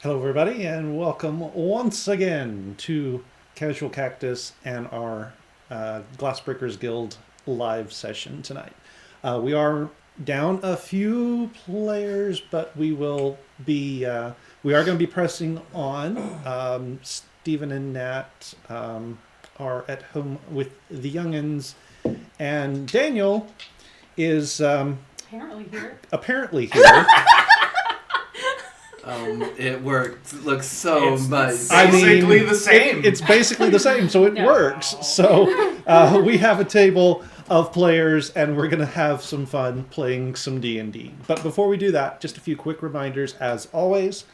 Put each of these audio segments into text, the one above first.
Hello, everybody, and welcome once again to Casual Cactus and our Glassbreakers Guild live session tonight. We are down a few players, but we are going to be pressing on. Stephen and Nat are at home with the youngins, and Daniel is apparently here. It worked. It looks so nice. Basically the same. It's basically the same, so it works. So we have a table of players, and we're going to have some fun playing some D&D. But before we do that, just a few quick reminders. As always,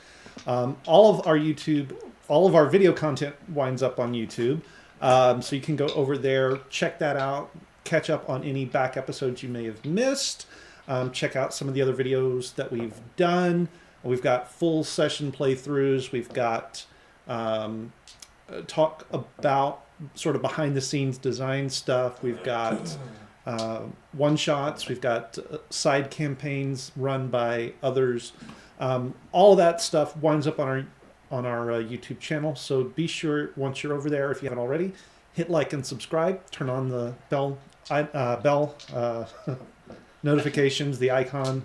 all of our video content winds up on YouTube. So you can go over there, check that out, catch up on any back episodes you may have missed. Check out some of the other videos that we've done. We've got full session playthroughs. We've got talk about sort of behind the scenes design stuff. We've got one shots. We've got side campaigns run by others. All of that stuff winds up on our YouTube channel. So be sure, once you're over there, if you haven't already, hit like and subscribe. Turn on the bell notifications, the icon.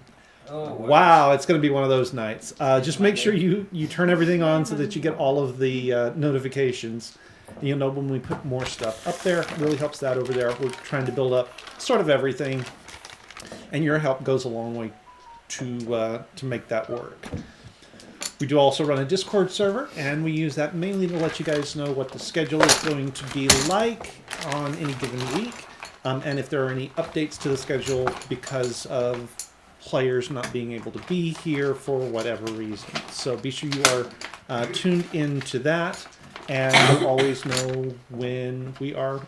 Oh, wow, it's going to be one of those nights. Just make sure you turn everything on so that you get all of the notifications. You'll know when we put more stuff up there. It really helps that over there. We're trying to build up sort of everything, and your help goes a long way to make that work. We do also run a Discord server, and we use that mainly to let you guys know what the schedule is going to be like on any given week, and if there are any updates to the schedule because of players not being able to be here for whatever reason. So be sure you are tuned into that, and you'll always know when we're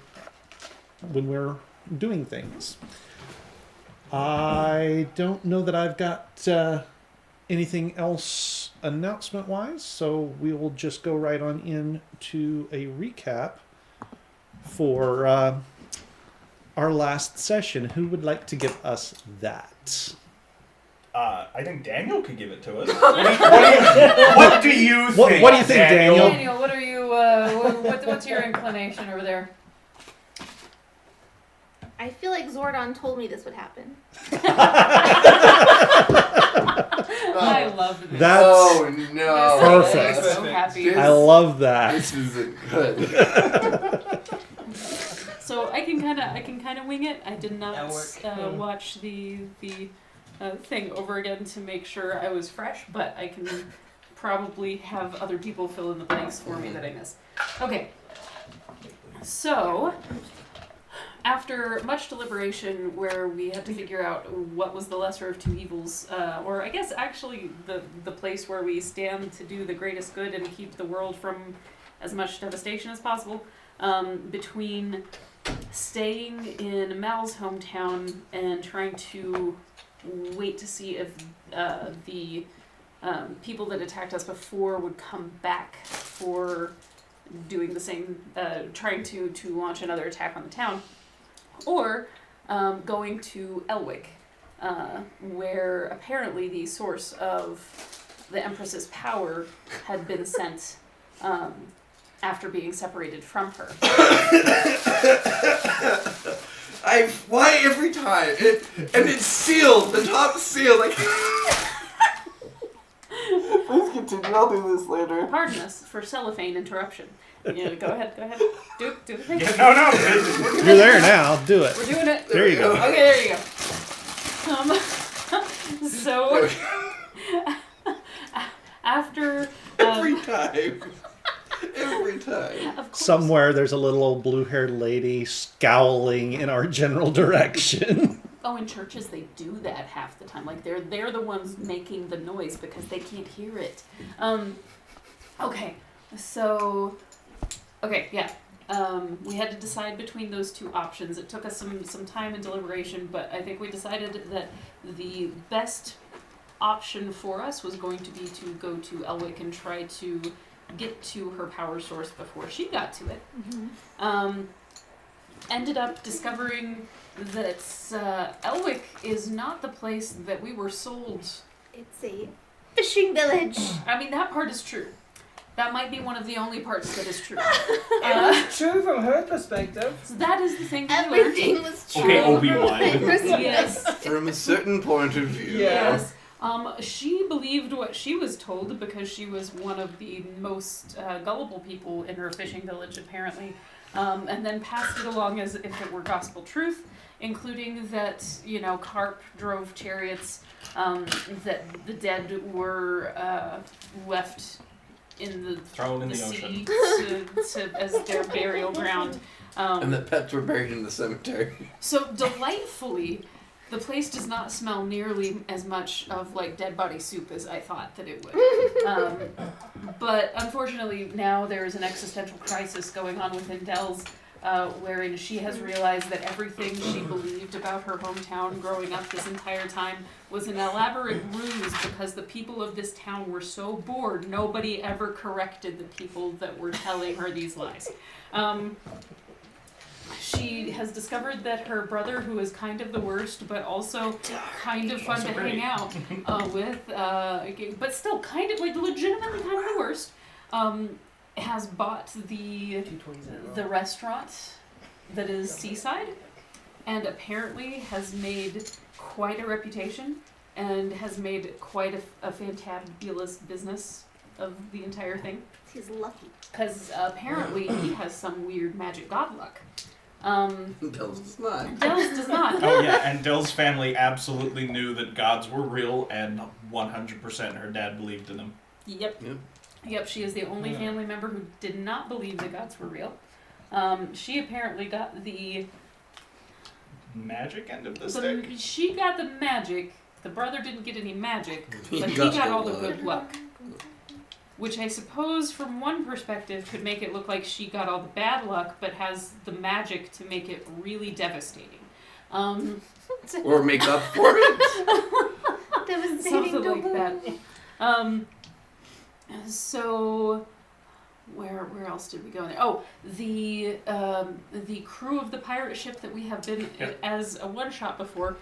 doing things. I don't know that I've got anything else announcement wise, so we will just go right on into a recap for our last session. Who would like to give us that? I think Daniel could give it to us. What do you think? What do you think, Daniel? Daniel, what are you? What's your inclination over there? I feel like Zordon told me this would happen. I love this. That's Oh no! Perfect. I'm so happy. I love that. This is good. So I can kind of wing it. I did not watch the thing over again to make sure I was fresh, but I can probably have other people fill in the blanks for me that I missed. Okay. So, after much deliberation where we had to figure out what was the lesser of two evils, or I guess actually the place where we stand to do the greatest good and keep the world from as much devastation as possible, between staying in Mal's hometown and trying to wait to see if the people that attacked us before would come back for doing the same, trying to launch another attack on the town, or going to Elwick, where apparently the source of the Empress's power had been sent after being separated from her. Why every time? And it's sealed. The top's sealed. Like. Please continue. I'll do this later. Pardon us for cellophane interruption. Yeah, go ahead. Do the thing. Yeah, no. You're there now. Do it. We're doing it. There you go. Okay, there you go. So after Every time. Every time. of course, Somewhere there's a little old blue-haired lady scowling in our general direction. Oh, in churches they do that half the time. Like they're the ones making the noise because they can't hear it. Okay, so yeah. We had to decide between those two options. It took us some time and deliberation, but I think we decided that the best option for us was going to be to go to Elwick and try to get to her power source before she got to it. Mm-hmm. Ended up discovering that Elwick is not the place that we were sold. It's a fishing village. I mean, that part is true. That might be one of the only parts that is true. It was true from her perspective. So that is the thing that we learned. Everything was true. Okay, from Obi-Wan. my perspective. Yes. From a certain point of view. Yeah. Yes. She believed what she was told because she was one of the most gullible people in her fishing village, apparently, and then passed it along as if it were gospel truth, including that, carp drove chariots, that the dead were left in the Thrown in the sea ocean. as their burial ground. And the pets were buried in the cemetery. So delightfully, the place does not smell nearly as much of like dead body soup as I thought that it would. But unfortunately, now there is an existential crisis going on within Dells, wherein she has realized that everything she believed about her hometown growing up this entire time was an elaborate ruse because the people of this town were so bored, nobody ever corrected the people that were telling her these lies. She has discovered that her brother, who is kind of the worst, but also kind of fun Also to great. hang out with, but still kind of like legitimately kind of the worst, has bought the restaurant that is Seaside, and apparently has made quite a reputation and has made quite a fantabulous business of the entire thing. He's lucky. Because apparently he has some weird magic god luck. Dells does not. Dells does not. Oh yeah, and Dill's family absolutely knew that gods were real, and 100% her dad believed in them. Yep. Yep, she is the only family member who did not believe the gods were real. She apparently got the Magic end of the stick. she got the magic. The brother didn't get any magic, but he got got the all the luck. good luck. Which I suppose, from one perspective, could make it look like she got all the bad luck, but has the magic to make it really devastating. Or make up for it. Devastating. Something like that. So, where else did we go there? Oh, the crew of the pirate ship that we have been as a one shot before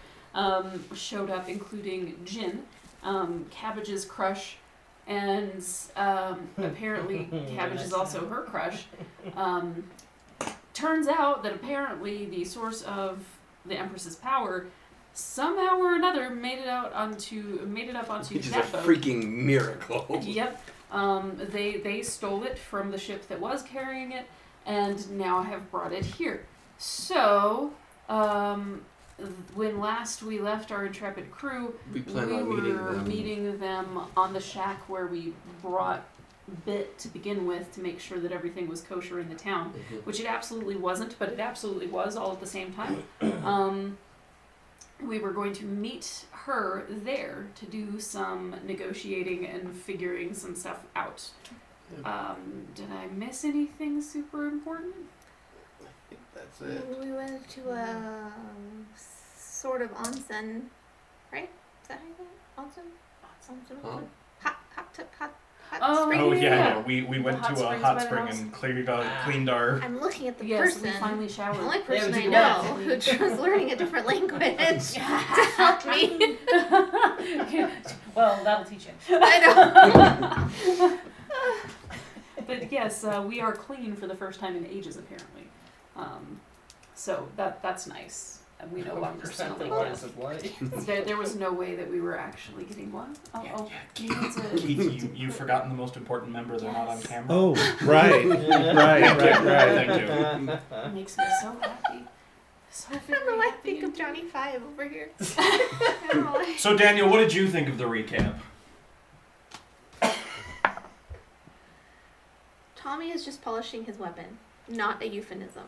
showed up, including Jin, Cabbage's crush, and apparently Cabbage is also her crush. Turns out that apparently the source of the Empress's power somehow or another made it up onto Which is a that boat. freaking miracle. Yep. They stole it from the ship that was carrying it, and now have brought it here. So, when last we left our intrepid crew, We we plan on were meeting them. them on the shack where we brought Bit to begin with to make sure that everything was kosher in the town, which it absolutely wasn't, but it absolutely was all at the same time. We were going to meet her there to do some negotiating and figuring some stuff out. Did I miss anything super important? That's it. We went to a sort of onsen, right? Is that how you say it? Onsen? Huh? Hot Oh, spring. Oh yeah. yeah, we went Hot to a springs hot by the spring house. and cleaned our. I'm looking at the Yes, person. we finally The showered. only person we I took a know bath. who was learning a different language to help me. Well, that'll teach you. I know. But yes, we are clean for the first time in ages, apparently. So that's nice. And we no longer smell like Waters death. of light. There was no way that we were actually getting one. Keith, Keith, you've forgotten the most important member. They're not on camera. Oh, right. Right. Thank you. It makes me so happy. So I very don't know. I happy think of indeed. Johnny Five over here. I don't know why. So Daniel, what did you think of the recap? Tommy is just polishing his weapon, not a euphemism.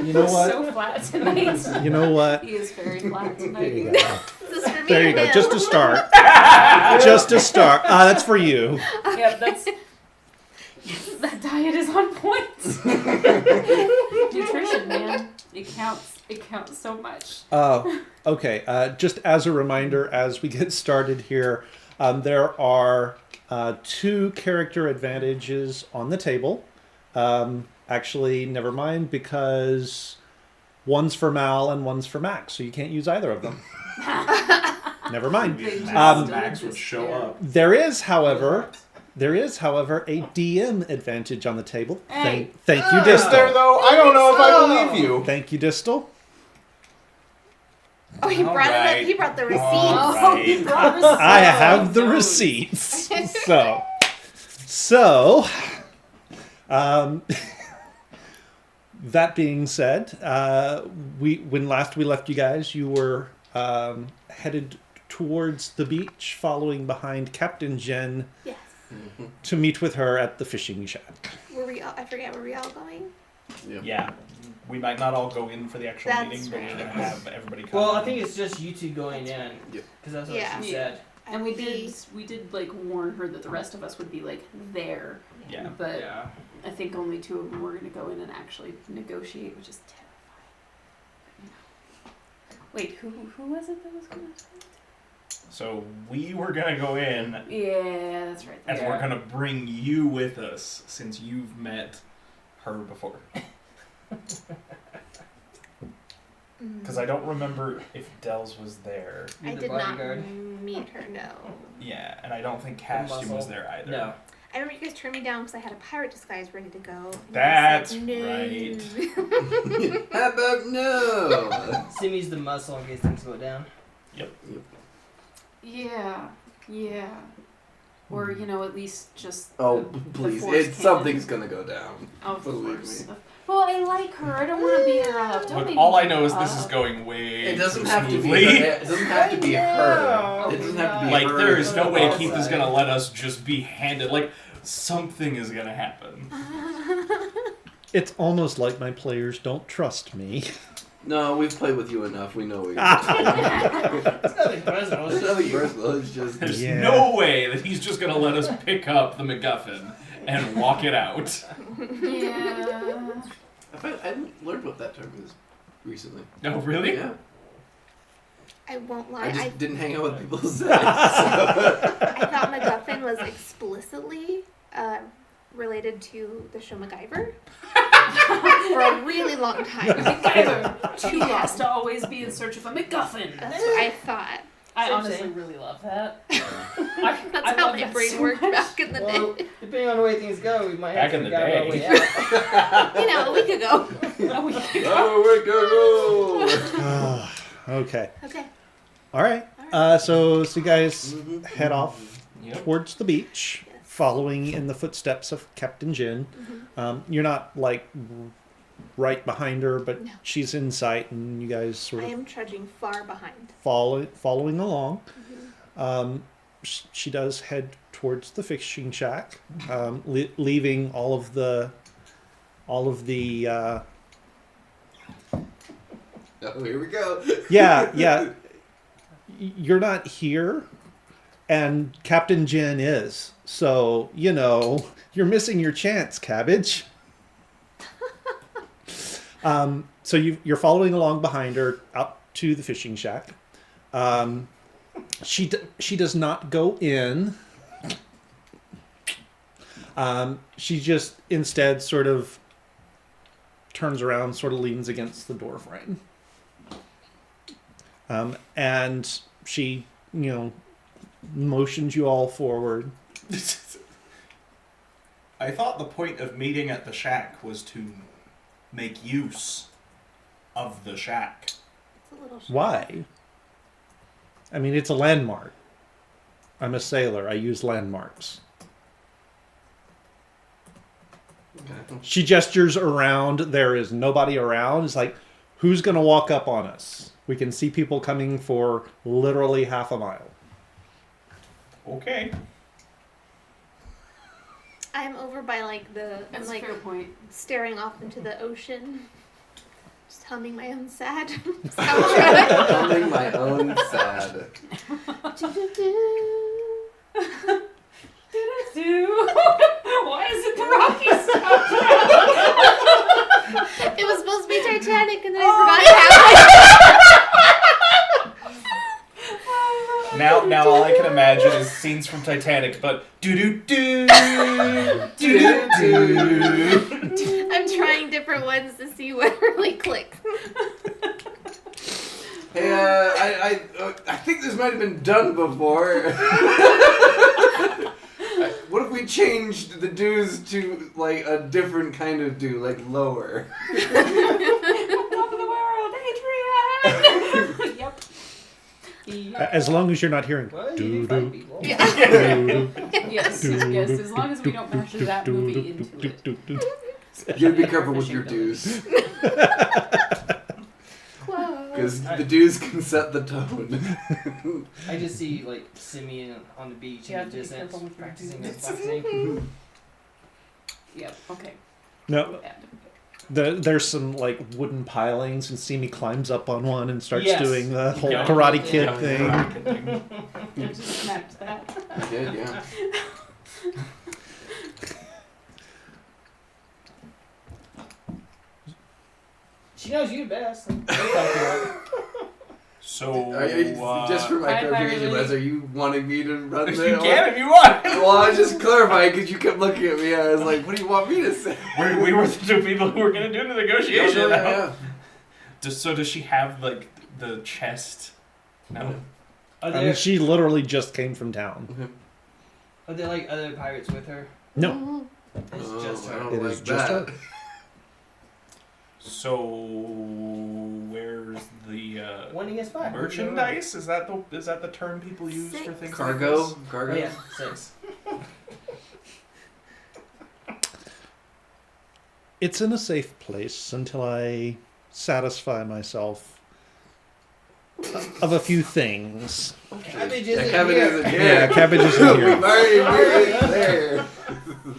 You know what? So flat tonight. You know what? He is very flat There tonight. you go. This is for me There or you go. him? Just to start. Just to start. That's for you. Yeah, that's that diet is on point. Nutrition, man, it counts. It counts so much. Okay. Just as a reminder, as we get started here, there are 2 character advantages on the table. Actually, never mind, because One's for Mal and one's for Max, so you can't use either of them. Never mind. Max would show up. There is, however, a DM advantage on the table. Hey. Thank you, Is Distal. there though? I don't know if I believe you. Thank you, Distal. Oh, he brought it Alright. up. He brought the receipts. Alright. I have the receipts. So, that being said, when last we left you guys, you were headed towards the beach, following behind Captain Jen Yes. to meet with her at the fishing shack. Were we all, I forget, were we all going? Yeah. We might not all go in for the actual That's meeting, but we're right. going to have everybody come. Well, I think it's just you two going in. Yep. Because that's what Yeah. she said. And we did like warn her that the rest of us would be like there. Yeah. But Yeah. I think only 2 of them were going to go in and actually negotiate, which is terrifying. Wait, who was it that was going to? So we were going to go in, Yeah, that's right. and Yeah. we're going to bring you with us, since you've met her before. Because I don't remember if Dels was there. I You're the did not bodyguard. meet her, no. Yeah, and I don't think Castion was there either. No. I remember you guys turned me down because I had a pirate disguise ready to go. and you That's said no. right. How about no? Simmy's the muscle in case things go down. Yeah. Or, at least just. Oh, the please! force Something's gonna go down. Of believe course. me. Well, I like her. I don't want to beat her up. Don't Look, make all me I know is beat this her is up. going way It doesn't too have to be. smoothly. It doesn't have to be her. It doesn't have to be Like, her. there is no way Outside. Keith is going to let us just be handed. Like, something is going to happen. It's almost like my players don't trust me. No, we've played with you enough. We know what you're It's nothing personal. It's It's nothing just you. personal. It's just. There's Yeah. no way that he's just going to let us pick up the MacGuffin and walk it out. Yeah. I learned what that term is recently. No, really? Yeah. I won't lie. I I just didn't hang out with people who said it. I thought MacGuffin was explicitly related to the show MacGyver for a really long time. MacGyver. He has to always be in search of a MacGuffin. That's what I thought. I Same honestly thing. really love that. That's I how love my that brain so worked much. back in the Well, day. depending on the way things go, we might have Back in to the figure out day. a way out. A week ago. Oh, we're gonna go. Okay. Okay. All right. So you guys head off Yep. towards the beach, following in the footsteps of Captain Jin. You're not like right behind her, but No. she's in sight, and you guys sort I of am trudging far behind. following along. She does head towards the fishing shack, leaving all of the. Oh, here we go. Yeah. You're not here, and Captain Jin is. So, you're missing your chance, Cabbage. So you're following along behind her up to the fishing shack. She does not go in. She just instead sort of turns around, sort of leans against the door frame. And she, motions you all forward. I thought the point of meeting at the shack was to make use of the shack. It's a little Why? I mean, it's a landmark. I'm a sailor. I use landmarks. She gestures around. There is nobody around. It's like, who's going to walk up on us? We can see people coming for literally half a mile. Okay. I'm over by I'm That's a like fair point. staring off into the ocean. Just humming my own sad soundtrack. Humming my own sad. Why is it the Rocky soundtrack? It was supposed to be Titanic and then I forgot it happened. Now all I can imagine is scenes from Titanic, but do do do do do do. I'm trying different ones to see what really clicks. Hey, I think this might have been done before. What if we changed the dues to like a different kind of due, like lower? Top of the world, Adrian! Yep. As long as you're not hearing. Well, you doo do fight doo. people. Yes, yes, as long as we don't mash that movie into it. You gotta be careful with your dues, Whoa. because the dues can set the tone. I just see like Simeon on the beach You in have the to be distance careful with your practicing dues. his boxing. Yep, okay. No, there's some like wooden pilings, and Simi climbs up on one and starts Yes. doing the whole Yeah. Karate Kid Yeah. thing. I just smacked that. I did, yeah. She knows you best. Like, they talk to her. So, Just for my Hi, clarification, Beverly. Les, are you wanting me to run you there? can if you want. Well, I was just clarifying because you kept looking at me. I was like, "What do you want me to say?" We were the two people who were going to do the negotiation. Yeah. So does she have like the chest? No. Are I there, mean, she literally just came from town. are there like other pirates with her? No, It's Oh, just I her. don't It like is just that. her. So where's the One against five. merchandise? Is that the term people use for things? Cargo, Like cargo. Oh, yeah, 6. it's in a safe place until I satisfy myself of a few things. Cabbage Yeah, isn't Kevin here. isn't here. Yeah, cabbage isn't We've here. already made it there.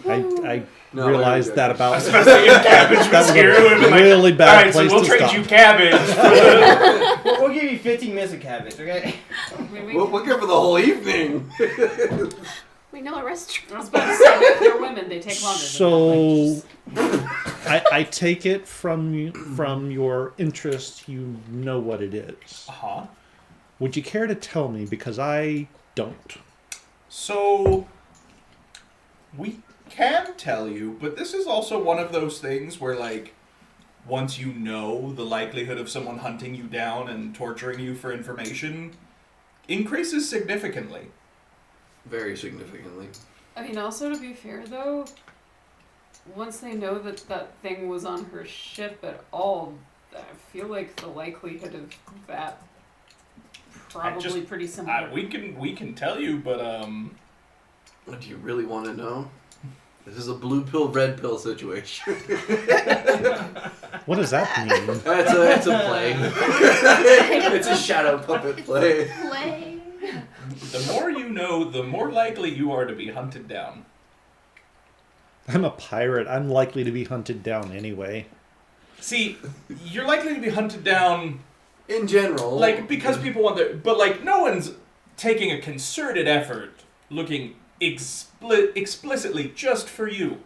I No, realized we're that good. about. Especially if cabbage That was was here, it would have been like, really all bad right, so place we'll to trade stop. you cabbage for the. We'll give you 15 minutes of cabbage, okay? We'll go for the whole evening. We know a I restaurant. was about to say, they're women, they take longer. So, I take it from your interest, you know what it is. Uh-huh. Would you care to tell me? Because I don't. So, we can tell you, but this is also one of those things where, like, once you know, the likelihood of someone hunting you down and torturing you for information increases significantly. Very significantly. I mean, also to be fair though, once they know that that thing was on her ship at all, I feel like the likelihood of that probably pretty similar. We can tell you, but What do you really want to know? This is a blue pill, red pill situation. What does that mean? It's a play. It's a shadow puppet play. Play. the more you know, the more likely you are to be hunted down. I'm a pirate. I'm likely to be hunted down anyway. See, you're likely to be hunted down, In general. like, because people want their... But, like, no one's taking a concerted effort looking explicitly just for you.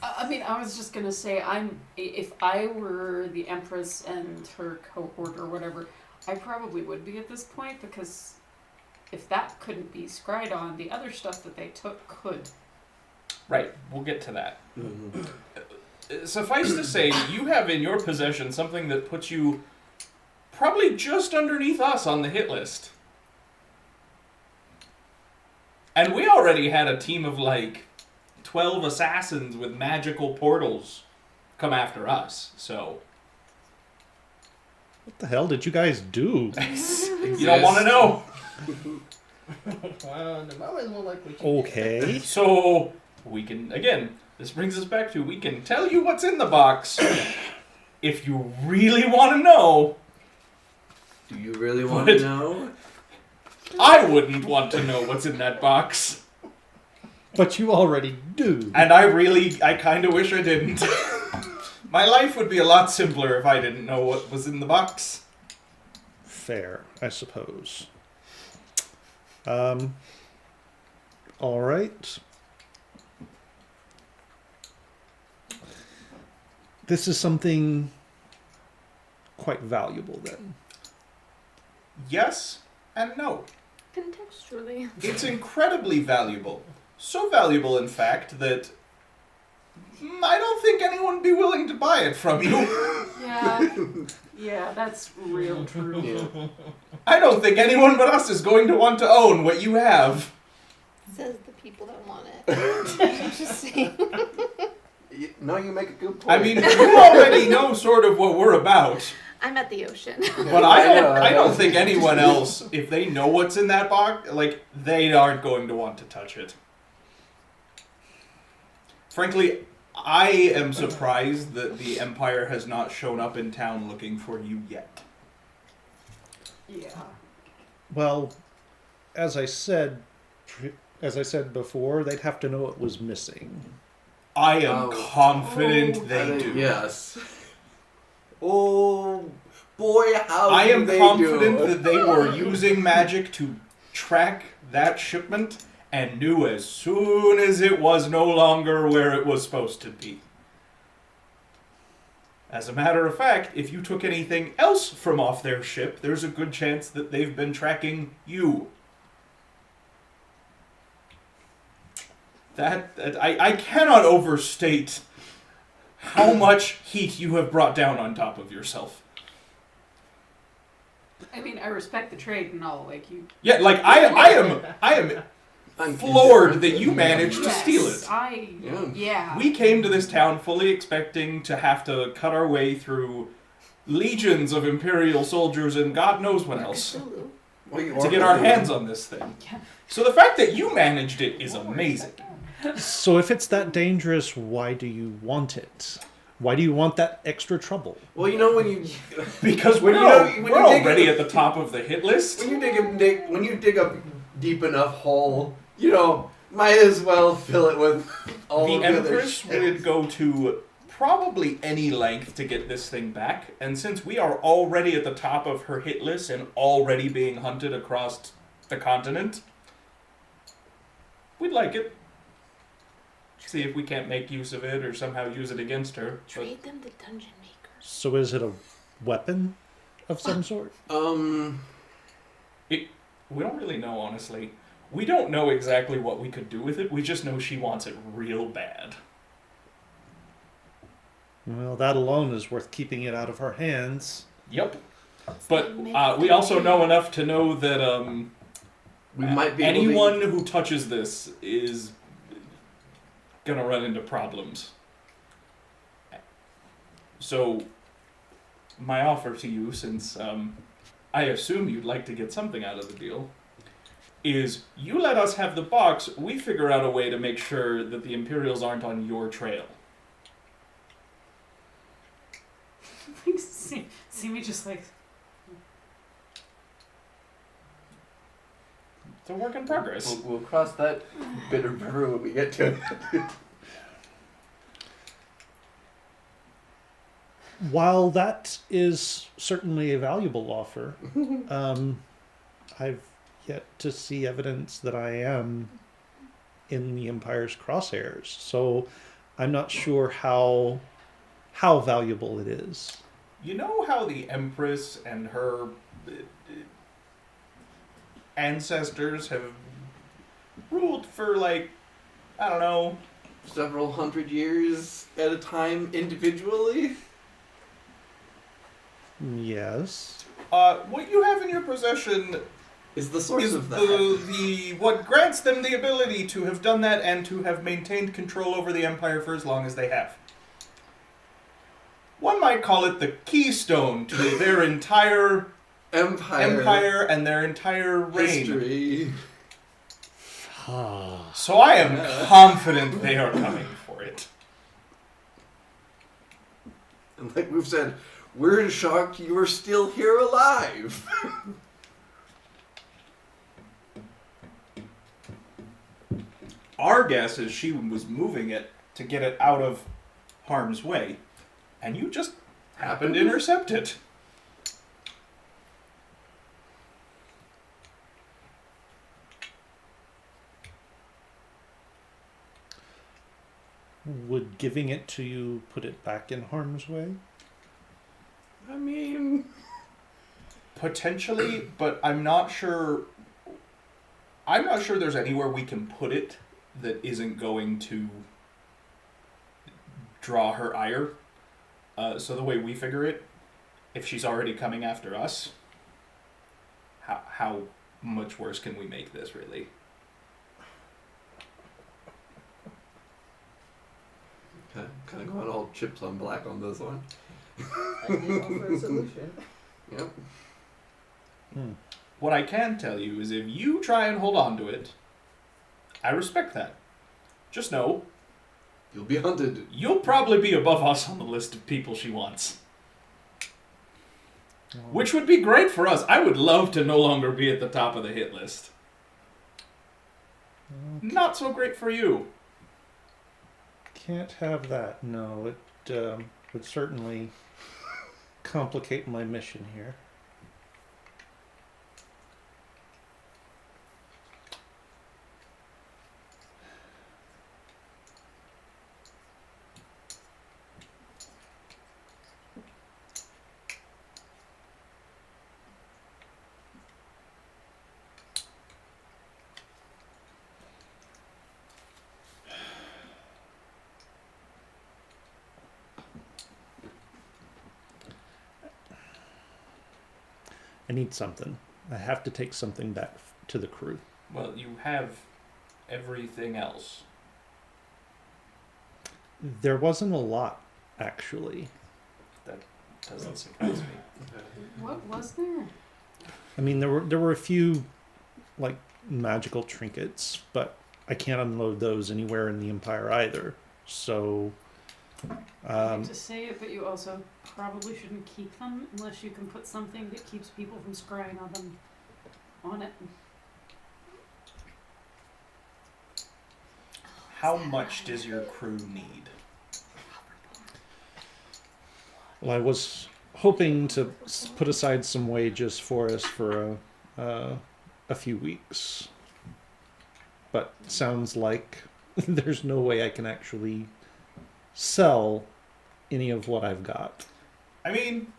I mean, I was just gonna say, if I were the Empress and her cohort or whatever, I probably would be at this point, because if that couldn't be scryed on, the other stuff that they took could. Right, we'll get to that. Mhm. Suffice to say, you have in your possession something that puts you probably just underneath us on the hit list. And we already had a team of like 12 assassins with magical portals come after us, so What the hell did you guys do? you don't want to know. Well, the mama's more like what you Okay. So we can, again, this brings us back to we can tell you what's in the box if you really want to know. Do you really want to What? know? I wouldn't want to know what's in that box. But you already do. And I kind of wish I didn't. My life would be a lot simpler if I didn't know what was in the box. Fair, I suppose. All right. This is something quite valuable then. Yes and no. Contextually. It's incredibly valuable. So valuable, in fact, that I don't think anyone would be willing to buy it from you. Yeah, that's real true. Yeah. I don't think anyone but us is going to want to own what you have. Says the people that want it. Just saying. No, you make a good point. I mean, you already know sort of what we're about. I'm at the ocean. But I don't think anyone else, if they know what's in that box, like, they aren't going to want to touch it. Frankly, I am surprised that the Empire has not shown up in town looking for you yet. Yeah. Well, as I said before, they'd have to know it was missing. I am confident they do. Yes. Oh boy, how I do am they confident do? that they were using magic to track that shipment and knew as soon as it was no longer where it was supposed to be. As a matter of fact, if you took anything else from off their ship, there's a good chance that they've been tracking you. I cannot overstate how much heat you have brought down on top of yourself. I mean, I respect the trade and all, like you. Yeah, like I am I'm floored that you managed to Yes, steal it. Yeah. We came to this town fully expecting to have to cut our way through legions of Imperial soldiers and God knows what else Cthulhu. Well, you to are get our right. hands on this thing. So the fact that you managed it is amazing. So if it's that dangerous, why do you want it? Why do you want that extra trouble? Well, you know when you Because When we're, you know- when we're you dig already it- at the top of the hit list. when you dig a deep enough hole, you know, might as well fill it with all The of the other Empress shit. would go to probably any length to get this thing back, and since we are already at the top of her hit list and already being hunted across the continent, we'd like it. See if we can't make use of it or somehow use it against her. But Trade them to dungeon makers. So is it a weapon of some sort? we don't really know, honestly. We don't know exactly what we could do with it. We just know she wants it real bad. Well, that alone is worth keeping it out of our hands. Yep. But we also know enough to know that we might be able anyone who touches this is gonna run into problems. So, my offer to you, since I assume you'd like to get something out of the deal, is you let us have the box, we figure out a way to make sure that the Imperials aren't on your trail. see me just like. It's a work in progress. We'll cross that bitter river when we get to it. While that is certainly a valuable offer, I've yet to see evidence that I am in the Empire's crosshairs. So I'm not sure how valuable it is. You know how the Empress and her ancestors have ruled for, like, I don't know, Several hundred years at a time individually. Yes. what you have in your possession Is the source is of that. the what grants them the ability to have done that and to have maintained control over the Empire for as long as they have. One might call it the keystone to their entire empire and their entire reign. history. So I am confident they are coming for it. And like we've said, we're shocked you are still here alive. Our guess is she was moving it to get it out of harm's way, and you just happened to intercept it. Would giving it to you put it back in harm's way? I mean, Potentially, but I'm not sure I'm not sure there's anywhere we can put it that isn't going to draw her ire. So the way we figure it, if she's already coming after us, how much worse can we make this, really? Okay, kind of going all chips on black on this one. I did offer a solution. Yep. What I can tell you is if you try and hold on to it, I respect that. Just know, You'll be hunted. you'll probably be above us on the list of people she wants. Which would be great for us. I would love to no longer be at the top of the hit list. Not so great for you. Can't have that. No, it would certainly complicate my mission here. I need something. I have to take something back to the crew. Well, you have everything else. There wasn't a lot, actually. Doesn't surprise me. What was there? I mean, there were a few, like, magical trinkets, but I can't unload those anywhere in the Empire either. So, I hate to say it, but you also probably shouldn't keep them unless you can put something that keeps people from scrying on them on it. How much does your crew need? well, I was hoping to put aside some wages for us for a few weeks, but sounds like there's no way I can actually sell any of what I've got. I mean,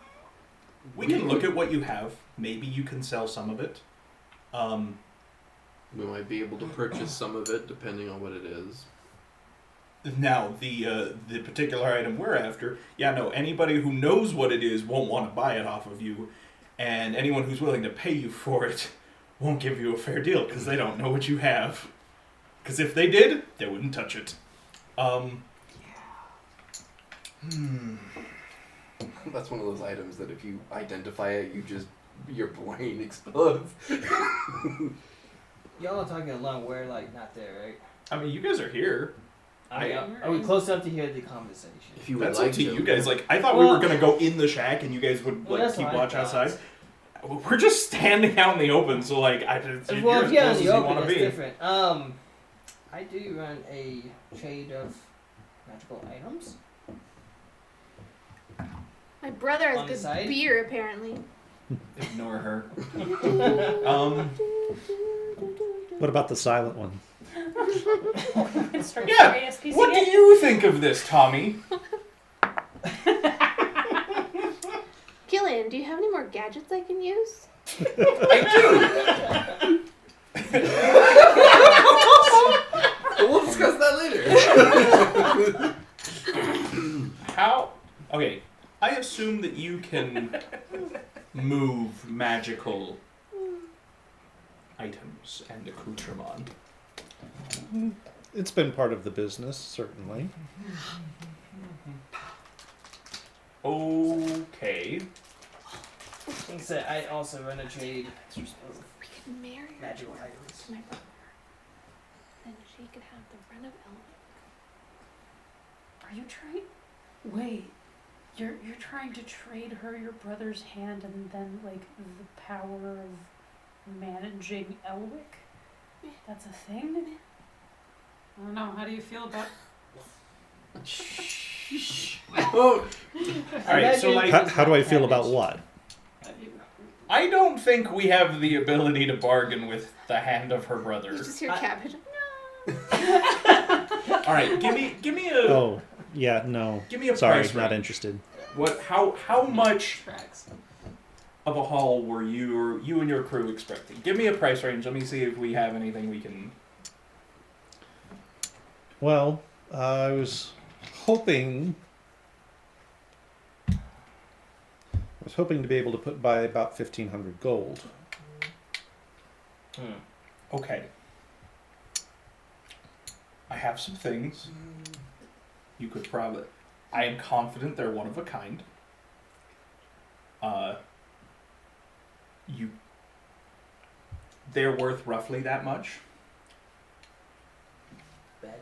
we can look at what you have. Maybe you can sell some of it. We might be able to purchase some of it depending on what it is. Now, the particular item we're after, anybody who knows what it is won't want to buy it off of you, and anyone who's willing to pay you for it won't give you a fair deal because they don't know what you have. Because if they did, they wouldn't touch it. That's one of those items that if you identify it, your brain explodes. Y'all are talking along, we're like not there, right? I mean, you guys are here. Are we close enough to hear the conversation? If you would That's like up to to. you guys. Like, I thought we were gonna go in the shack and you guys would Well, like that's keep what I watch thought. outside. We're just standing out in the open, so like, you're Well, as if you're close in as the you open, want to that's be. different. I do run a trade of magical items. My brother On has the good side? beer, apparently. Ignore her. What about the silent one? Yeah. What do you think of this, Tommy? Killian, do you have any more gadgets I can use? I We'll discuss that later. How? Okay, I assume that you can move magical items and accoutrement. It's been part of the business, certainly. Okay. Like I said, I also run a trade of We could marry her magical to items. my brother. Then she could have the run of Elvic. Are you trying? Wait, you're trying to trade her your brother's hand and then like the power of managing Elwick? That's a thing. I don't know. How do you feel about? Oh, Alright, so like, How do I feel about what? I don't think we have the ability to bargain with the hand of her brother. You just hear cabbage. No. Alright, give me a Oh, yeah, no. give me a Sorry, price not range. interested. What how much Tracks. of a haul were you and your crew expecting? Give me a price range. Let me see if we have anything we can. Well, I was hoping to be able to put by about 1,500 gold. Okay. I have some things. You could probably. I am confident they're one of a kind. They're worth roughly that much. Badger.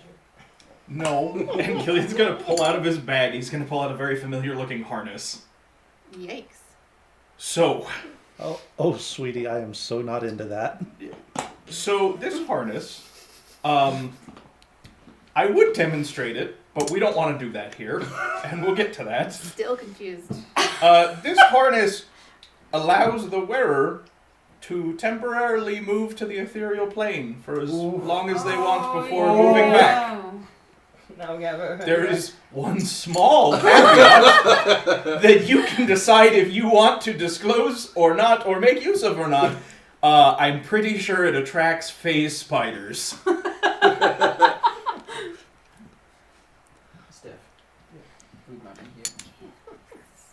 No. And Killian's gonna pull out of his bag. He's gonna pull out a very familiar-looking harness. Yikes. So Oh, sweetie, I am so not into that. So this harness, I would demonstrate it, but we don't want to do that here, and we'll get to that. Still confused. This harness allows the wearer to temporarily move to the ethereal plane for as long as they want before moving back. Now we have There is one small caveat that you can decide if you want to disclose or not, or make use of or not. I'm pretty sure it attracts phase spiders. Steph. Food might be here.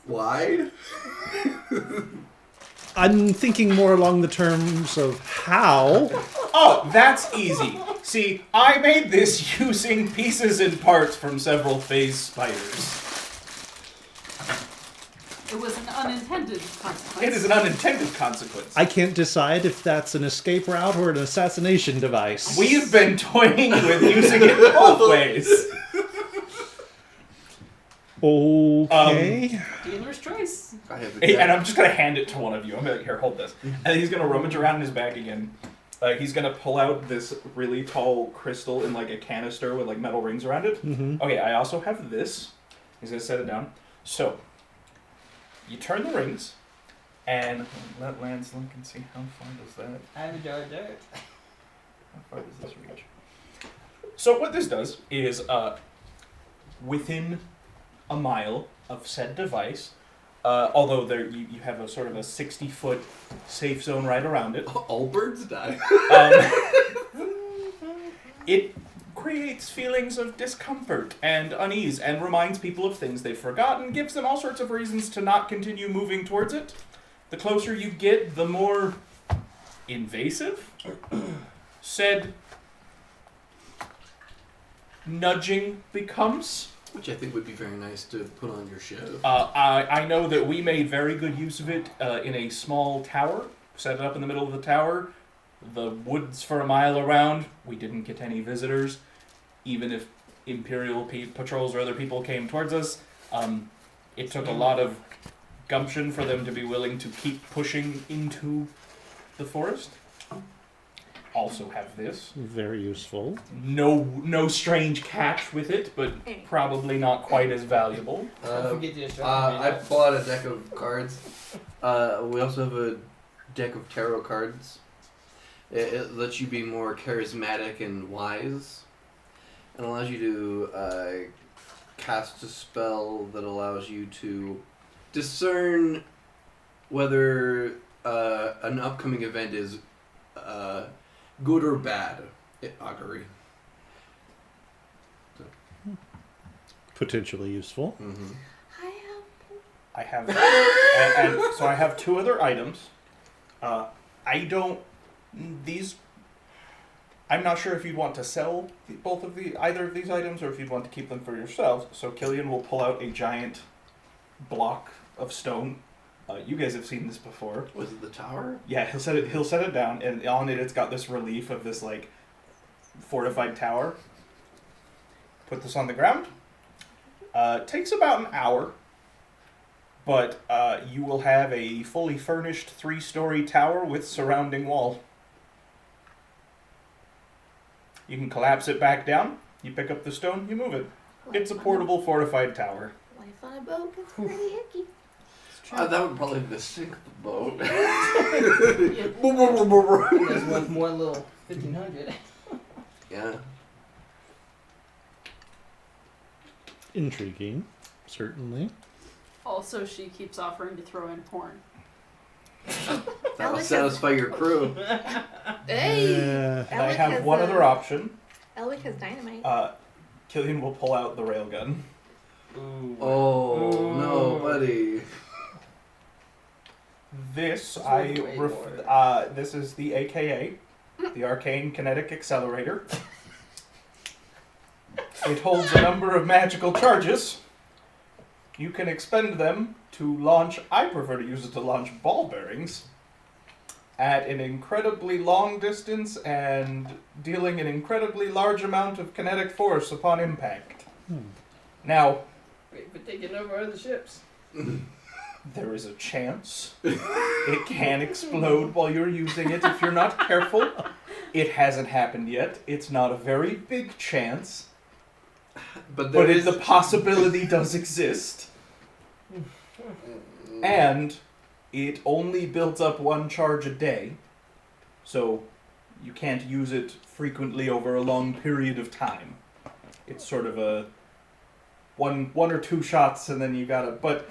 Why? I'm thinking more along the terms of how. Oh, that's easy. See, I made this using pieces and parts from several phase spiders. It was an unintended consequence. It is an unintended consequence. I can't decide if that's an escape route or an assassination device. We've been toying with using it both ways. Okay. Dealer's choice. I have Hey, and I'm just gonna hand it to one of you. I'm like, here, hold this. And he's gonna rummage around in his bag again. He's gonna pull out this really tall crystal in like a canister with like metal rings around it. Mm-hmm. Okay, I also have this. He's gonna set it down. So, you turn the rings, and let Lance look and see how far does that. I have a jar of dirt. How far does this reach? So what this does is, within a mile of said device, although there you have a sort of a 60-foot safe zone right around it, All birds die. it creates feelings of discomfort and unease and reminds people of things they've forgotten, gives them all sorts of reasons to not continue moving towards it. The closer you get, the more invasive said nudging becomes. Which I think would be very nice to put on your show. I know that we made very good use of it in a small tower. Set it up in the middle of the tower. The woods for a mile around. We didn't get any visitors. Even if Imperial patrols or other people came towards us, it took a lot of gumption for them to be willing to keep pushing into the forest. Also have this. Very useful. No strange catch with it, but probably not quite as valuable. Don't forget the instructions. I bought a deck of cards. We also have a deck of tarot cards. It lets you be more charismatic and wise. And allows you to cast a spell that allows you to discern whether an upcoming event is good or bad. Augury. Potentially useful. Mm-hmm. I have, and so I have two other items. I'm not sure if you'd want to sell either of these items, or if you'd want to keep them for yourselves. So Killian will pull out a giant block of stone. You guys have seen this before. Was it the tower? Yeah, he'll set it down, and on it it's got this relief of this like fortified tower. Put this on the ground. Takes about an hour, but you will have a fully furnished 3-story tower with surrounding wall. You can collapse it back down. You pick up the stone, you move it. It's a portable fortified tower. Life on a boat gets pretty icky. That would probably be sink the boat. There's one more little 1,500. Yeah. Intriguing, certainly. Also, she keeps offering to throw in porn. That'll Elric satisfy your crew. Hey! Yeah. And I Elric have has, one other option. Elwick has dynamite. Killian will pull out the railgun. Ooh. Oh no, buddy. This This I was way more. this is the AKA, the Arcane Kinetic Accelerator. It holds a number of magical charges. You can expend them to launch. I prefer to use it to launch ball bearings at an incredibly long distance and dealing an incredibly large amount of kinetic force upon impact. Now, Wait, but taking over other ships. there is a chance it can explode while you're using it if you're not careful. It hasn't happened yet. It's not a very big chance, But there but is the possibility does exist. And it only builds up one charge a day, so you can't use it frequently over a long period of time. It's sort of a one or two shots and then you gotta. But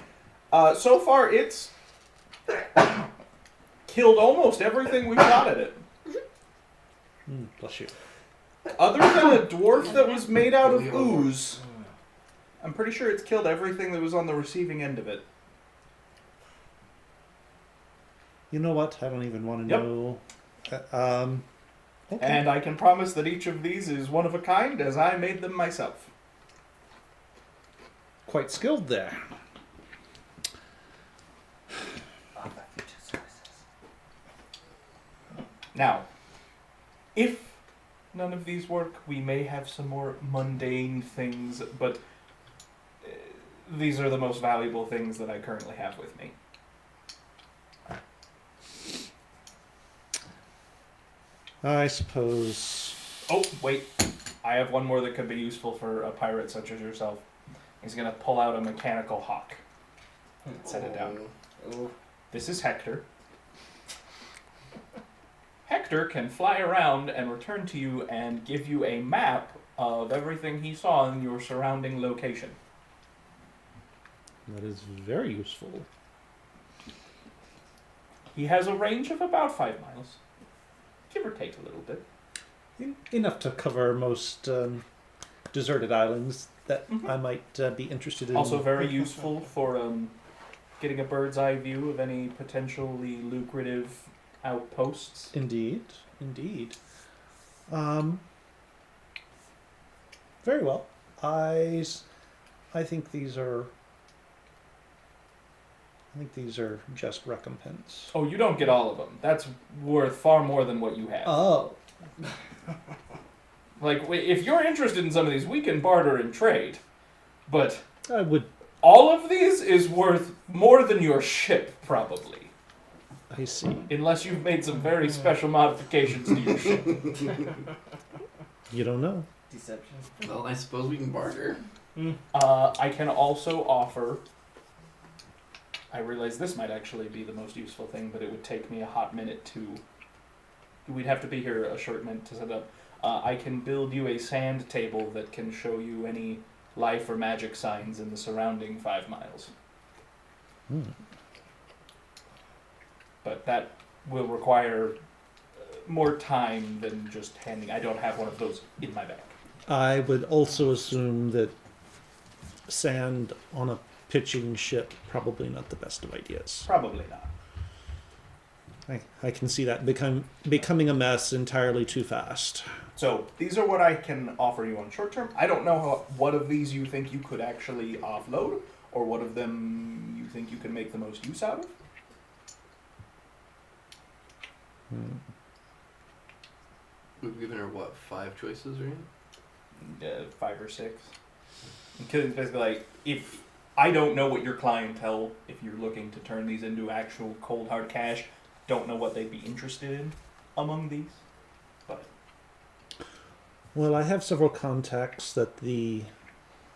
so far it's killed almost everything we've got at it. Bless you. Other than a dwarf that was made out of ooze, I'm pretty sure it's killed everything that was on the receiving end of it. You know what? I don't even want to Yep. know. Okay. And I can promise that each of these is one of a kind, as I made them myself. Quite skilled there. Now, if none of these work, we may have some more mundane things, but these are the most valuable things that I currently have with me. I suppose. Oh, wait. I have one more that could be useful for a pirate such as yourself. He's going to pull out a mechanical hawk. Set it down. Ooh. This is Hector. Hector can fly around and return to you and give you a map of everything he saw in your surrounding location. That is very useful. He has a range of about 5 miles. Give or take a little bit. Enough to cover most deserted islands that Mhm. I might be interested in. Also very useful for getting a bird's eye view of any potentially lucrative outposts. Indeed, indeed. Very well. I think these are. I think these are just recompense. Oh, you don't get all of them. That's worth far more than what you have. Oh, Like, if you're interested in some of these, we can barter and trade. But I would. all of these is worth more than your ship, probably. I see. Unless you've made some very special modifications to your ship. You don't know. Deception. Well, I suppose we can barter. I can also offer... I realize this might actually be the most useful thing, but it would take me a hot minute to... We'd have to be here a short minute to set up. I can build you a sand table that can show you any life or magic signs in the surrounding 5 miles. But that will require more time than just handing... I don't have one of those in my bag. I would also assume that sand on a pitching ship probably not the best of ideas. Probably not. I can see that becoming a mess entirely too fast. So these are what I can offer you on short term. I don't know what of these you think you could actually offload, or what of them you think you can make the most use out of. We've given her, what, 5 choices, right? 5 or 6. Because it's basically like, if I don't know what your clientele, if you're looking to turn these into actual cold hard cash, don't know what they'd be interested in among these. But Well, I have several contacts that the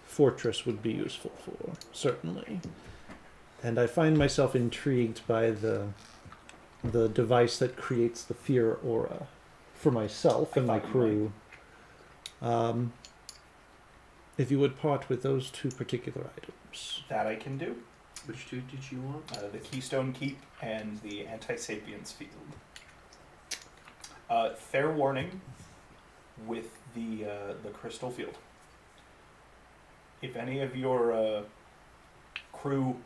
fortress would be useful for, certainly. And I find myself intrigued by the device that creates the fear aura for myself and my crew. If you would part with those 2 particular items. that I can do. Which two did you want? The Keystone Keep and the Anti-Sapiens Field. Fair warning with the Crystal Field. If any of your crew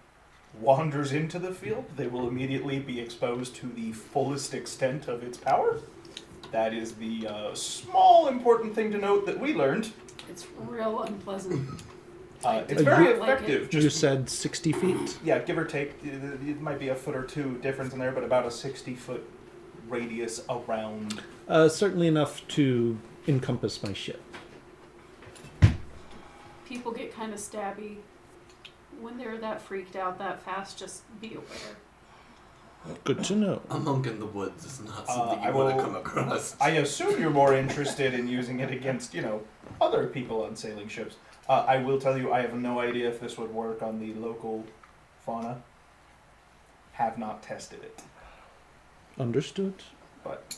wanders into the field, they will immediately be exposed to the fullest extent of its power. That is the small important thing to note that we learned. It's real unpleasant. It's very not like effective. You said 60 feet. Yeah, give or take. It might be a foot or two difference in there, but about a 60-foot radius around. Certainly enough to encompass my ship. People get kind of stabby when they're that freaked out that fast. Just be aware. Good to know. A monk in the woods is not something I you want will- to come across. I assume you're more interested in using it against, other people on sailing ships. I will tell you, I have no idea if this would work on the local fauna. Have not tested it, Understood. but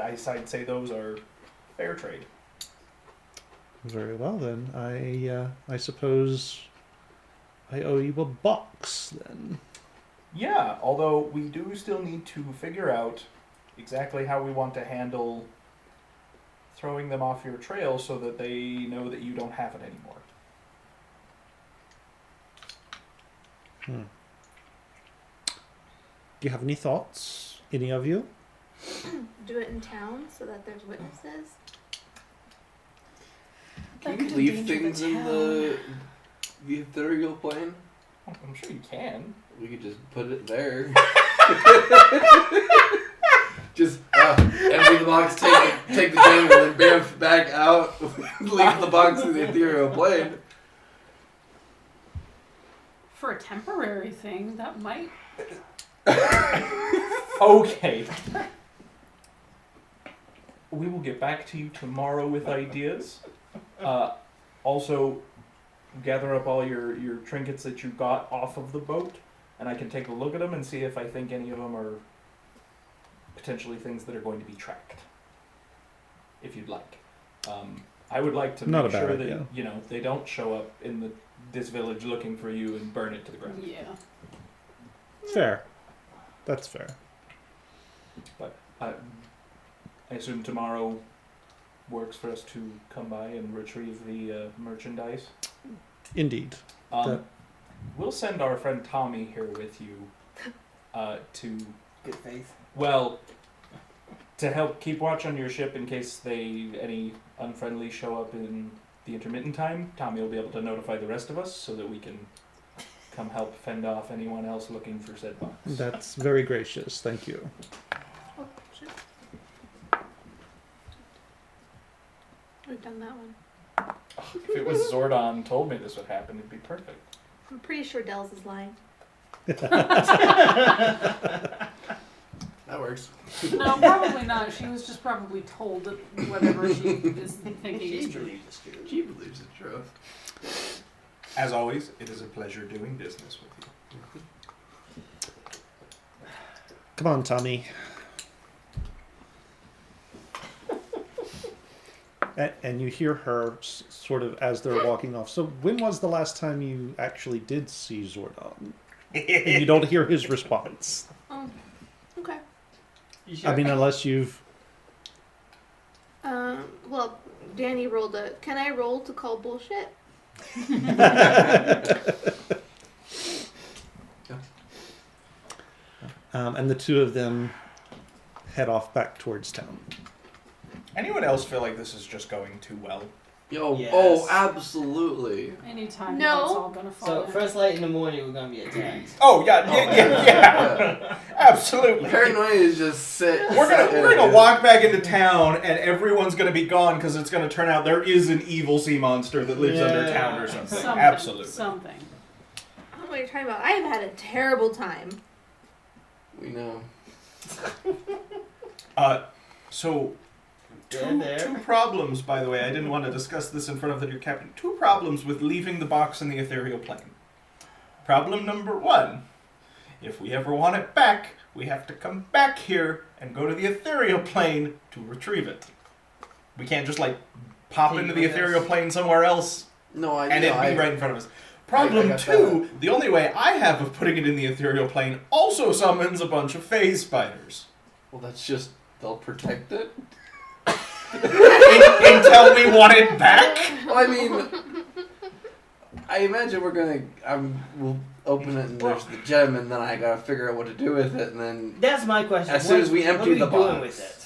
I'd say those are fair trade. Very well then. I suppose I owe you a box then. Yeah, although we do still need to figure out exactly how we want to handle throwing them off your trail so that they know that you don't have it anymore. Do you have any thoughts? Any of you? Do it in town so that there's witnesses. Can That you could leave endanger things the in town. the ethereal plane? I'm sure you can. We could just put it there. Just empty the box, take the gem, and then bamf back out. Leave the box in the ethereal plane. For a temporary thing, that might. Okay. We will get back to you tomorrow with ideas. Also, gather up all your trinkets that you got off of the boat, and I can take a look at them and see if I think any of them are potentially things that are going to be tracked. If you'd like. I would like to Not make a bad sure idea. that they don't show up in this village looking for you and burn it to the ground. Yeah. Fair. That's fair. I assume tomorrow works for us to come by and retrieve the merchandise. Indeed. That- We'll send our friend Tommy here with you to, Good faith. well, to help keep watch on your ship in case any unfriendly show up in the intermittent time. Tommy will be able to notify the rest of us so that we can come help fend off anyone else looking for said box. That's very gracious. Thank you. Oh, shit. We've done that one. If it was Zordon told me this would happen, it'd be perfect. I'm pretty sure Dells is lying. That works. No, probably not. She was just probably told that whatever she is thinking She is true. believes it's true. She believes it's true. As always, it is a pleasure doing business with you. Come on, Tommy. And you hear her sort of as they're walking off. So when was the last time you actually did see Zordon? And you don't hear his response. Oh, okay. You sure? I mean, unless you've... Well, Danny rolled a. Can I roll to call bullshit? And the two of them head off back towards town. Anyone else feel like this is just going too well? Yo, Yes. oh, absolutely. Anytime No. it's all gonna fall So in. first light in the morning, we're gonna be attacked. Oh yeah, Yeah. absolutely. Paranoia is just sit. We're gonna walk back into town and everyone's gonna be gone because it's gonna turn out there is an evil sea monster that lives under Yeah. town or something. Something, Absolutely. Something. I don't know what you're talking about. I have had a terrible time. We know. So Yeah, two problems, by the way. I didn't want to discuss this in front of the new captain. Two problems with leaving the box in the ethereal plane. Problem number one: if we ever want it back, we have to come back here and go to the ethereal plane to retrieve it. We can't just pop Take into the with us. ethereal plane somewhere else No, I and know. it'd be right in front of us. Problem got 2, the only way I have of putting it in the ethereal plane also summons a bunch of phase spiders. Well, that's just they'll protect it. Until we want it back? Well, I mean, I imagine we'll open it and there's the gem, and then I gotta figure out what to do with it, and then That's my question. As soon as we empty what are the we doing box. with it?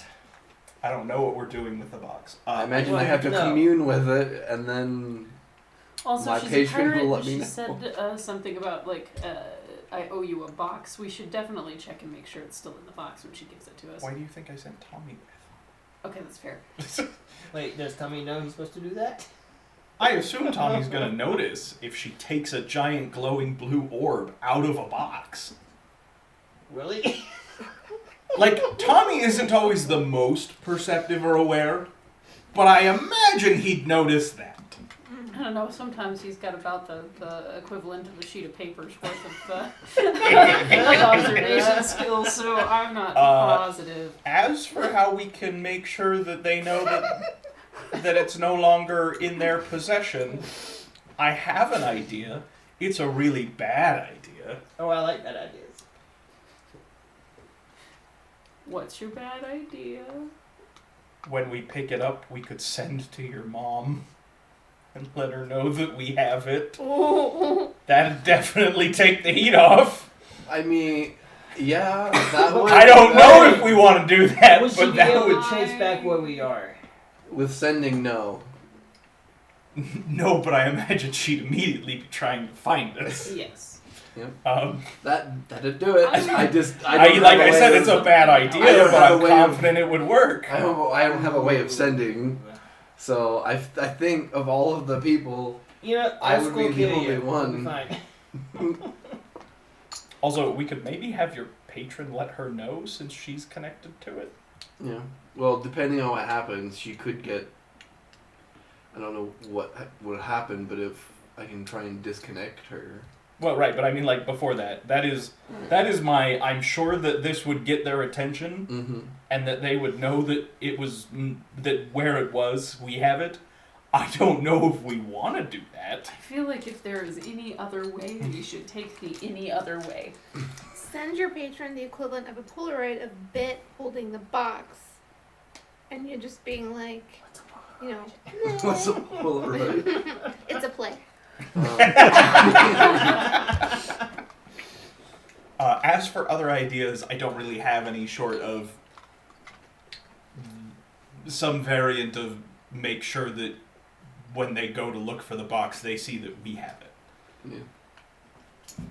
I don't know what we're doing with the box. I imagine well, I have to no. commune with it, and then Also, My she's a patron will pirate. let me She know. said something about like, I owe you a box. We should definitely check and make sure it's still in the box when she gives it to us. Why do you think I sent Tommy Okay, that's fair. Wait, does Tommy know he's supposed to do that? I assume Tommy's gonna notice if she takes a giant glowing blue orb out of a box. Really? Like, Tommy isn't always the most perceptive or aware, but I imagine he'd notice that. I don't know. Sometimes he's got about the equivalent of a sheet of paper's worth of observation skills, so I'm not positive. As for how we can make sure that they know that it's no longer in their possession, I have an idea. It's a really bad idea. Oh, I like that idea. What's your bad idea? When we pick it up, we could send to your mom and let her know that we have it. That'd definitely take the heat off. I mean, yeah, that would. I don't know if we want to do that, Would she but be that able would... to chase back where we are? With sending, no. No, but I imagine she'd immediately be trying to find us. Yes. That'd do it. I don't Like have I a said, way it's of- a bad I idea, don't but have a I'm way of- confident it would work. I don't have a way of sending. So I think of all of the people, You know, I I'll would school be the kill only you. one. Fine. Also, we could maybe have your patron let her know since she's connected to it. yeah. Well, depending on what happens, she could get. I don't know what would happen, but if I can try and disconnect her. Well, right, but I mean, like, before that. That is my... I'm sure that this would get their attention, Mm-hmm. and that they would know that it was... that where it was, we have it. I don't know if we want to do that. I feel like if there is any other way, we should take the any other way. Send your patron the equivalent of a Polaroid of Bit holding the box, and you're just being like, you know, What's a Polaroid? it's a play. As for other ideas, I don't really have any short of some variant of make sure that when they go to look for the box, they see that we have it. Yeah.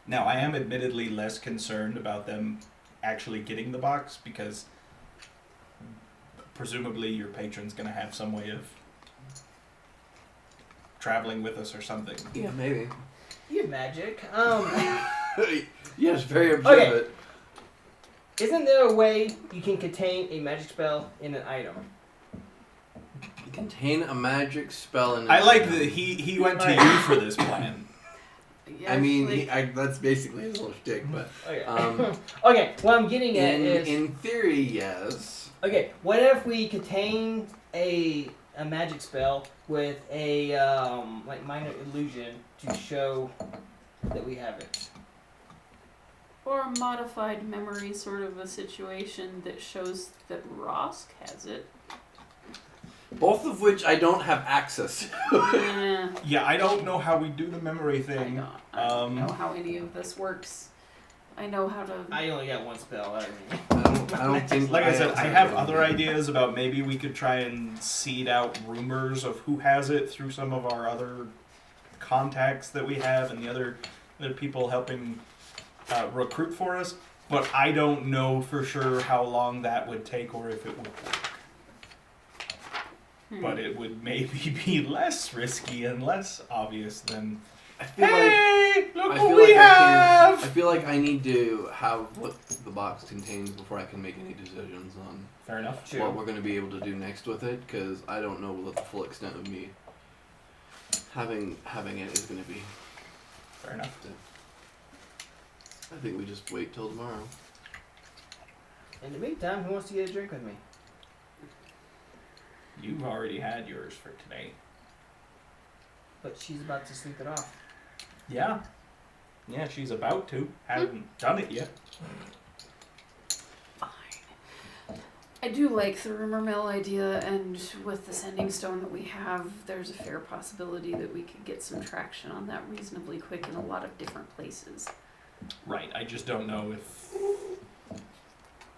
Now, I am admittedly less concerned about them actually getting the box because presumably your patron's going to have some way of traveling with us or something. Yeah, maybe. You have magic. Yes, very observant. Isn't there a way you can contain a magic spell in an item? Contain a magic spell in. I like that he went to you for this plan. Yeah, I mean, like, that's basically his little shtick, but Okay. um, Okay, what I'm getting at is... in theory, yes. Okay, what if we contain a magic spell with a like minor illusion to show that we have it? or a modified memory sort of a situation that shows that Rosk has it. Both of which I don't have access to. Eh, Yeah, I don't know how we do the memory I thing. don't know how any of this works. I know how to. I only got one spell. I don't think. Like I said, I have other ideas. ideas about maybe we could try and seed out rumors of who has it through some of our other contacts that we have and the other people helping recruit for us. But I don't know for sure how long that would take or if it would work. But it would maybe be less risky and less obvious than, I feel like. hey, look I what feel we like I have! feel like I need to have what the box contains before I can make any decisions on Fair enough. what we're going to be able to do next with it, because I don't know what the full extent of me having it is going to be. Fair enough. I think we just wait till tomorrow. In the meantime, who wants to get a drink with me? You've already had yours for today. but she's about to sleep it off. Yeah. Yeah, she's about to. Hasn't done it yet. Fine. I do like the rumor mill idea, and with the sending stone that we have, there's a fair possibility that we could get some traction on that reasonably quick in a lot of different places. Right, I just don't know if...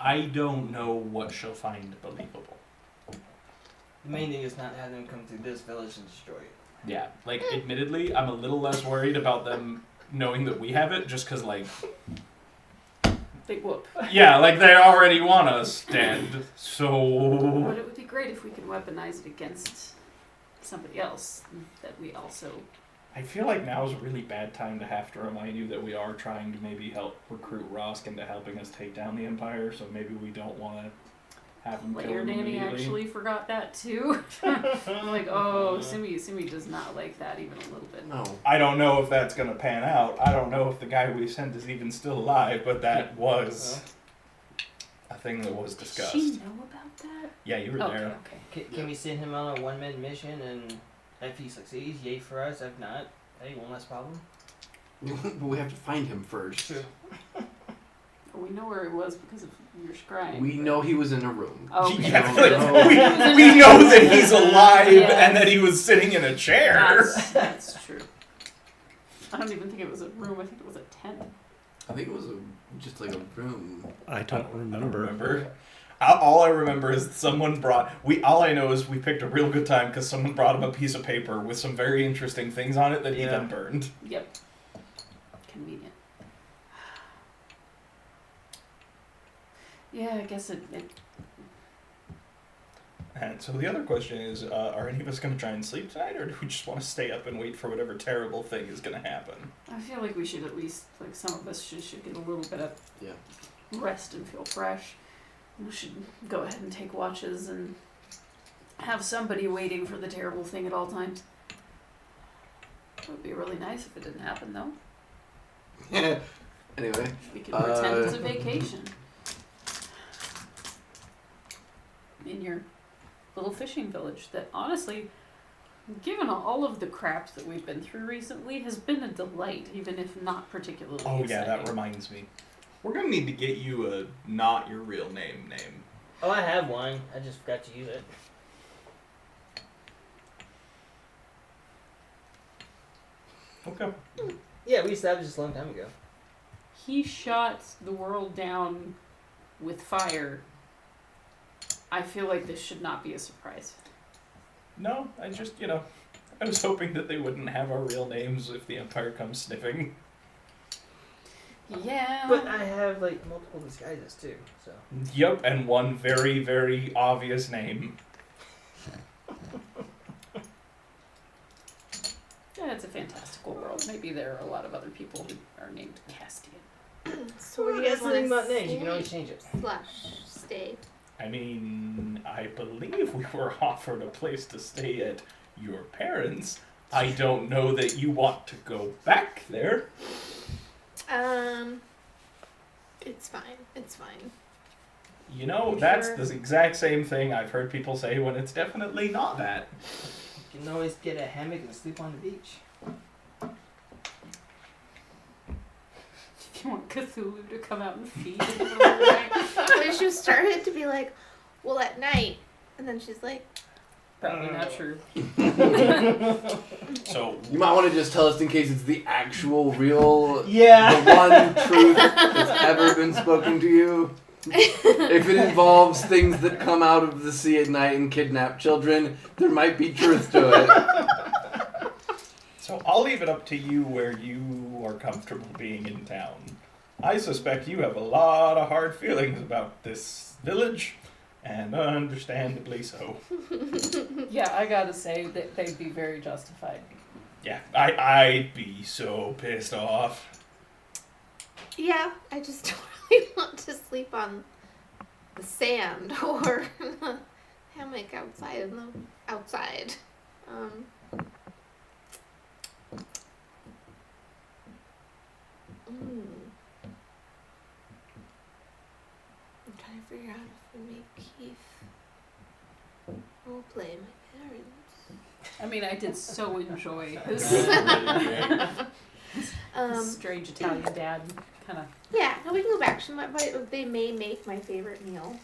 I don't know what she'll find believable. The main thing is not having them come through this village and destroy it. Yeah, like, admittedly, I'm a little less worried about them knowing that we have it, just because, like... Big whoop. Yeah, like, they already want us dead, so... But it would be great if we could weaponize it against somebody else that we also... I feel like now is a really bad time to have to remind you that we are trying to maybe help recruit Rosk into helping us take down the Empire, so maybe we don't want to have him Like kill your him nanny immediately. actually forgot that too. I'm like, oh, Simi does not like that even a little bit. No. I don't know if that's going to pan out. I don't know if the guy we sent is even still alive, but that was a thing that was discussed. Did she know about that? Yeah, you were Okay, there. okay. Can we send him on a one-man mission, and if he succeeds, yay for us. If not, hey, one less problem. But we have to find him first. True. We know where it was because of your scrying. We know he was in a room. Okay. Yeah, We don't know. we know that he's alive Yes. and that he was sitting in a chair. That's true. I don't even think it was a room. I think it was a tent. I think it was just like a room. I don't remember. All I remember is someone brought. All I know is we picked a real good time because someone brought him a piece of paper with some very interesting things on it that he Yeah. then burned. Yep. Convenient. Yeah, I guess it And so the other question is, are any of us going to try and sleep tonight, or do we just want to stay up and wait for whatever terrible thing is going to happen? I feel like we should at least, like, some of us should get a little bit of Yeah. rest and feel fresh. We should go ahead and take watches and have somebody waiting for the terrible thing at all times. It would be really nice if it didn't happen, though. Anyway, We could pretend it's a vacation. In your little fishing village that, honestly, given all of the crap that we've been through recently, has been a delight, even if not particularly Oh yeah, that exciting. reminds me. We're going to need to get you a not your real name. Oh, I have one. I just forgot to use it. Okay. Yeah, we established this a long time ago. He shot the world down with fire. I feel like this should not be a surprise. No, I just, I was hoping that they wouldn't have our real names if the Empire comes sniffing. Yeah. But I have, like, multiple disguises, too, so. Yep, and one very, very obvious name. Yeah, it's a fantastical world. Maybe there are a lot of other people who are named Castian. So where do you That's guys the want thing to about names. You can always change it. stay? I mean, I believe we were offered a place to stay at your parents'. I don't know that you want to go back there. It's fine. It's fine. You know, You that's sure? the exact same thing I've heard people say when it's definitely not that. You can always get a hammock and sleep on the beach. Do you want Cthulhu to come out and feed in the middle of the night? When she started to be like, well, at night, and then she's like, Probably not true. So, you might want to just tell us in case it's the actual, real, Yeah. the one truth that's ever been spoken to you. If it involves things that come out of the sea at night and kidnap children, there might be truth to it. so I'll leave it up to you where you are comfortable being in town. I suspect you have a lot of hard feelings about this village, and understandably so. Yeah, I gotta say that they'd be very justified. Yeah, I'd be so pissed off. yeah, I just don't really want to sleep on the sand or the hammock outside. I'm trying to figure out if we make Keith role play my parents. I mean, I did so enjoy his strange Italian dad kind of. Yeah, no, we can go back. They may make my favorite meal.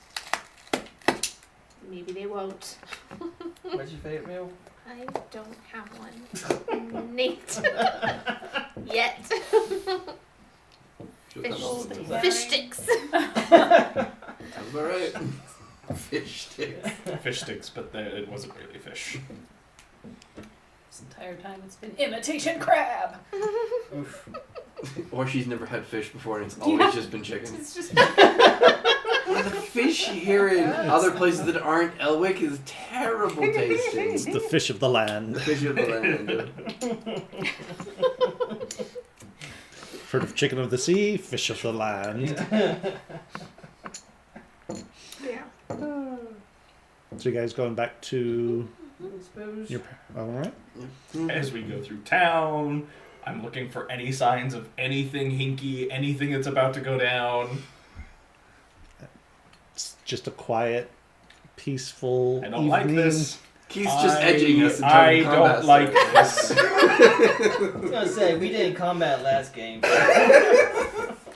Maybe they won't. What's your favorite meal? I don't have one. Nate. Yet. She'll come Fish. up with it. Fish sticks. Sounds about right. Fish sticks. Fish sticks, but it wasn't really fish. This entire time it's been imitation crab. Oof. Or she's never had fish before and it's always just been chicken. It's just The fish here in other places that aren't Elwick is terrible It's tasting. the fish of the land. The fish of the land. Heard of chicken of the sea, fish of the land. Yeah. So you guys going back to I suppose. your... All right. As we go through town, I'm looking for any signs of anything hinky, anything that's about to go down. It's just a quiet, peaceful I don't evening. like this. Keith's just edging us. I don't like this. I was gonna say, we did combat last game.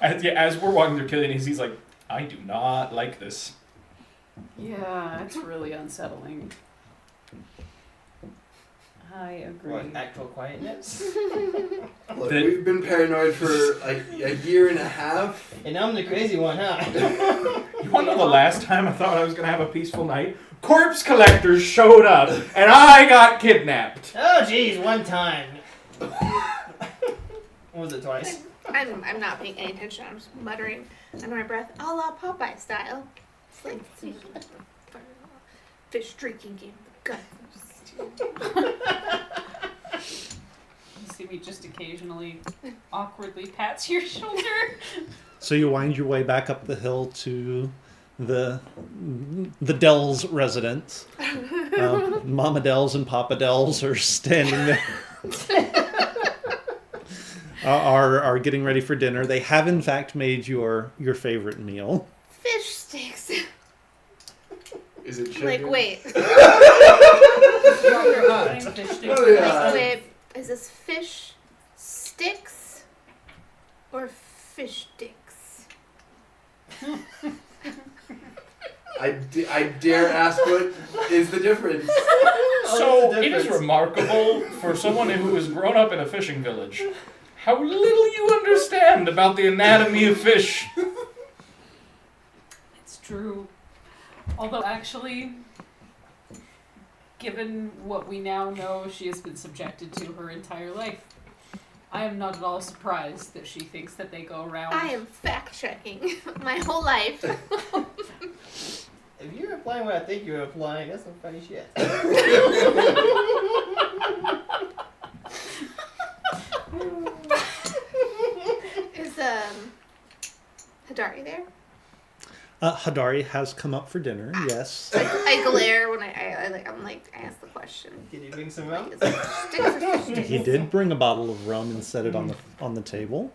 As we're walking through Killian, he's like, I do not like this. yeah, it's really unsettling. I agree. What, actual quietness? Look, we've been paranoid for like a year and a half. And I'm the crazy one, huh? You want to know the last time I thought I was going to have a peaceful night? Corpse collectors showed up, and I got kidnapped. Oh, jeez, one time. What was it, twice? I'm not paying any attention. I'm just muttering under my breath, a la Popeye style. It's like fish drinking game. God. You see me just occasionally awkwardly pats your shoulder. So you wind your way back up the hill to the Dells residence. Mama Dells and Papa Dells are standing there. are getting ready for dinner. They have in fact made your favorite meal. Fish sticks. Is it chicken? Like, wait. Fish sticks. Oh, yeah. Like, wait. Is this fish sticks or fish sticks? I dare ask what is the difference? So, there's a it is difference. remarkable for someone who has grown up in a fishing village how little you understand about the anatomy of fish. It's true. Although, actually, given what we now know she has been subjected to her entire life, I am not at all surprised that she thinks that they go around. I am fact checking my whole life. If you're implying what I think you're implying, that's some funny shit. Is Hadari there? Hadari has come up for dinner, yes. I glare when I ask the question. Did you bring some Like, rum? is it sticks or fish sticks? He did bring a bottle of rum and set it on the table.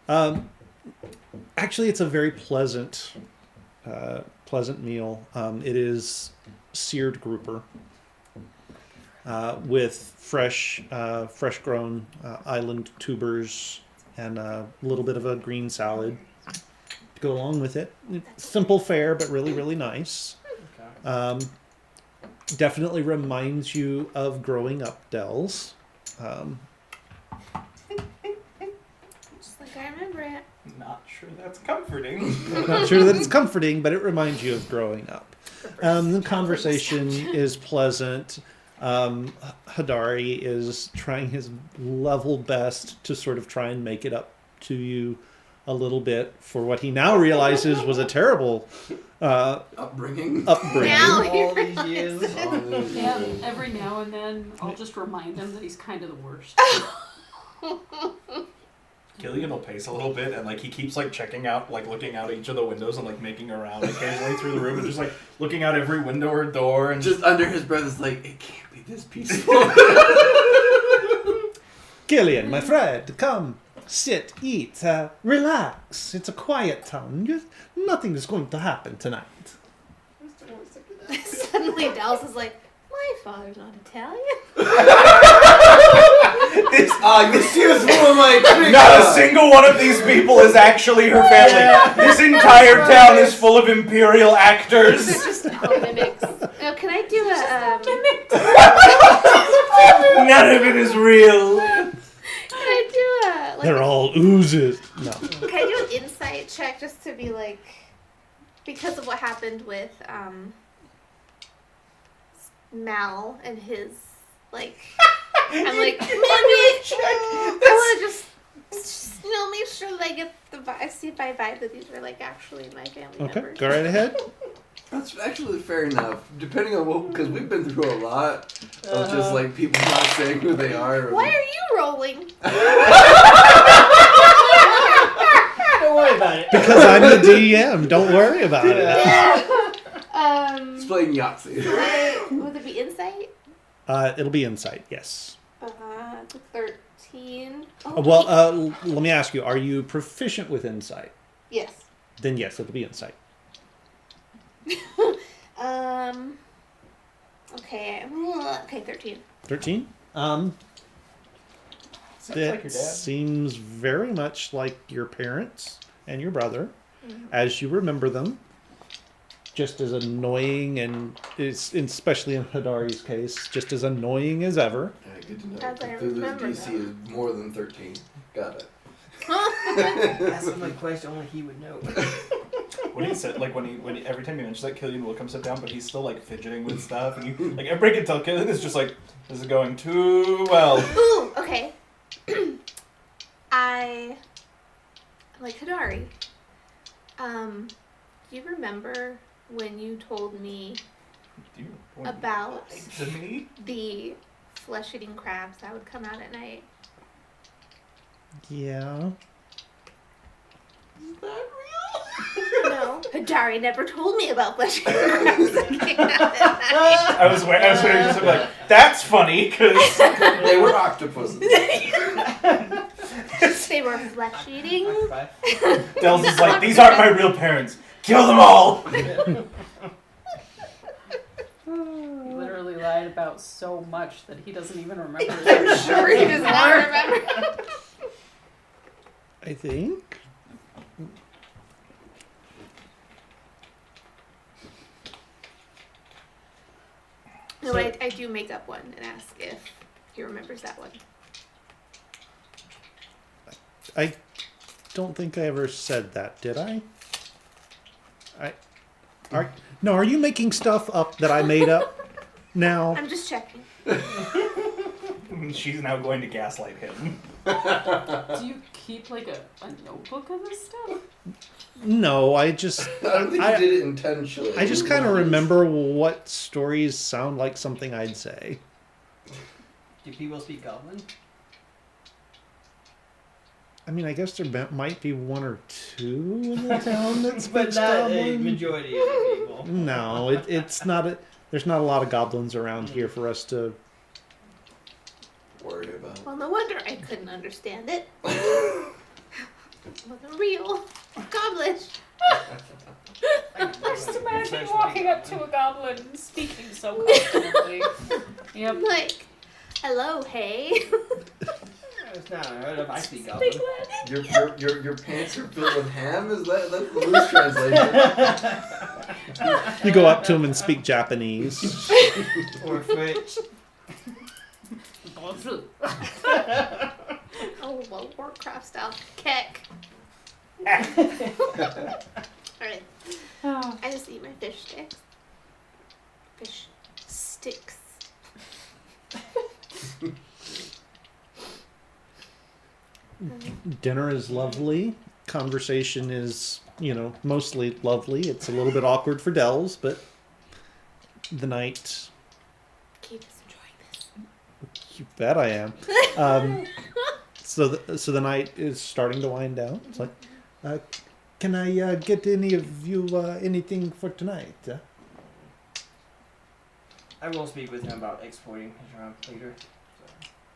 Actually, it's a very pleasant meal. It is seared grouper with fresh grown island tubers and a little bit of a green salad to go along with it. Simple fare, but really, really nice. Okay. Definitely reminds you of growing up, Dells. Just like I remember it. Not sure that's comforting. I'm not sure that it's comforting, but it reminds you of growing up. The conversation is pleasant. Hadari is trying his level best to sort of try and make it up to you a little bit for what he now realizes was a terrible Upbringing. upbringing. Now All these years. Yeah, every now and then I'll just remind him that he's kind of the worst. Killian will pace a little bit and like he keeps like checking out, like looking out each of the windows and like making around occasionally through the room and just like looking out every window or door and Just under his breath is like, it can't be this peaceful. Killian, my friend, come, sit, eat, relax. It's a quiet town. Nothing is going to happen tonight. Suddenly Dallas is like, my My father's not Italian. This She was one of my tricks. not a single one of these people is actually her family. This entire town is full of imperial actors. They're just all mimics. Now, can I do a None of it is real. Can I do a like? They're all oozes. No. Can I do an insight check just to be like, because of what happened with Mal and his like. I'm like, maybe I want to just make sure that I get the vibe. See if I vibe that these were like actually my family Okay, members. go right ahead. That's actually fair enough. Depending on what, because we've been through a lot of just like people not saying who they are. Why are you rolling? Don't worry about it. Because I'm the DM. Don't worry about it. It's playing Yahtzee. Would it be insight? It'll be insight, yes. 13. Oh, Let me ask you, are you proficient with insight? yes. Then yes, it'll be insight. Okay. Okay, 13. 13? Sounds That like your dad. seems very much like your parents and your brother, Mhm. as you remember them. Just as annoying and especially in Hadari's case, just as annoying as ever. Yeah, good to know. As I Cthulhu's remember DC them. is more than 13. Got it. That's my question. Only he would know. When he said, like, when he every time he mentions that, Killian will come sit down, but he's still like fidgeting with stuff, and you like everybody can tell Killian is just like, this is going too well. Ooh, okay. I like Hadari. Do you remember when you told me Do you want to about lie to me? the flesh-eating crabs that would come out at night? Yeah. Is that real? No, Hadari never told me about flesh-eating crabs that came out at night. I was waiting just to be like, that's funny, because They were octopuses. They were flesh-eating. Dels is like, these aren't my real parents. Kill them all! He literally lied about so much that he doesn't even remember. I'm sure he does not remember. I think. No, I do make up one and ask if he remembers that one. I don't think I ever said that, did I? Are you making stuff up that I made up now? I'm just checking. She's now going to gaslight him. Do you keep like a notebook of this stuff? No, I I don't think I- you did it intentionally. just kind of remember what stories sound like something I'd say. Do people speak Goblin? I mean, I guess there might be one or two in the town that But speaks not a Goblin. majority of the people. No, it's not. There's not a lot of goblins around here for us to. Worry about. Well, no wonder I couldn't understand it. It wasn't real. Goblish. Just imagine walking up to a goblin and speaking so confidently. Yep. I'm like, hello, hey. It's not unheard of. I speak Big Goblin. lad. Your pants are filled with ham? Is that's the loose translation? You go up to them and speak Japanese. Or French. Oh, well, Warcraft style. Keck. Alright. Oh. I just eat my fish sticks. Fish sticks. Dinner is lovely. Conversation is, mostly lovely. It's a little bit awkward for Dells, but the night. Keep us enjoying this. You bet I am. So the night is starting to wind down. It's like, can I get any of you anything for tonight? I will speak with him about exporting his round later.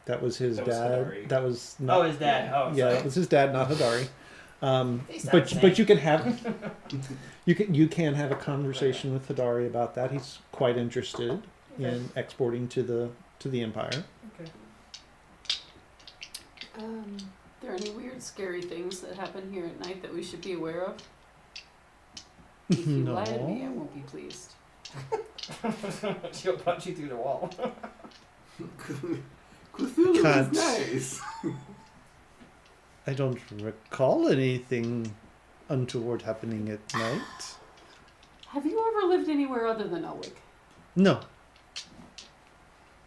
That was his That was dad. Hadari. That was not. Oh, his dad. Oh, Yeah, sorry. it was his dad, not Hadari. They sound But the you same. can have you can have a conversation with Hadari about that. He's quite interested. and exporting to the Empire. Okay. Are there any weird, scary things that happen here at night that we should be aware of? If you lie to me, I won't be pleased. She'll punch you through the wall. Cthulhu Can't. is nice. I don't recall anything untoward happening at night. Have you ever lived anywhere other than Elwick? No.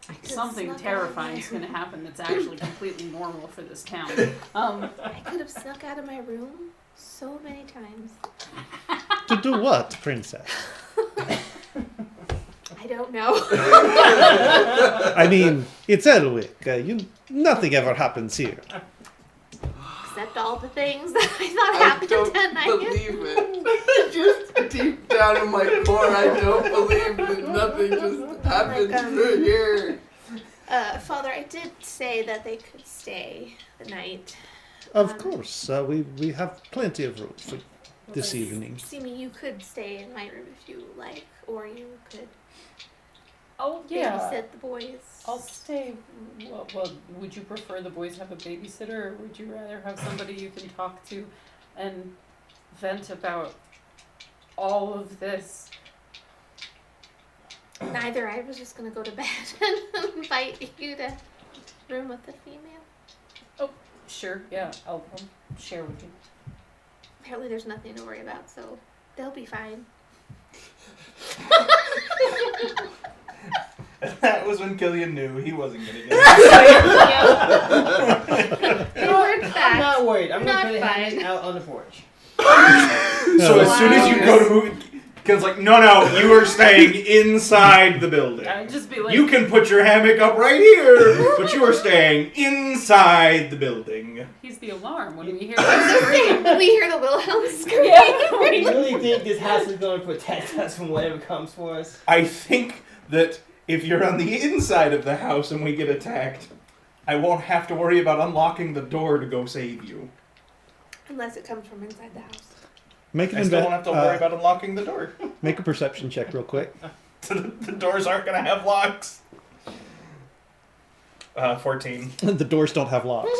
I could've Something snuck out terrifying of is my- going to happen that's actually completely normal for this town. I could have snuck out of my room so many times. To do what, princess? I don't know. I mean, it's Elwick. Nothing ever happens here. Except all the things that I thought I happened don't tonight. believe it. Just deep down in my core, I don't believe that nothing just happened God. through here. Father, I did say that they could stay the night. Of course, we have plenty of room for this evening. Simi, you could stay in my room if you like, or you could Oh, babysit the boys. I'll stay. Well, would you prefer the boys have a babysitter, or would you rather have somebody you can talk to and vent about all of this? Neither. I was just gonna go to bed and invite you to room with the female. Sure, yeah, I'll share with you. Apparently, there's nothing to worry about, so they'll be fine. That was when Killian knew he wasn't gonna get it. They were in I'm fact not worried. I'm not gonna put it fine. hanging out on the porch. So as soon as you go to move, Killian's like, no, you are staying inside the building. I'd just be like, You can put your hammock up right here, but you are staying inside the building. he's the alarm when we hear I was that just saying, scream. we hear the Wilhelm scream. Yeah, I we- really think this house is going to protect us from whatever comes for us. I think that if you're on the inside of the house and we get attacked, I won't have to worry about unlocking the door to go save you. Unless it comes from inside the house. Make an I still won't have to worry about unlocking the door. make a perception check real quick. The doors aren't going to have locks. 14. The doors don't have locks.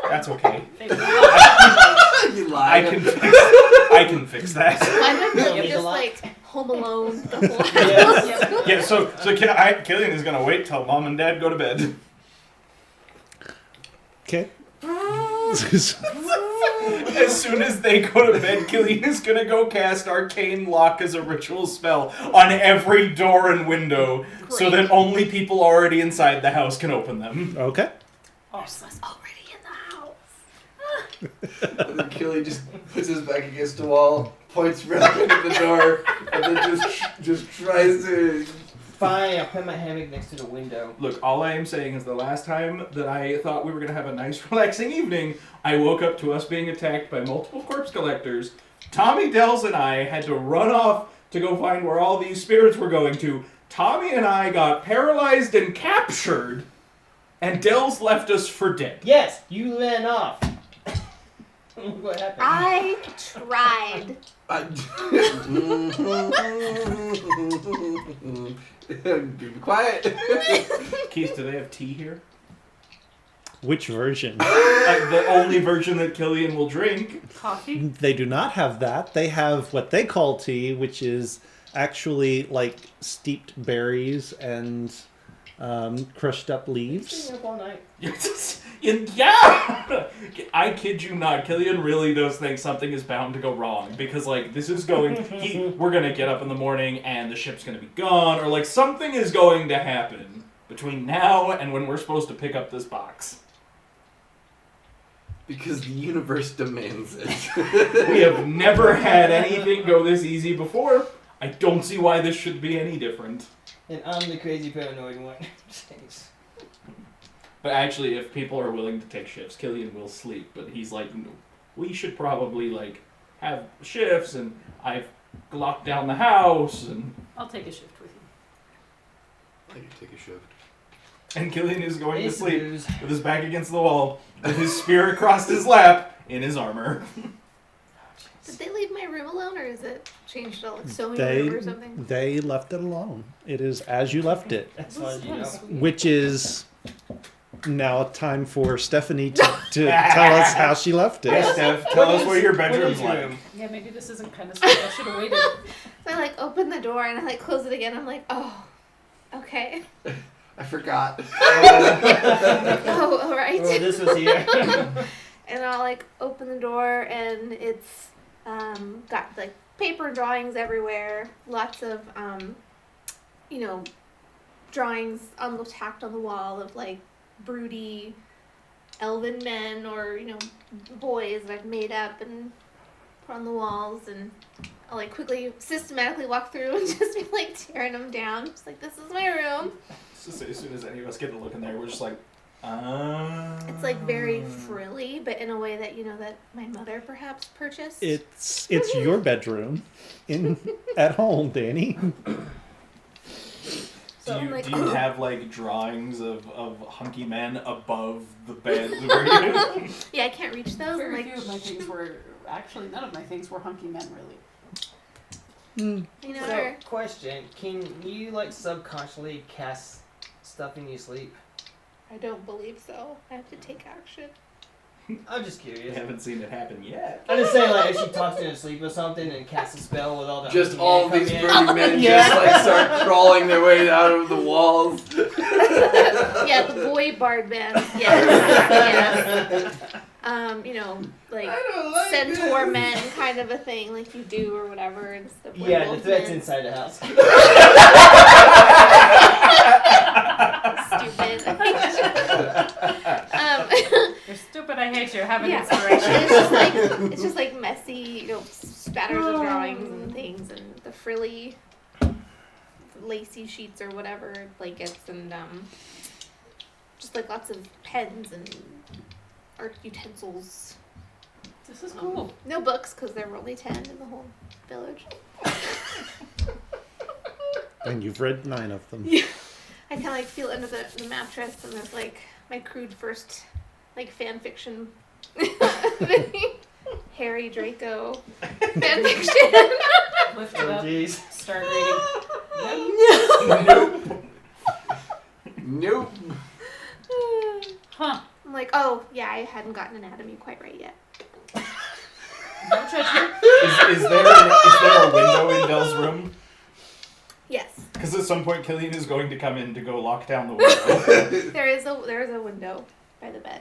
That's okay. They- You lie. I can fix that. Mine might Yeah. be just like Home Alone, the whole house. Yes. Yeah, so Killian is going to wait till Mom and Dad go to bed. Okay. As soon as they go to bed, Killian is going to go cast Arcane Lock as a ritual spell on every door and window so Great. that only people already inside the house can open them. Okay. There's us already in the house. And then Killy just puts his back against the wall, points right into the door, and then just tries to. Fine, I'll put my hammock next to the window. Look, all I am saying is the last time that I thought we were going to have a nice, relaxing evening, I woke up to us being attacked by multiple corpse collectors. Tommy, Dells, and I had to run off to go find where all these spirits were going to. Tommy and I got paralyzed and captured, and Dells left us for dead. Yes, you ran off. Look what happened. I tried. Be quiet. Keith, do they have tea here? Which version? The only version that Killian will drink. Coffee? They do not have that. They have what they call tea, which is actually like steeped berries and crushed up leaves. Staying up all night. Yeah! I kid you not, Killian really does think something is bound to go wrong because, like, this is going. We're gonna get up in the morning and the ship's gonna be gone, or like something is going to happen between now and when we're supposed to pick up this box. Because the universe demands it. We have never had anything go this easy before. I don't see why this should be any different. And I'm the crazy paranoid one. Thanks. But actually, if people are willing to take shifts, Killian will sleep. But he's like, no, we should probably like have shifts, and I've locked down the house, and I'll take a shift with you. I can take a shift. and Killian is going to Ace sleep booze. with his back against the wall, with his spear across his lap, in his armor. Did they leave my room alone, or is it changed to like sewing They room or something? they left it alone. It is as you left it, As far as you know. which is now time for Stephanie to tell us how she left Hey, it. Steph, tell us what your What bedroom's is like. room? Yeah, maybe this isn't kind of stuff. I should have waited. So I like open the door and I like close it again. I'm like, oh, okay. I forgot. Oh, all right. Oh, this was here. And I'll like open the door and it's got like paper drawings everywhere, lots of you know, drawings on the tacked on the wall of like broody elven men or, you know, boys that I've made up and put on the walls, and I'll like quickly systematically walk through and just be like tearing them down. Just like, this is my room. Just as soon as any of us get to look in there, we're just like, It's like very frilly, but in a way that, you know, that my mother perhaps purchased. It's your bedroom at home, Danny. So I'm like, do you have like drawings of hunky men above the bed? where you- yeah, I can't reach those. I'm Very like, few of my things were actually none of my things were hunky men really. you know, So, or- question: can you like subconsciously cast stuff in your sleep? I don't believe so. I have to take action. I'm just We curious. haven't seen it happen yet. I'm just saying, like, if she talks in her sleep or something and casts a spell with all the Just hunky all men these come in. burning men Yeah. just like start crawling their way out of the walls. Yeah, the boy bard band. Yes. You know, like I don't like centaur this. men kind of a thing, like you do or whatever. Instead of Yeah, the werewolf threat's men. inside the house. Stupid. You're stupid, I hate you, have an Yeah. inspiration. It's just like messy, you know, spatters of drawings and things, and the frilly, lacy sheets or whatever, blankets, and just like lots of pens and art utensils. This is cool. No books because there were only 10 in the whole village. And you've read 9 of them. I kind of like feel under the mattress, and there's like my crude first like fan fiction. Harry Draco fan fiction. Lift it Oh, up, jeez. start reading. Nope. Nope. Huh. I'm like, oh yeah, I hadn't gotten anatomy quite right yet. No judgment. Is there a window in Dell's room? Yes, Because at some point, Killian is going to come in to go lock down the window. there is a window by the bed.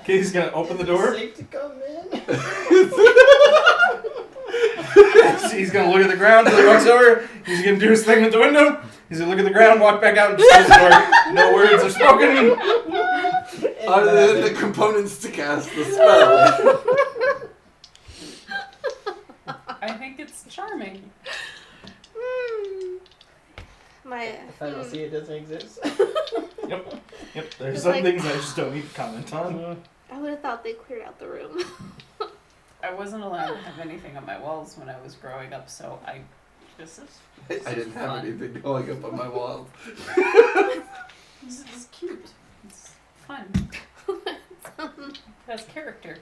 Okay, he's gonna open the door. Safe to come in. He's gonna look at the ground until he walks over. He's gonna do his thing with the window. He's gonna look at the ground, walk back out, and just close the door. No words are spoken. Other than the components to cast the spell. I think it's charming. If I don't see it, doesn't exist. Yep. There's It's some like- things I just don't need to comment on. I would have thought they cleared out the room. I wasn't allowed to have anything on my walls when I was growing up, so this is I didn't have anything going up on my walls. this is cute. It's fun. It has character.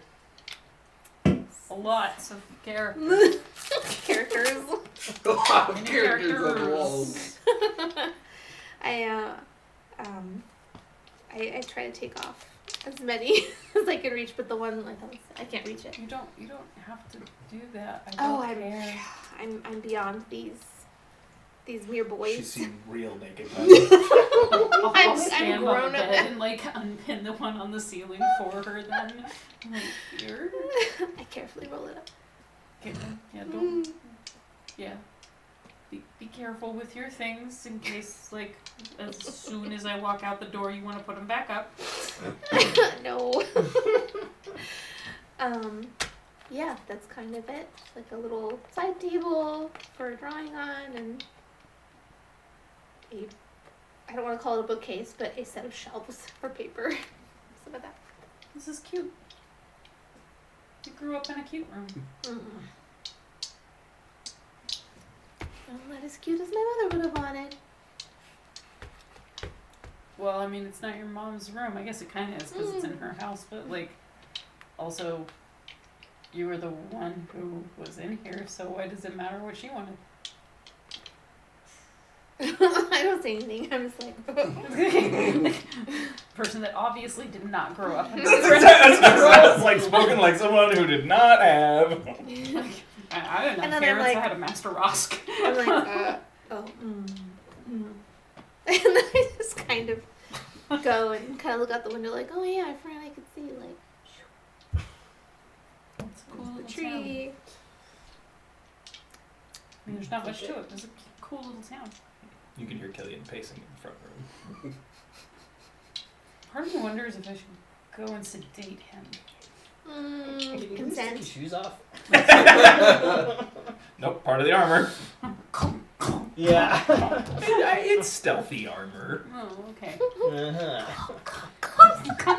Lots of character. Characters. A lot of Many characters on the walls. I try to take off as many as I can reach, but the one like I can't reach it. You don't have to do that. I Oh, don't care. I'm beyond these mere boys. She's seen real naked men. I'll I'm stand grown on the up. bed and like unpin the one on the ceiling for her. Then, like here. I carefully roll it up. Okay, yeah, don't. Yeah. Be careful with your things in case, like, as soon as I walk out the door, you want to put them back up. No. Yeah, that's kind of it. Like a little side table for drawing on, and I don't want to call it a bookcase, but a set of shelves for paper. Something like that. This is cute. You grew up in a cute room. Not as cute as my mother would have wanted. Well, I mean, it's not your mom's room. I guess it kind of is because it's in her house, but like, also, You were the one who was in here, so why does it matter what she wanted? I don't say anything. I'm just like. Person that obviously did not grow up in That's like spoken like someone who did not have. I didn't have And then I'm parents. like- I had a Master Rosk. I'm like, oh. And then I just kind of go and kind of look out the window, like, oh yeah, I forgot I could see like It's a cool the little town. tree. I mean, there's not much to it. It's a cool little town. You can hear Killian pacing in the front room. Part of me wonders if I should go and sedate him. Can you take your Consent. shoes off? Nope, part of the armor. Yeah. It's stealthy armor. Oh, okay. Uh-huh.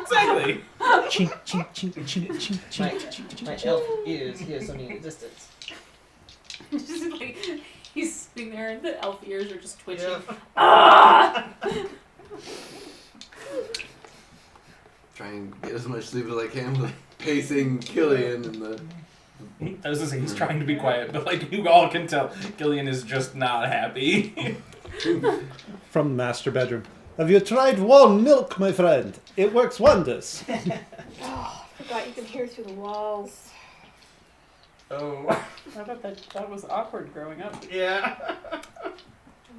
Exactly. Chink, chink, chink, chink, chink, My, chink, chink, chink, my chink. elf ears hear something in the distance. Just like he's sitting there and the elf ears are just twitching. Yeah. Ah! Try and get as much sleep as I can with pacing Killian and the. I was gonna say he's trying to be quiet, but like you all can tell, Killian is just not happy. From the master bedroom. Have you tried warm milk, my friend? It works wonders. Oh, I forgot you can hear through the walls. Oh. I thought that was awkward growing up. Yeah.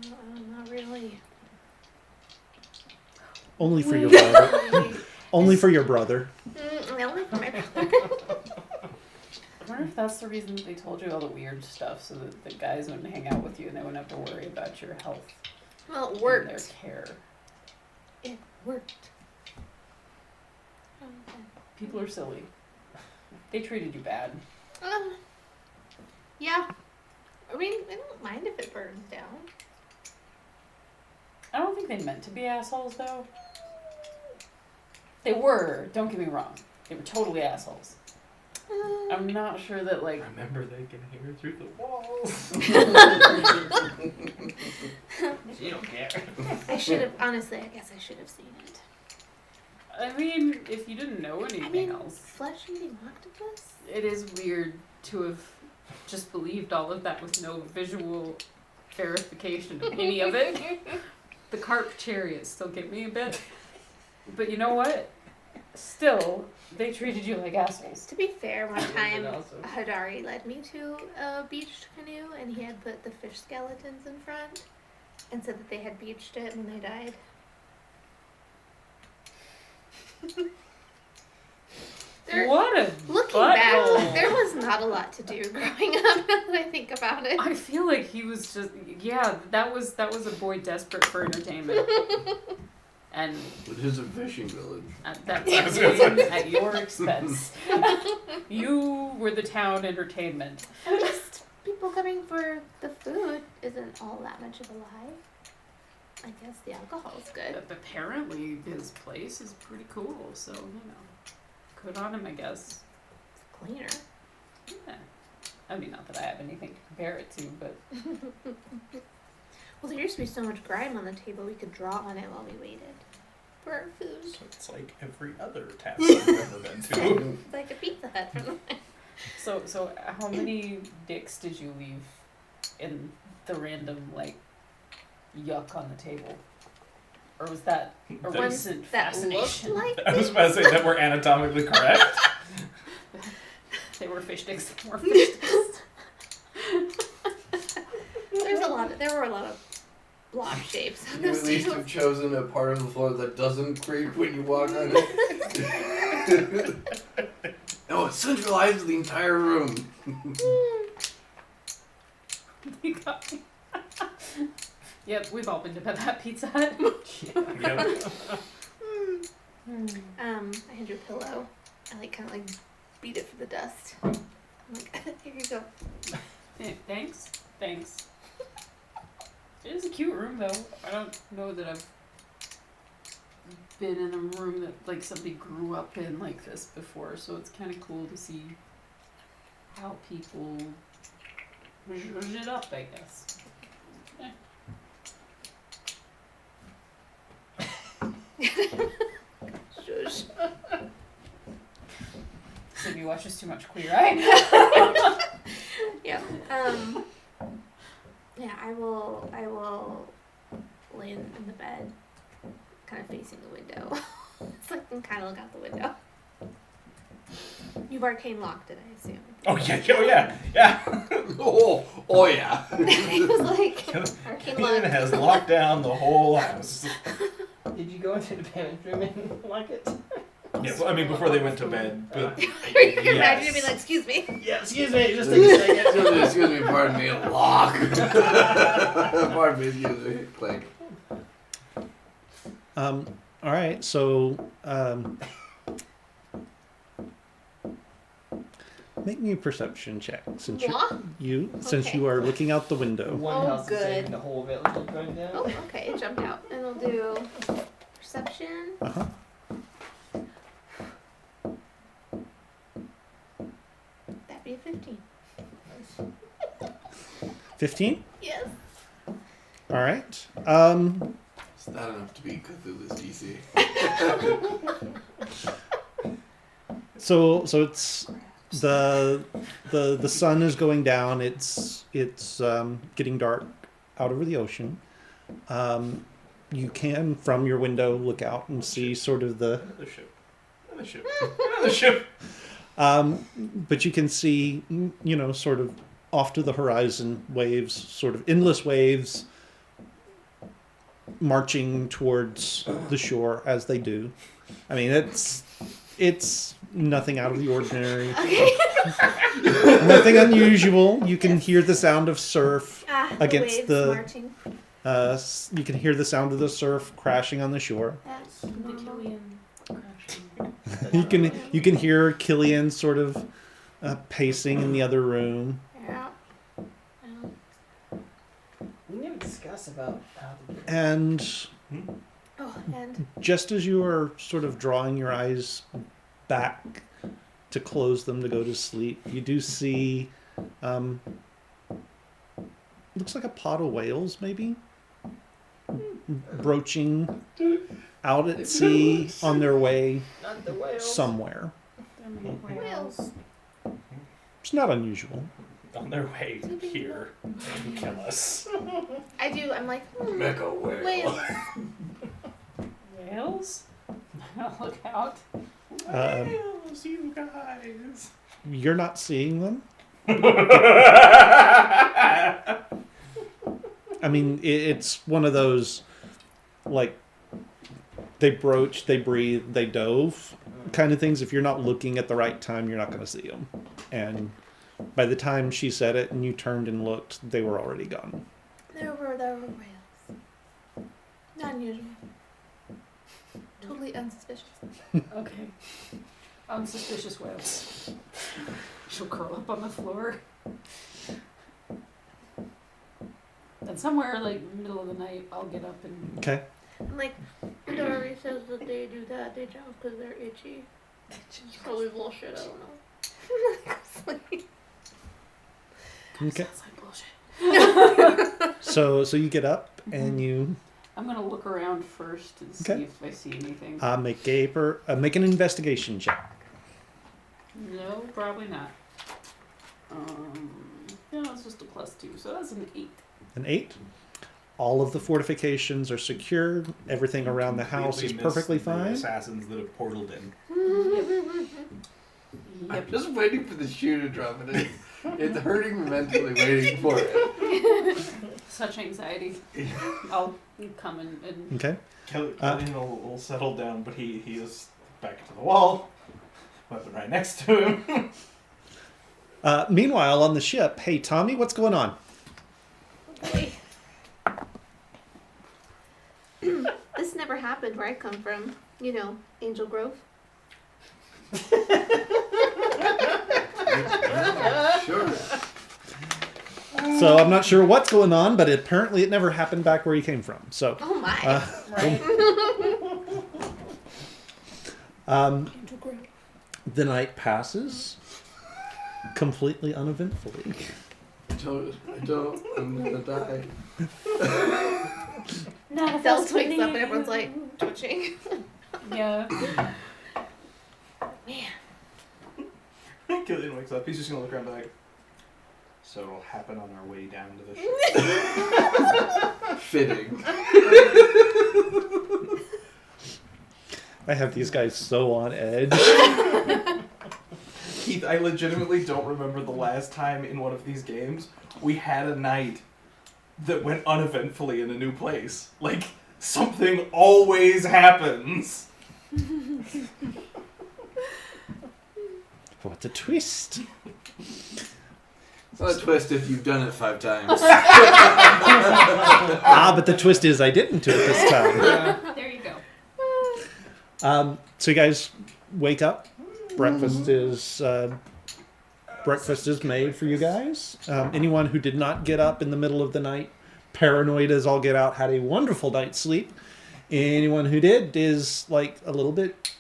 Not really. Only for your brother. Only for your brother. Only for my brother. I wonder if that's the reason they told you all the weird stuff, so that the guys wouldn't hang out with you and they wouldn't have to worry about your health Well, it and worked. their care. It worked. Okay. People are silly. They treated you bad. Yeah. I mean, I don't mind if it burns down. I don't think they meant to be assholes, though. They were, don't get me wrong. They were totally assholes. I'm not sure that, like... Remember, they can hear through the walls. You don't care. I should have, honestly, I guess I should have seen it. I mean, if you didn't know anything I mean, else, flesh-eating octopus? it is weird to have just believed all of that with no visual verification of any of it. The carp chariots still get me a bit. But you know what? Still, they treated you like assholes. To be fair, one time Awesome. Hadari led me to a beached canoe and he had put the fish skeletons in front and said that they had beached it when they died. What a Looking butthole. back, there was not a lot to do growing up now that I think about it. I feel like he was just that was a boy desperate for entertainment. And It is a fishing village. that's at your expense. You were the town entertainment. Just people coming for the food isn't all that much of a lie. I guess the alcohol's good. Apparently his place is pretty cool, so you know. Good on him, I guess. Cleaner. Yeah. I mean, not that I have anything to compare it to, but Well, there used to be so much grime on the table we could draw on it while we waited for our food. So it's like every other task I've ever been to. It's like a Pizza Hut from the so how many dicks did you leave in the random like yuck on the table? Or was that a That- recent that fascination? looked like I was about to say that we're anatomically correct. They were fish sticks. More fish sticks. there were a lot of block shapes on You at those least tables. have chosen a part of the floor that doesn't creak when you walk on it. No, it centralizes the entire room. You got me. Yep, we've all been to that Pizza Hut. Yep. I had your pillow. I kind of beat it for the dust. I'm like, here you go. Yeah, thanks. It is a cute room, though. I don't know that I've been in a room that like somebody grew up in like this before, so it's kind of cool to see how people zhuzh it up, I guess. Shush. Singing Phoebe watches too much Queer Eye. Yeah. Yeah, I will lay in the bed, kind of facing the window. So I can kind of look out the window. You've arcane locked it, I assume. Oh yeah. Oh yeah. It was like arcane Ian locked. has locked down the whole house. Did you go into the bedroom and lock it? Yeah, well, I mean before they went to bed. But You can imagine yes. it being like, excuse me. Yeah, excuse me, just take a second. Excuse me, pardon me, lock. Pardon me, excuse me. Clank. All right, so make me a perception check since Moi? since Okay. you are looking out the window. One Oh, house is good. saving the whole village is going down. Oh, okay, it jumped out. And we'll do perception. Uh-huh. That'd be a 15. 15? Yes. All right. It's not enough to be Cthulhu's DC. So it's the sun is going down. It's getting dark out over the ocean. You can from your window look out and see sort of the Another ship. Another ship. but you can see, sort of off to the horizon, waves, sort of endless waves, marching towards the shore as they do. I mean, it's nothing out of the ordinary, nothing unusual. You can hear the sound of surf against waves the. marching. You can hear the sound of the surf crashing on the shore. That's The normal. Killian crashing. You can hear Killian sort of pacing in the other room. Yeah. We never discuss about how to get And Oh, and just as you are sort of drawing your eyes back to close them to go to sleep, you do see looks like a pod of whales maybe broaching out at sea on their way not the whales. somewhere. whales. It's not unusual. On their way here to kill us. I do. I'm like, Mecha whale. whales. Whales? Look out. Whales, you guys. You're not seeing them. I mean, it's one of those, like, they broached, they breathed, they dove kind of things. If you're not looking at the right time, you're not going to see them. And by the time she said it and you turned and looked, they were already gone. There were whales. Not unusual. Totally unsuspicious. Okay. Unsuspicious whales. She'll curl up on the floor. And somewhere, like, middle of the night, I'll get up and... Okay. I'm like, Dory says that they do that. They jump because they're itchy. It's probably bullshit. I don't know. Okay. Sounds like bullshit. So you get up and you I'm gonna look around first and see Okay. if I see anything. make an investigation check. No, probably not. No, it's just a +2, so that's an 8. An 8. All of the fortifications are secure. Everything around the house is Completely perfectly missed the fine. assassins that have portaled in. I'm Yep. just waiting for the shoe to drop it. It's hurting me mentally waiting for it. Such anxiety. I'll come and Okay. Killian will settle down, but he is back to the wall. Weapon right next to him. Meanwhile, on the ship, hey Tommy, what's going on? Hey. This never happened where I come from. You know, Angel Grove. Sure. So I'm not sure what's going on, but apparently it never happened back where you came from. So Oh my. Right. the night passes completely uneventfully. I don't. I'm gonna die. None of Dels us wakes up and believe everyone's you. like twitching. Yeah. Man. Killian wakes up. He's just gonna look around and be like, so it'll happen on our way down to the ship. Fitting. I have these guys so on edge. Keith, I legitimately don't remember the last time in one of these games we had a night that went uneventfully in a new place. Like, something always happens. What a twist. It's not a twist if you've done it 5 times. But the twist is I didn't do it this time. There you go. So you guys wake up. Breakfast is made for you guys. Anyone who did not get up in the middle of the night, paranoid as all get out, had a wonderful night's sleep. Anyone who did is like a little bit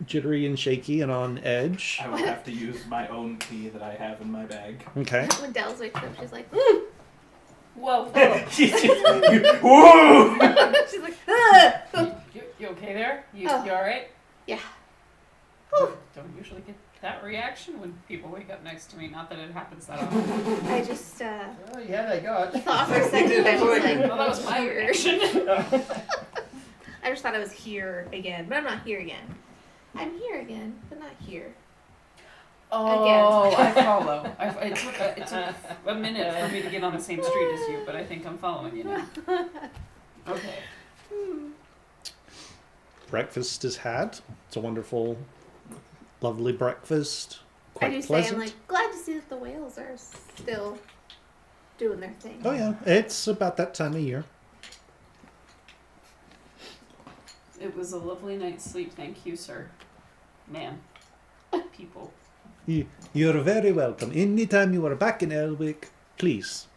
jittery and shaky and on edge. I will have to use my own key that I have in my bag. Okay. When Dells wakes up, she's like, Whoa. Whoa! she's like, ah! You okay there? You Oh. alright? Yeah. Don't usually get that reaction when people wake up next to me. Not that it happens that often. I just Oh, yeah, that God. thought for a second I was like, Well, that was my here. reaction. I just thought I was here again, but I'm not here again. I'm here again, but not here. Oh, I follow. It took a minute for me to get on the same street as you, but I think I'm following you now. Okay. Breakfast is had. It's a wonderful, lovely breakfast. I Quite do say pleasant. I'm like glad to see that the whales are still doing their thing. Oh yeah, it's about that time of year. It was a lovely night's sleep, thank you, sir. Man. People. You're very welcome. Anytime you are back in Elwick, please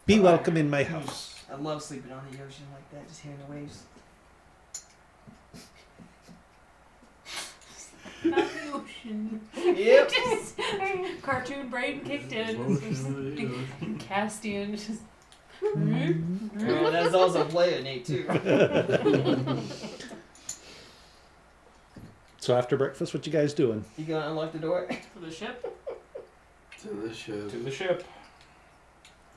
be welcome in my house. I love sleeping on the ocean like that, just hearing the waves. Not the ocean. Yep. Just, cartoon brain kicked in. Castian just. Well, that's also playing Nate too. So after breakfast, what you guys doing? You gonna unlock the door? For the ship? To the ship. To the ship.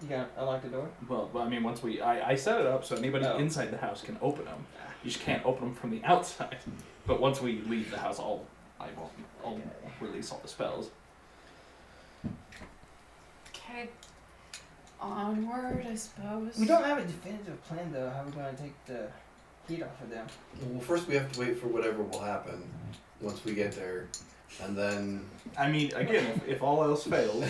You gonna unlock the door? Well, I mean, once I set it up so anybody Oh. inside the house can open them. You just can't open them from the outside. But once we leave the house, I'll release all the spells. Okay. Onward, I suppose. We don't have a definitive plan though. How we're gonna take the heat off of them? Well, first we have to wait for whatever will happen once we get there. And then I mean, again, if all else fails,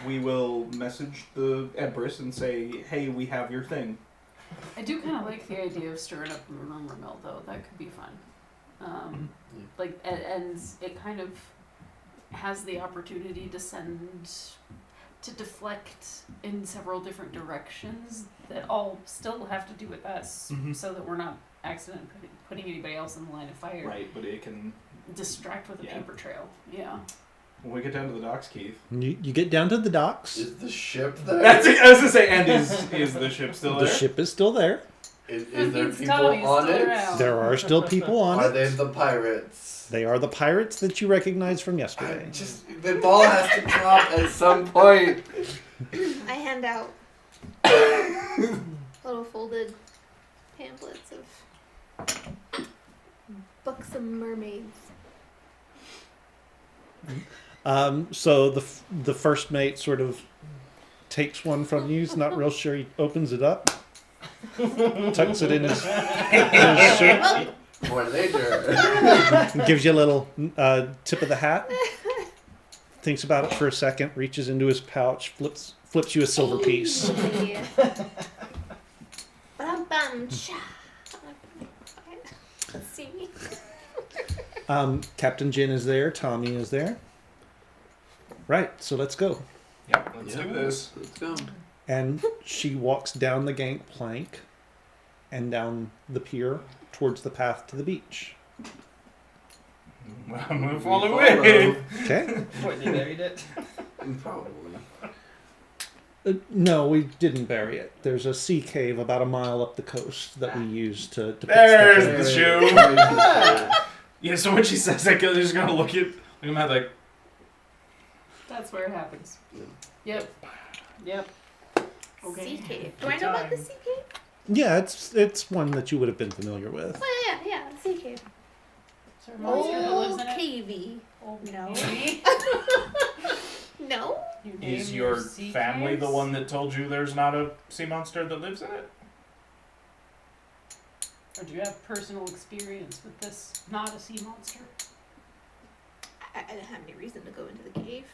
we will message the Empress and say, hey, we have your thing. I do kind of like the idea of stirring up a rumor mill, though. That could be fun. Yeah. Like, and it kind of has the opportunity to deflect in several different directions that all still have to do with us, Mhm. so that we're not accidentally putting anybody else in the line of fire. Right, but it can... Distract with a Yeah. paper trail. Yeah. When we get down to the docks, Keith... You get down to the docks. is the ship there? That's it, I was gonna say, and is the ship still The there? ship is still there. Is That there means people Tommy's on still it? around. There are still people on Are it. they the pirates? They are the pirates that you recognize from yesterday. The ball has to drop at some point. I hand out little folded pamphlets of books of mermaids. So the first mate sort of takes one from you. He's not real sure. He opens it up, tucks it in his shirt, What are they doing? and gives you a little tip of the hat. Thinks about it for a second, reaches into his pouch, flips you a silver piece. Yeah. Bum, cha. Let's see me. Captain Jin is there. Tommy is there. Right, so let's go. Yep, let's do this. Let's go. And she walks down the gangplank and down the pier towards the path to the beach. Well, I'm gonna We follow follow. away. Okay? What, they buried it? Probably. No, we didn't bury it. There's a sea cave about a mile up the coast that we use to put There's stuff in. the shoe. Yeah, so when she says that, they're just gonna look at him like, That's where it happens. Yeah. Yep. Okay. Sea cave. Do I know about the sea cave? Yeah, it's one that you would have been familiar with. Oh yeah, the sea cave. Is there a monster that lives Old in it? cavey. Old No. cavey? No. You name Is your sea family the caves? one that told you there's not a sea monster that lives in it? Or do you have personal experience with this not a sea monster? I didn't have any reason to go into the cave.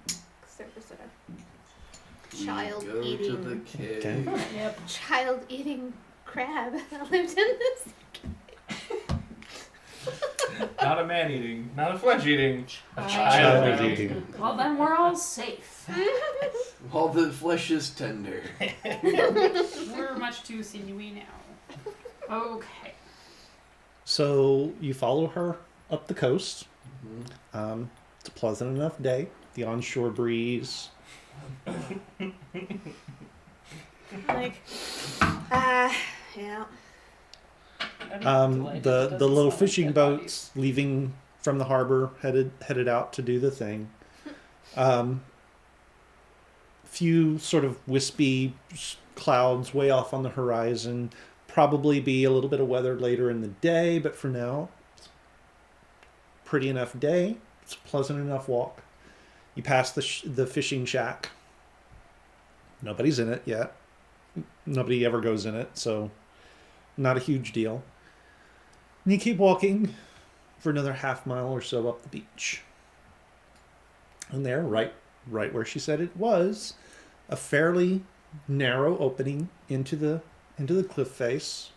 Because there was a child Go to the eating cave. Yep. child-eating crab that lived in this. Not a man-eating, not a flesh-eating, a Child child eating. eating. Well, then we're all safe. While the flesh is tender. We're much too sinewy now. Okay. So you follow her up the coast. Mhm. It's a pleasant enough day. The onshore breeze. Like, yeah. The little fishing boats leaving from the harbor headed out to do the thing. Few sort of wispy clouds way off on the horizon. Probably be a little bit of weather later in the day, but for now, it's a pretty enough day. It's a pleasant enough walk. You pass the fishing shack. Nobody's in it yet. Nobody ever goes in it, so not a huge deal. And you keep walking for another half mile or so up the beach. And there, right where she said it was, a fairly narrow opening into the cliff face.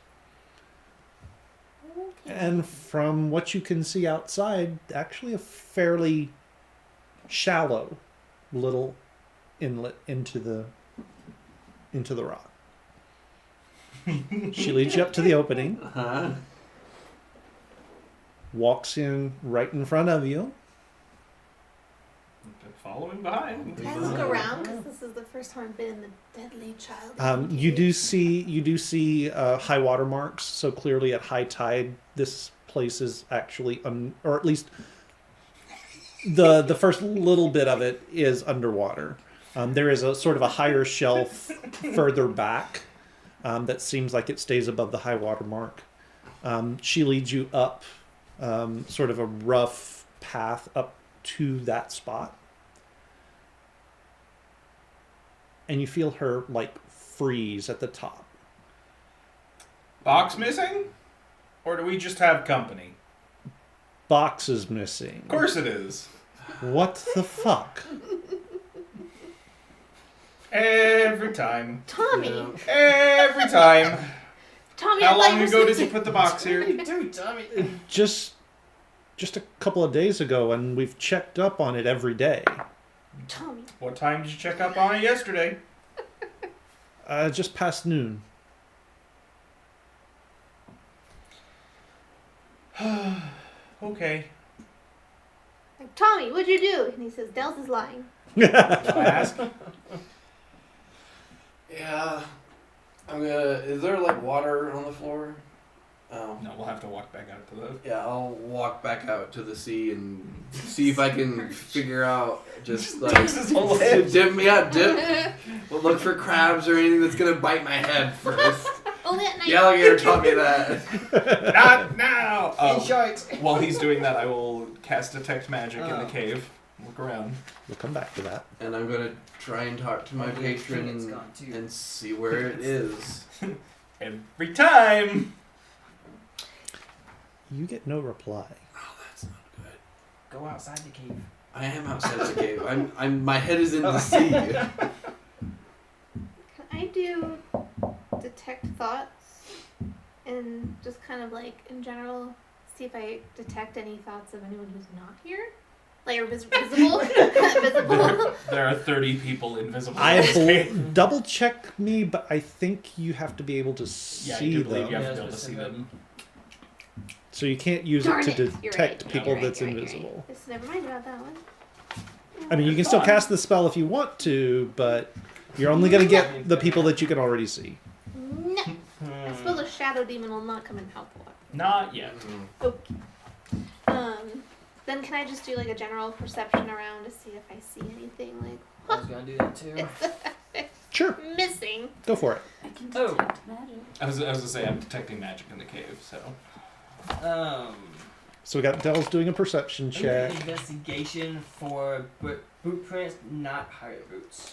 And from what you can see outside, actually a fairly shallow little inlet into the rock. She leads you up to the opening, Huh? walks in right in front of you. Following behind. Can I look around? Because this is the first time I've been in the deadly child. You do see high water marks. So clearly, at high tide, this place is actually, or at least the first little bit of it is underwater. There is a sort of a higher shelf further back that seems like it stays above the high water mark. She leads you up, sort of a rough path up to that spot. And you feel her, like, freeze at the top. Box missing? Or do we just have company? Box is missing. Of course it is. What the fuck? Every time. Tommy. Yeah. Every time. Tommy, How I thought long you were ago did you sleeping. put the box here? Dude, Tommy. Just a couple of days ago, and we've checked up on it every day. Tommy. What time did you check up on it yesterday? Just past noon. Okay. Like, Tommy, what'd you do? And he says, Dels is lying. Can I ask? Yeah. Is there like water on the floor? Oh. No, we'll have to walk back out to the... Yeah, I'll walk back out to the sea and see if I can figure out just like His whole head. dip. We'll look for crabs or anything that's gonna bite my head first. Only at night. The alligator taught me that. Not now! And sharks. While he's doing that, I will cast Detect Magic in the Oh. cave. Look around. We'll come back to that. And I'm gonna try and talk to my It's patron gone too. and see where it is. Every time! You get no reply. Oh, that's not good. Go outside the cave. I am outside the cave. My head is in the sea. Can I do detect thoughts and just kind of like in general see if I detect any thoughts of anyone who's not here? Like are visible? Visible? There are 30 people invisible. I in this cave. double check me, but I think you have to be able to Yeah, I see do believe them. you have Yeah, to be able to see specific. them. So you can't use Darn it to it. You're detect right. people You're right. that's You're right. invisible. Just never mind about that one. I mean, you can still cast the spell if you want to, but you're only going to get the people that you can already see. No. I suppose a shadow demon will not come and help a lot. Not yet. Okay. Then can I just do like a general perception around to see if I see anything like I was gonna do that too. Sure, missing? go for it. I can Oh. detect magic. I was gonna say I'm detecting magic in the cave, so So we got Dell's doing a perception check. Investigation for boot prints, not higher boots.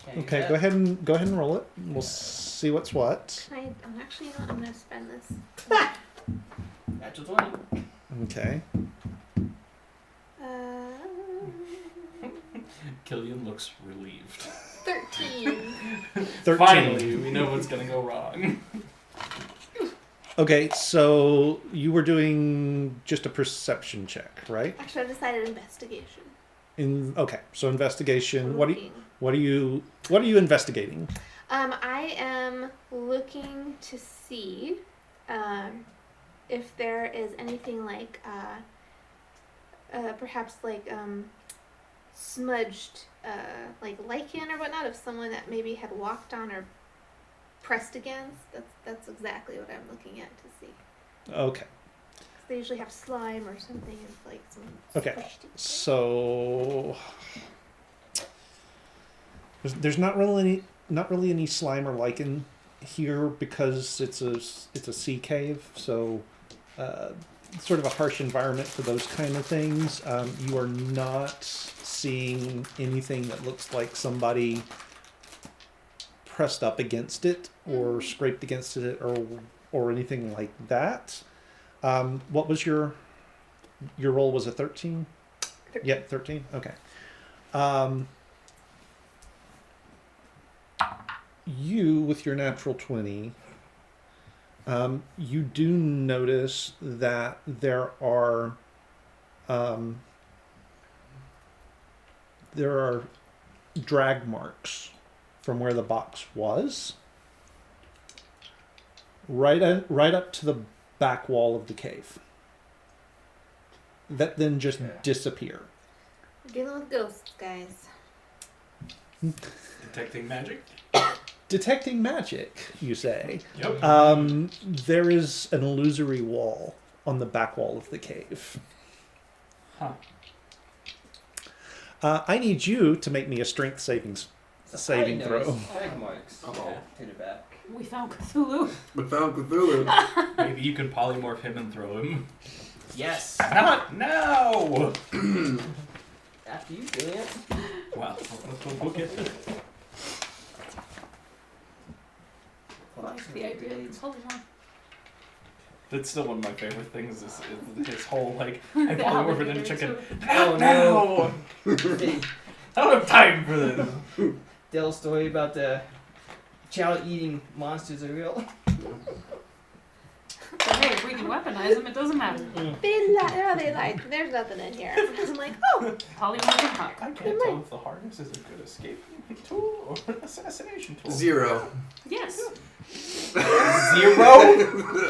Can I do Okay, that? go ahead and roll it. We'll see what's what. Can I? I'm actually not. I'm gonna spend this. Natural 20. Okay. Killian looks relieved. 13. 13. Finally, we know what's gonna go wrong. Okay, so you were doing just a perception check, right? Actually, I decided investigation. So investigation. What Looking. are you investigating? I am looking to see if there is anything like perhaps like smudged like lichen or whatnot of someone that maybe had walked on or pressed against. That's exactly what I'm looking at to see. Okay. They usually have slime or something and like some. Okay. squished in. So there's not really any slime or lichen here because it's a sea cave, so sort of a harsh environment for those kind of things. You are not seeing anything that looks like somebody pressed up against it or scraped against it or anything like that. What was your roll? Was a 13? 13. Yeah, 13. Okay. You with your natural 20, you do notice that there are drag marks from where the box was, right up to the back wall of the cave, that then just disappear. We're dealing with ghosts, guys. Detecting magic. Detecting magic, you say. Yep. There is an illusory wall on the back wall of the cave. Huh. I need you to make me a strength saving throw. Drag marks. Uh-oh. To the back. We found Cthulhu. We found Cthulhu. Maybe you can polymorph him and throw him. Yes. Not now. After you, Julian. Well, we'll get there. The idea is holding on. That's still one of my favorite things. Is his whole like I The polymorph it into alligator, chicken. too. Oh, No. no. I don't have time for this. Dell's story about the child-eating monsters are real. But hey, if we can weaponize them, it doesn't matter. They're like, there's nothing in here. I'm like, oh, Polymorphic hawk. I can't tell if the harness is a good escape tool or an assassination tool. 0. Yes. 0?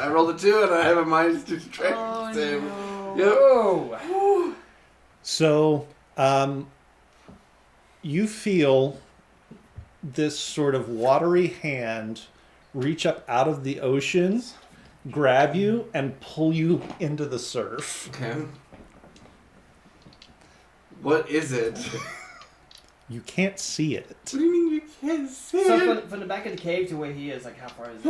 I rolled a 2 and I have a -2 strength Oh save. no. Yep. Oh. So, you feel this sort of watery hand reach up out of the ocean, grab you, and pull you into the surf. Okay. What is it? You can't see it. What do you mean you can't see So it? from the back of the cave to where he is, like how far is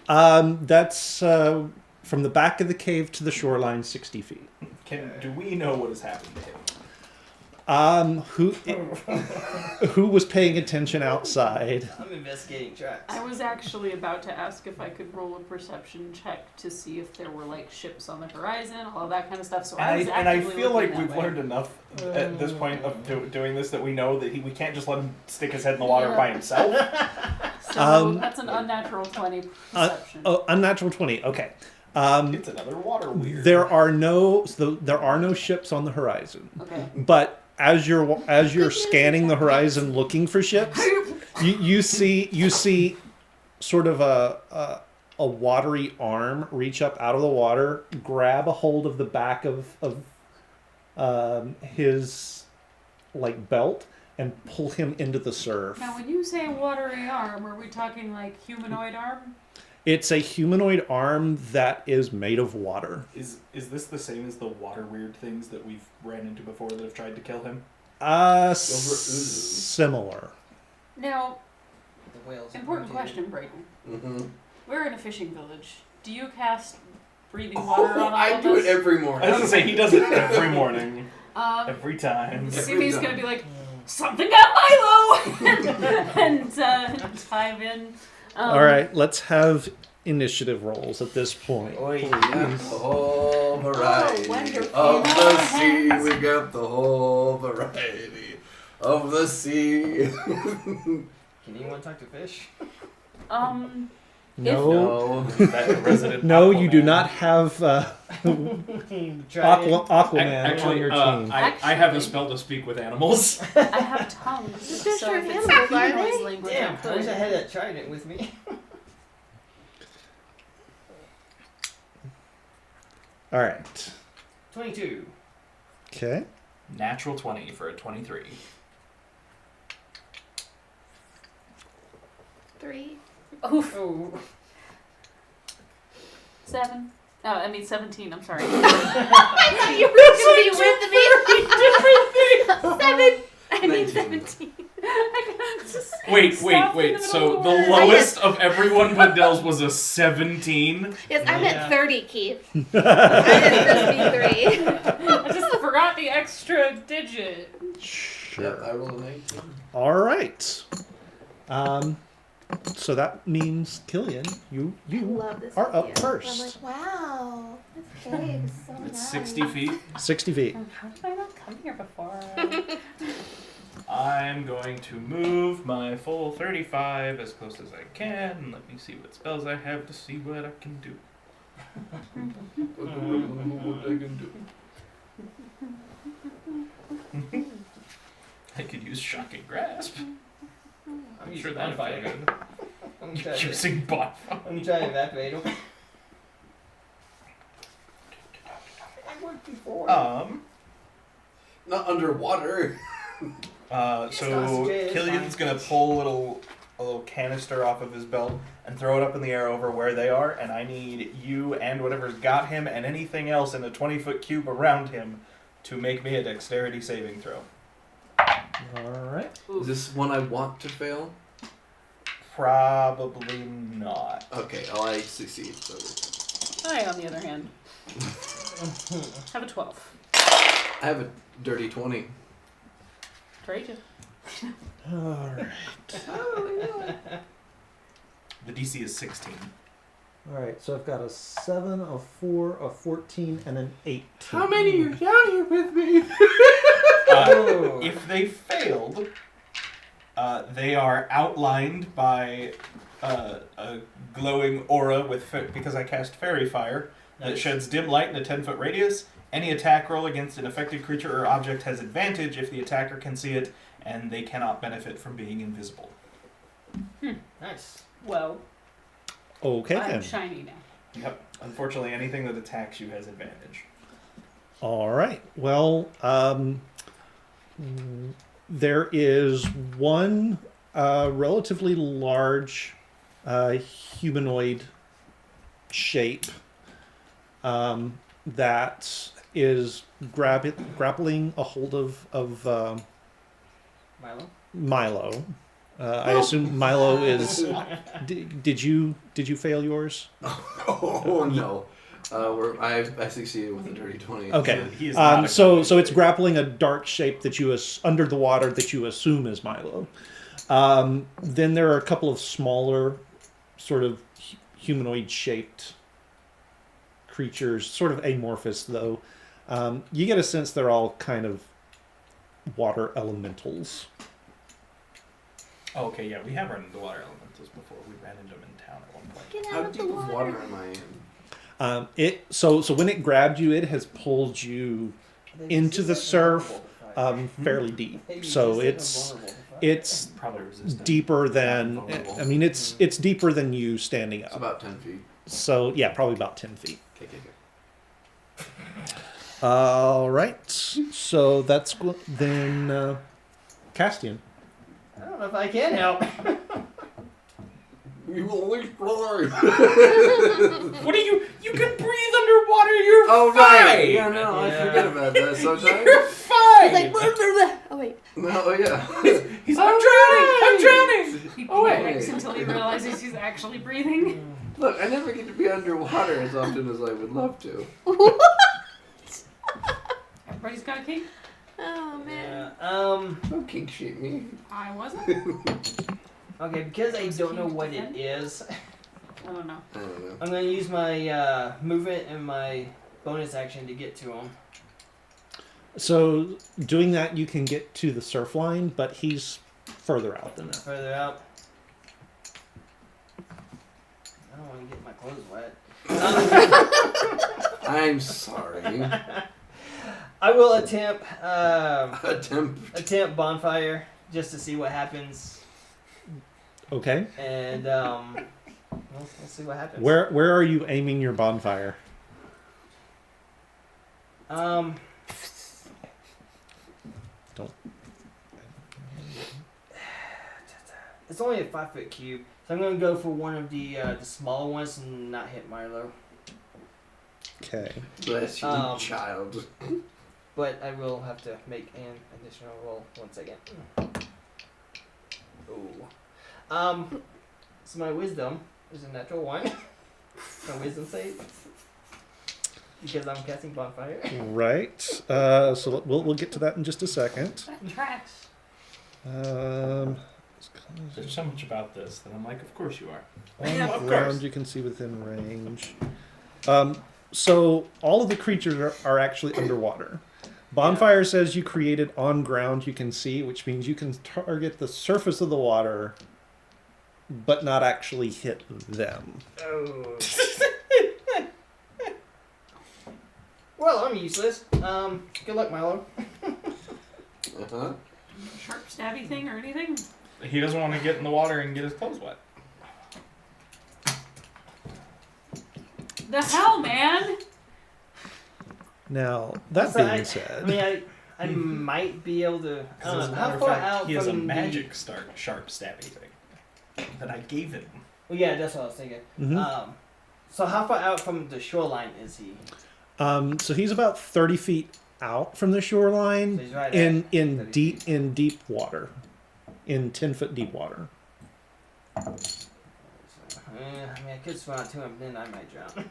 that? That's from the back of the cave to the shoreline, 60 feet. Do we know what has happened to him? Who was paying attention outside? I'm investigating tracks. I was actually about to ask if I could roll a perception check to see if there were like ships on the horizon, all that kind of stuff. So I was And I actively feel like looking we've that way. learned enough at this point of doing this that we know that we can't just let him stick his head in the water by himself. So that's an unnatural 20 perception. Oh, unnatural 20. Okay. It's another water weird. There are no ships on the horizon, Okay. but as you're scanning the horizon looking for ships, you see sort of a watery arm reach up out of the water, grab a hold of the back of his like belt, and pull him into the surf. Now, when you say watery arm, are we talking like humanoid arm? It's a humanoid arm that is made of water. Is this the same as the water weird things that we've ran into before that have tried to kill him? oozes. Similar. Now, The whales. important question, Brayden. Mm-hmm. We're in a fishing village. Do you cast breathing water on all I of do us? it every morning. I was gonna say he does it every morning, Um, every time. Simi's gonna be like, something got Milo! and dive in. All right, let's have initiative rolls at this point. Oi. We got the whole variety wonderful. of the sea. We got the whole variety of the sea. Can anyone talk to fish? No, That resident no, you do Aquaman. not have Aquaman Actually, on your team. I have a spell to speak with animals. I have tongues, The fish so are if it's animals, a are noise they? language, Damn, I I wish I could. had that trident with me. All right. 22. Okay. Natural 20 for a 23. 3. Oof. Oh. 7. Oh, I mean 17, I'm sorry. I thought you were going to be with me. 7. I mean 19. 17. Wait. So the lowest of everyone but Dell's was a 17. Yes, I Yeah. meant 30, Keith. I didn't just be 3. I just forgot the extra digit. Sure. Yep, I rolled a 19. All right. So that means Killian, you Love this are up idea. first. I'm like, wow, this cave is so It's nice. 60 feet. 60 feet. How did I not come here before? I'm going to move my full 35 as close as I can. Let me see what spells I have to see what I can do. What I can do. I could use Shocking Grasp. I'm I'm sure using that'd bonfire. feel good. I'm trying to, Using bonfire. I'm trying to evaporate them. I worked before. Not underwater. So sausages, Killian's fine. gonna pull a little canister off of his belt and throw it up in the air over where they are, and I need you and whatever's got him and anything else in a 20-foot cube around him to make me a dexterity saving throw. All right. Is this one I want to fail? Probably not. Okay, I succeed. So I, on the other hand, have a 12. I have a dirty 20. Trade you. All right. The DC is 16. All right. So I've got a 7, a 4, a 14, and an 18. How many are down here with me? Oh. If they failed, they are outlined by a glowing aura with because I cast Fairy Fire that Nice. sheds dim light in a 10-foot radius. Any attack roll against an affected creature or object has advantage if the attacker can see it, and they cannot benefit from being invisible. Nice. Well, Okay I'm then. shiny now. Yep. Unfortunately, anything that attacks you has advantage. All right. Well, there is one relatively large humanoid shape that is grappling a hold of Milo? Milo. I assume Milo is. Did you fail yours? Oh no. I succeeded with a dirty 20. Okay. He is not a So good it's grappling a dark shape that you under the water that you assume is Milo. Then there are a couple of smaller, sort of humanoid shaped creatures, sort of amorphous though. You get a sense they're all kind of water elementals. Oh, okay, yeah, we have run into water elementals before. We ran into them in town at one point. Get How out of the deep of water water. am I in? So when it grabbed you, it has pulled you into the surf fairly deep. So it's Probably resistant. deeper than Vulnerable. I mean it's deeper than you standing It's up. about 10 feet. So yeah, probably about 10 feet. Okay. All right. So that's then Castian. I don't know if I can help. You will explore. What are you? You can breathe underwater. You're Oh fine. right. Yeah, no, I Yeah. forget about that sometimes. You're fine. Like, blah, blah, blah. Oh wait. No, yeah. He's. I'm drowning. I'm drowning. He Oh, wait. panics until he realizes he's actually breathing. Look, I never get to be underwater as often as I would love to. Everybody's got a kink. Oh man. Yeah. Don't kink shame me. I wasn't. Okay, because I Was don't know he what it defending? is, I don't know. I don't know. I'm gonna use my movement and my bonus action to get to him. So doing that, you can get to the surf line, but he's further out than that. Further out. I don't want to get my clothes wet. I'm sorry. I will attempt Attempt. bonfire just to see what happens, Okay. and we'll see what happens. Where are you aiming your bonfire? Um. Don't. It's only a 5-foot cube, so I'm gonna go for one of the smaller ones and not hit Milo. Okay. Bless you, child. But I will have to make an additional roll. 1 second. Oh. So my wisdom is a natural 1. My wisdom save. Because I'm casting bonfire. Right. So we'll get to that in just a second. That tracks. There's so much about this that I'm like, of course you are. On Yeah, the of ground, course. you can see within range. So all of the creatures are actually underwater. Bonfire says you created on ground you can see, which means you can target the surface of the water, but not actually hit them. Oh. Well, I'm useless. Good luck, Milo. Uh-huh. Sharp stabby thing or anything? He doesn't want to get in the water and get his clothes wet. The hell, man! Now, that So being I said, mean, I might be able to. I don't As know. a How matter of far fact, out he has a from magic sharp stabby thing that I gave him. Well, yeah, that's what I was thinking. Mhm. So how far out from the shoreline is he? so he's about 30 feet out from the So shoreline he's right in at in 30 deep feet. in deep water, in 10-foot deep water. I mean, I could swim out to him, then I might drown.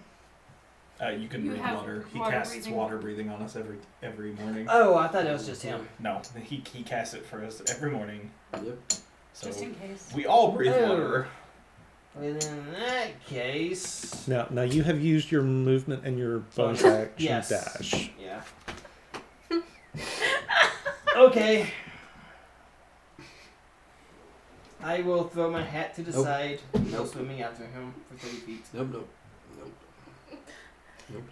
You can You breathe have water. He water casts breathing. water breathing on us every morning. Oh, I thought it was just him. No, he casts it for us every morning. Yep. So Just in case. we all breathe Oh. water. Well, in that case, Now you have used your movement and your bonus Bonus. action Yes. dash. yeah. Okay. I will throw my hat to the Nope. side. No Nope. swimming after him for 30 feet. Nope, nope.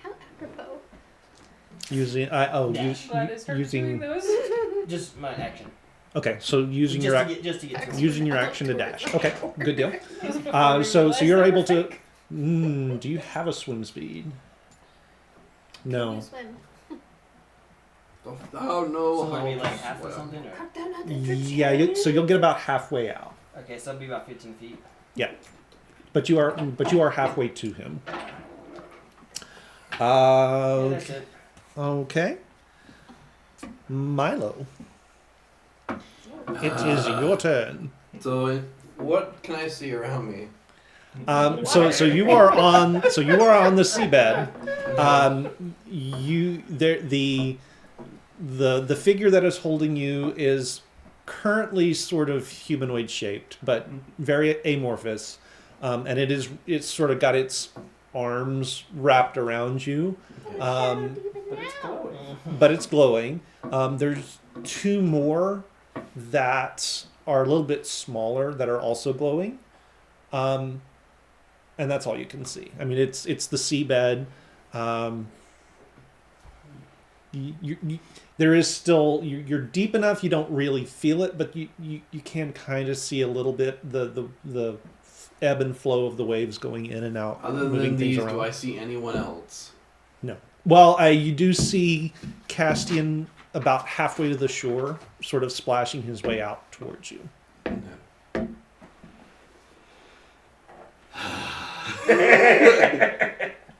How apropos. Using Dash. Glad I started doing using. those. Just my action. Okay, so using just your to ac- get, just to get to him. using your action to dash. Okay, good deal. That was before we So realized you're they able were to. fake. Do you have a swim speed? No. You swim. Oh no. So maybe like half or Well, something? Or? Cut down on the Yeah, so you'll get about halfway out, Okay, so it'll be about 15 feet. but you are halfway to him. Yeah, that's it. Okay. Milo. It is your turn. So, what can I see around me? So you are on the seabed. The figure that is holding you is currently sort of humanoid shaped, but very amorphous, and it's sort of got its arms wrapped around you, But it's glowing. but it's glowing. There's two more that are a little bit smaller that are also glowing. And that's all you can see. I mean, it's the seabed. There is still you're deep enough you don't really feel it, but you can kind of see a little bit the ebb and flow of the waves going in and out, Other moving than things these, around. do I see anyone else? No. Well, you do see Castian about halfway to the shore, sort of splashing his way out towards you. No.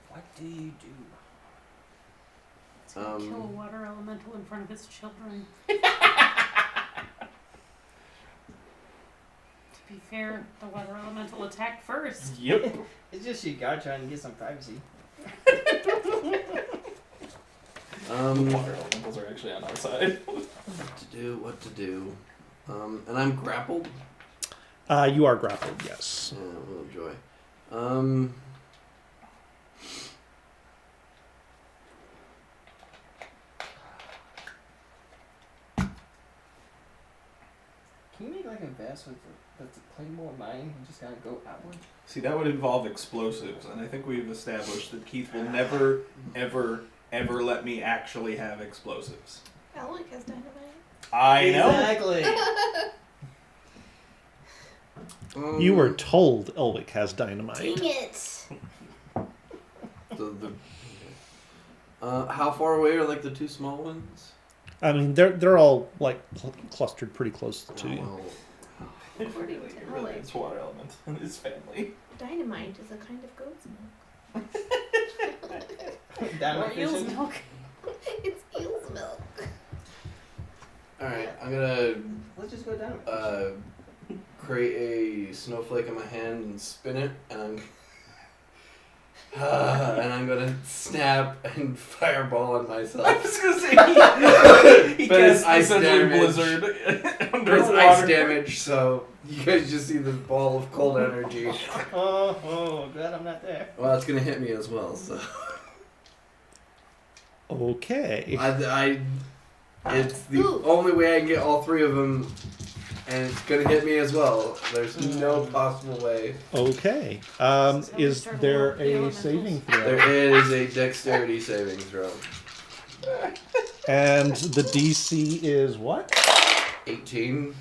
What do you do? It's gonna kill a water elemental in front of its children. To be fair, the water elemental attacked first. Yep. It's just you guy trying to get some privacy. The water elementals are actually on our side. What to do. And I'm grappled. You are grappled, yes. Yeah, well, joy. Can you make like a vest that's a claymore mine? You just gotta go outward. See, that would involve explosives, and I think we've established that Keith will never, ever, ever let me actually have explosives. Alec has dynamite. I know. Exactly. You were told Elwick has dynamite. Dang it! How far away are like the two small ones? I mean, they're all like clustered pretty close to you. well, According to Alec, It's water element and his family. dynamite is a kind of goat's milk. Dynamite Or eel's fishing. milk. It's eel's milk. Alright, I'm gonna Let's just go dynamite. create a snowflake in my hand and spin it, and I'm gonna snap and fireball on myself. I was gonna say he But it's casts ice essentially damage. blizzard But it's underwater. ice damage, so you guys just see this ball of cold energy. Oh, glad I'm not there. Well, it's gonna hit me as well, so Okay. it's the Ooh. only way I can get all three of them, and it's gonna hit me as well. There's no possible way. Okay. Is there a saving throw? There is a dexterity saving throw. And the DC is what? 18.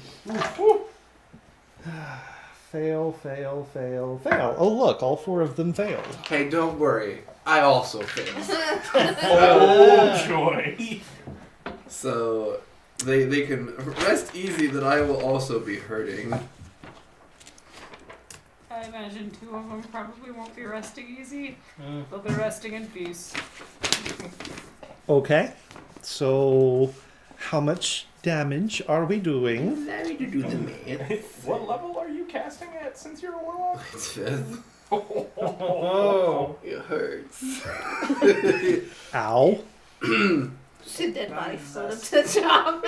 Fail, fail, fail, fail. Oh, look, all four of them failed. Hey, don't worry. I also failed. Oh joy! So they can rest easy that I will also be hurting. I imagine two of them probably won't be resting easy. Mm. They'll be resting in peace. Okay. So, how much damage are we doing? Allow me to do the math. What level are you casting at since you're a warlock? It's fifth. Oh. It hurts. Ow. Should dead body float up to the top.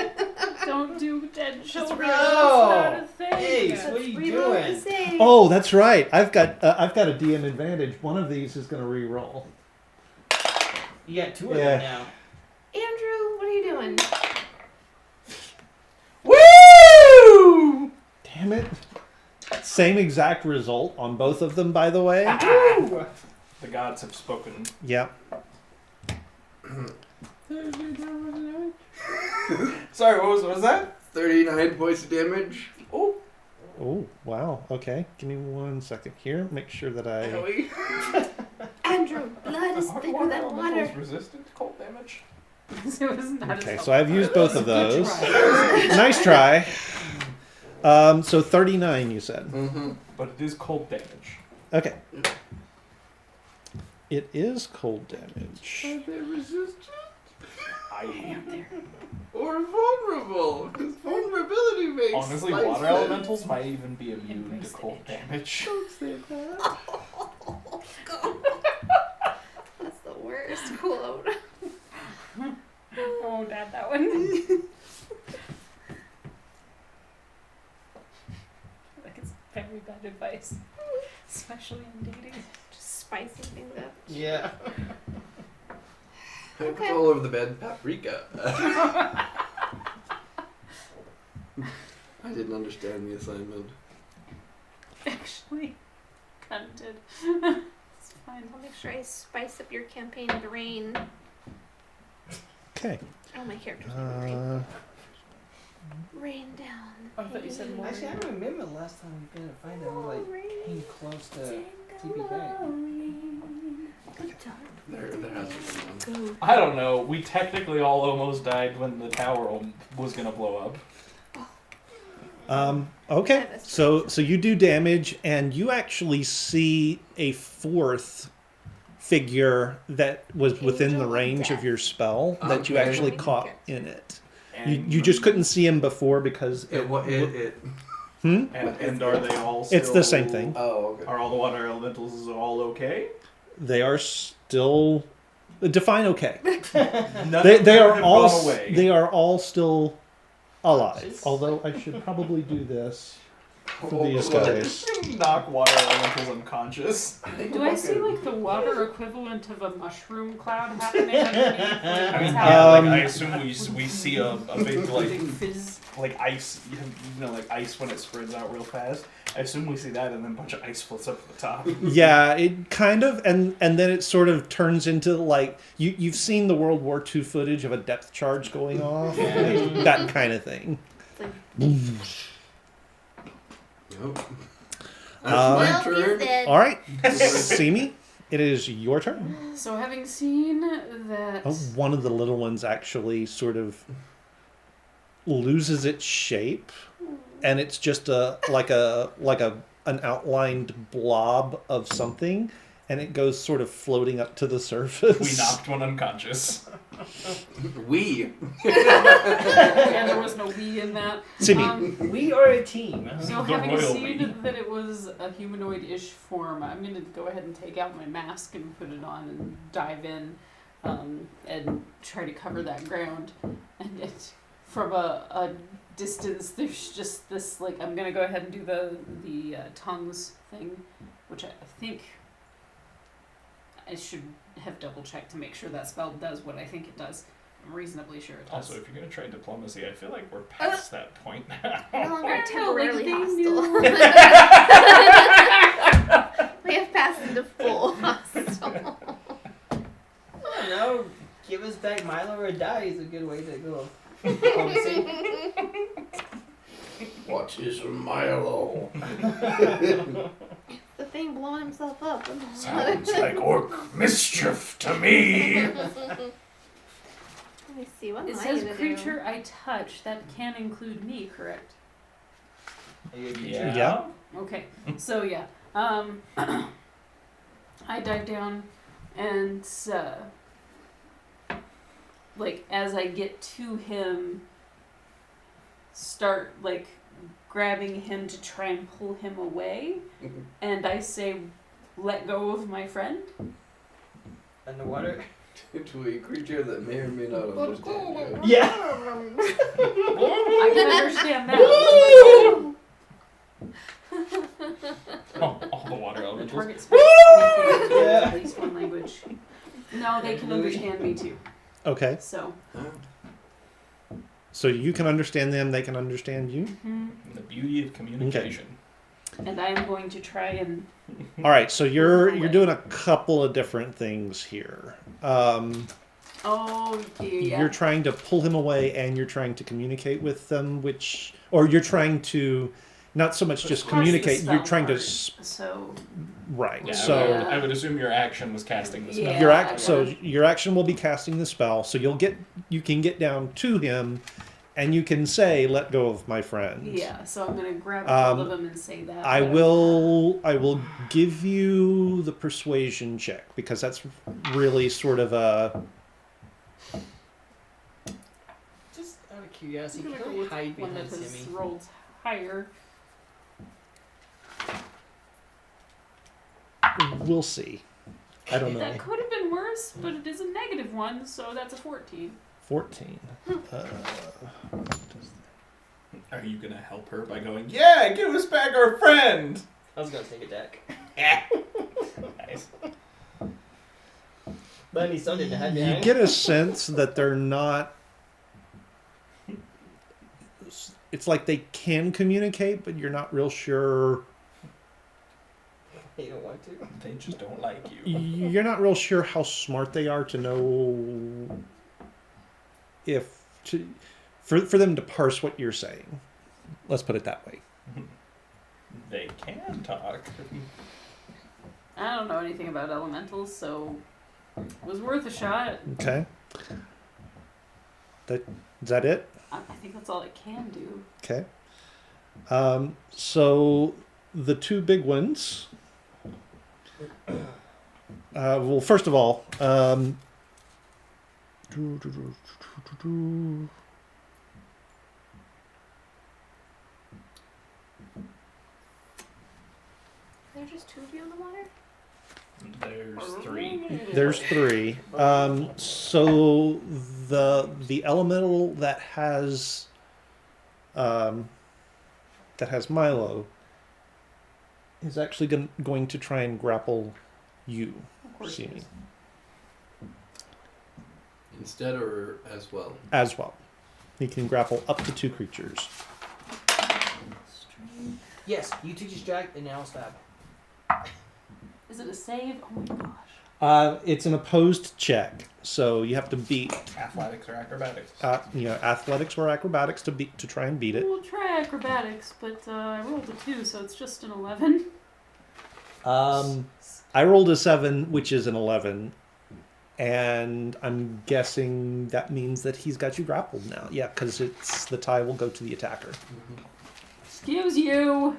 Don't do dead children. real. That's not a thing. Hey, what are you doing? Oh, that's right. I've got a DM advantage. One of these is going to re-roll. You got two of Yeah. them now. Andrew, what are you doing? Woo! Damn it. Same exact result on both of them, by the way. The gods have spoken. Yep. Sorry, what was that? 39 points of damage. Oh, Oh, wow. Okay. Give me 1 second here. Make sure that I... Owie. Andrew, blood is thicker than water. resistant to cold damage. It was not Okay, as so I've used both of Good those. try. Nice try. So 39, you said. Mm-hmm. But it is cold damage. Okay. It is cold damage. Are they resistant I or vulnerable? Because vulnerability makes honestly, life water sense. elementals might even be immune to Embrace the cold nature. damage. Don't say that. Oh, God. That's the worst quote. Oh, Dad, that one. Like it's very bad advice, especially in dating. Just spicing things up. Yeah. I put Okay. all over the bed. Paprika. I didn't understand the assignment. Actually, kind of did. It's fine. I'll make sure I spice up your campaign with rain. Okay. Oh, my character's gonna rain. Rain down. I thought you said more. Actually, I don't remember the last time we did a fight that was like came close to TPK. There has to be one. I don't know. We technically all almost died when the tower was gonna blow up. Okay, Yeah, that's so you do damage, and you actually see a fourth figure that was within the Angel of range of Death. your spell that you Okay. actually caught in it. You just couldn't see him before because Hmm? And are they all still... It's the same thing. Oh, okay. Are all the water elementals all okay? They are still define okay. None They of them are have all gone away. they are all still alive. Conscious? Although I should probably do this for Oh, these well, guys. Knock water elementals unconscious. Do I see like the water equivalent of a mushroom cloud happening underneath? Like, I what's mean, happening? I assume we see a big Big fizz. like ice, like ice when it spreads out real fast. I assume we see that, and then a bunch of ice floats up at the top. Yeah, it kind of, and then it sort of turns into like you've seen the World War II footage of a depth charge going off, like, that kind of thing. Nope. That's Um, my Well, turn. he's dead. All right, Simi, it is your turn. So having seen that, Oh, one of the little ones actually sort of loses its shape, and it's just an outlined blob of something, and it goes sort of floating up to the surface. We knocked one unconscious. We. yeah, there was no we in that. Simi. We are a team. So The having royal seen we. that it was a humanoid-ish form, I'm going to go ahead and take out my mask and put it on and dive in and try to cover that ground. And it, from a distance, there's just this, like, I'm going to go ahead and do the tongues thing, which I think I should have double-checked to make sure that spell does what I think it does. I'm reasonably sure it does. Also, if you're gonna try diplomacy, I feel like we're past that point now. No longer I don't know, like, temporarily they hostile. We have passed into full hostile. I don't know. Give us back Milo or die is a good way to go. Diplomacy. What is Milo? The thing blowing himself up. Sounds like orc mischief to me. Let me see. What It am I says gonna creature I touch. That can include me, correct? Yeah. Okay. So yeah, I dive down, and like as I get to him, start like grabbing him to try and pull him away, and I say, "Let go of my friend." Underwater. To a creature that may or may not understand you. Yeah. I can understand that. All the water The elementals. target speaks Yeah. at least one language. No, they can understand me too. Okay, So. so you can understand them, they can understand you. The beauty of communication. And I am going to try and All right, so you're doing a couple of different things here. oh yeah. You're trying to pull him away, and you're trying to communicate with them, or you're trying to not so much just Plus the communicate. You're spell trying to part. So right. Yeah, So I would assume your action was casting the spell. Yeah. your I your action will be casting the spell. So you can get down to him, and you can say, "Let go of my friend." yeah, so I'm gonna grab hold of him and say that. I but- will give you the persuasion check because that's really sort of a Just out of I'm curiosity, gonna can go I with hide one behind that has Simi? rolled higher. we'll see. I don't know. That could have been worse, but it is a negative one, so that's a 14. 14. Are you gonna help her by going, "Yeah, give us back our friend"? I was gonna take a deck. Nice. But I need something to hide You behind. get a sense that they're not. It's like they can communicate, but you're not real sure. You don't want to. They just don't like you. You're not real sure how smart they are to know for them to parse what you're saying. Let's put it that way. They can talk. I don't know anything about elementals, so it was worth a shot. Okay. Is that it? I think that's all it can do. Okay. So the two big ones. Well, first of all, There's just two of you in the water? There's 3. there's 3. So the elemental that has Milo is actually going to try and grapple you, Of course Simi, it is. Instead or as well? as well. He can grapple up to 2 creatures. Yes, you two distract and now stab. Is it a save? Oh my gosh. It's an opposed check, so you have to beat Athletics or acrobatics? athletics or acrobatics to try and beat it. We'll try acrobatics, but I rolled a 2, so it's just an 11. I rolled a 7, which is an 11, and I'm guessing that means that he's got you grappled now. Yeah, because the tie will go to the attacker. Excuse you.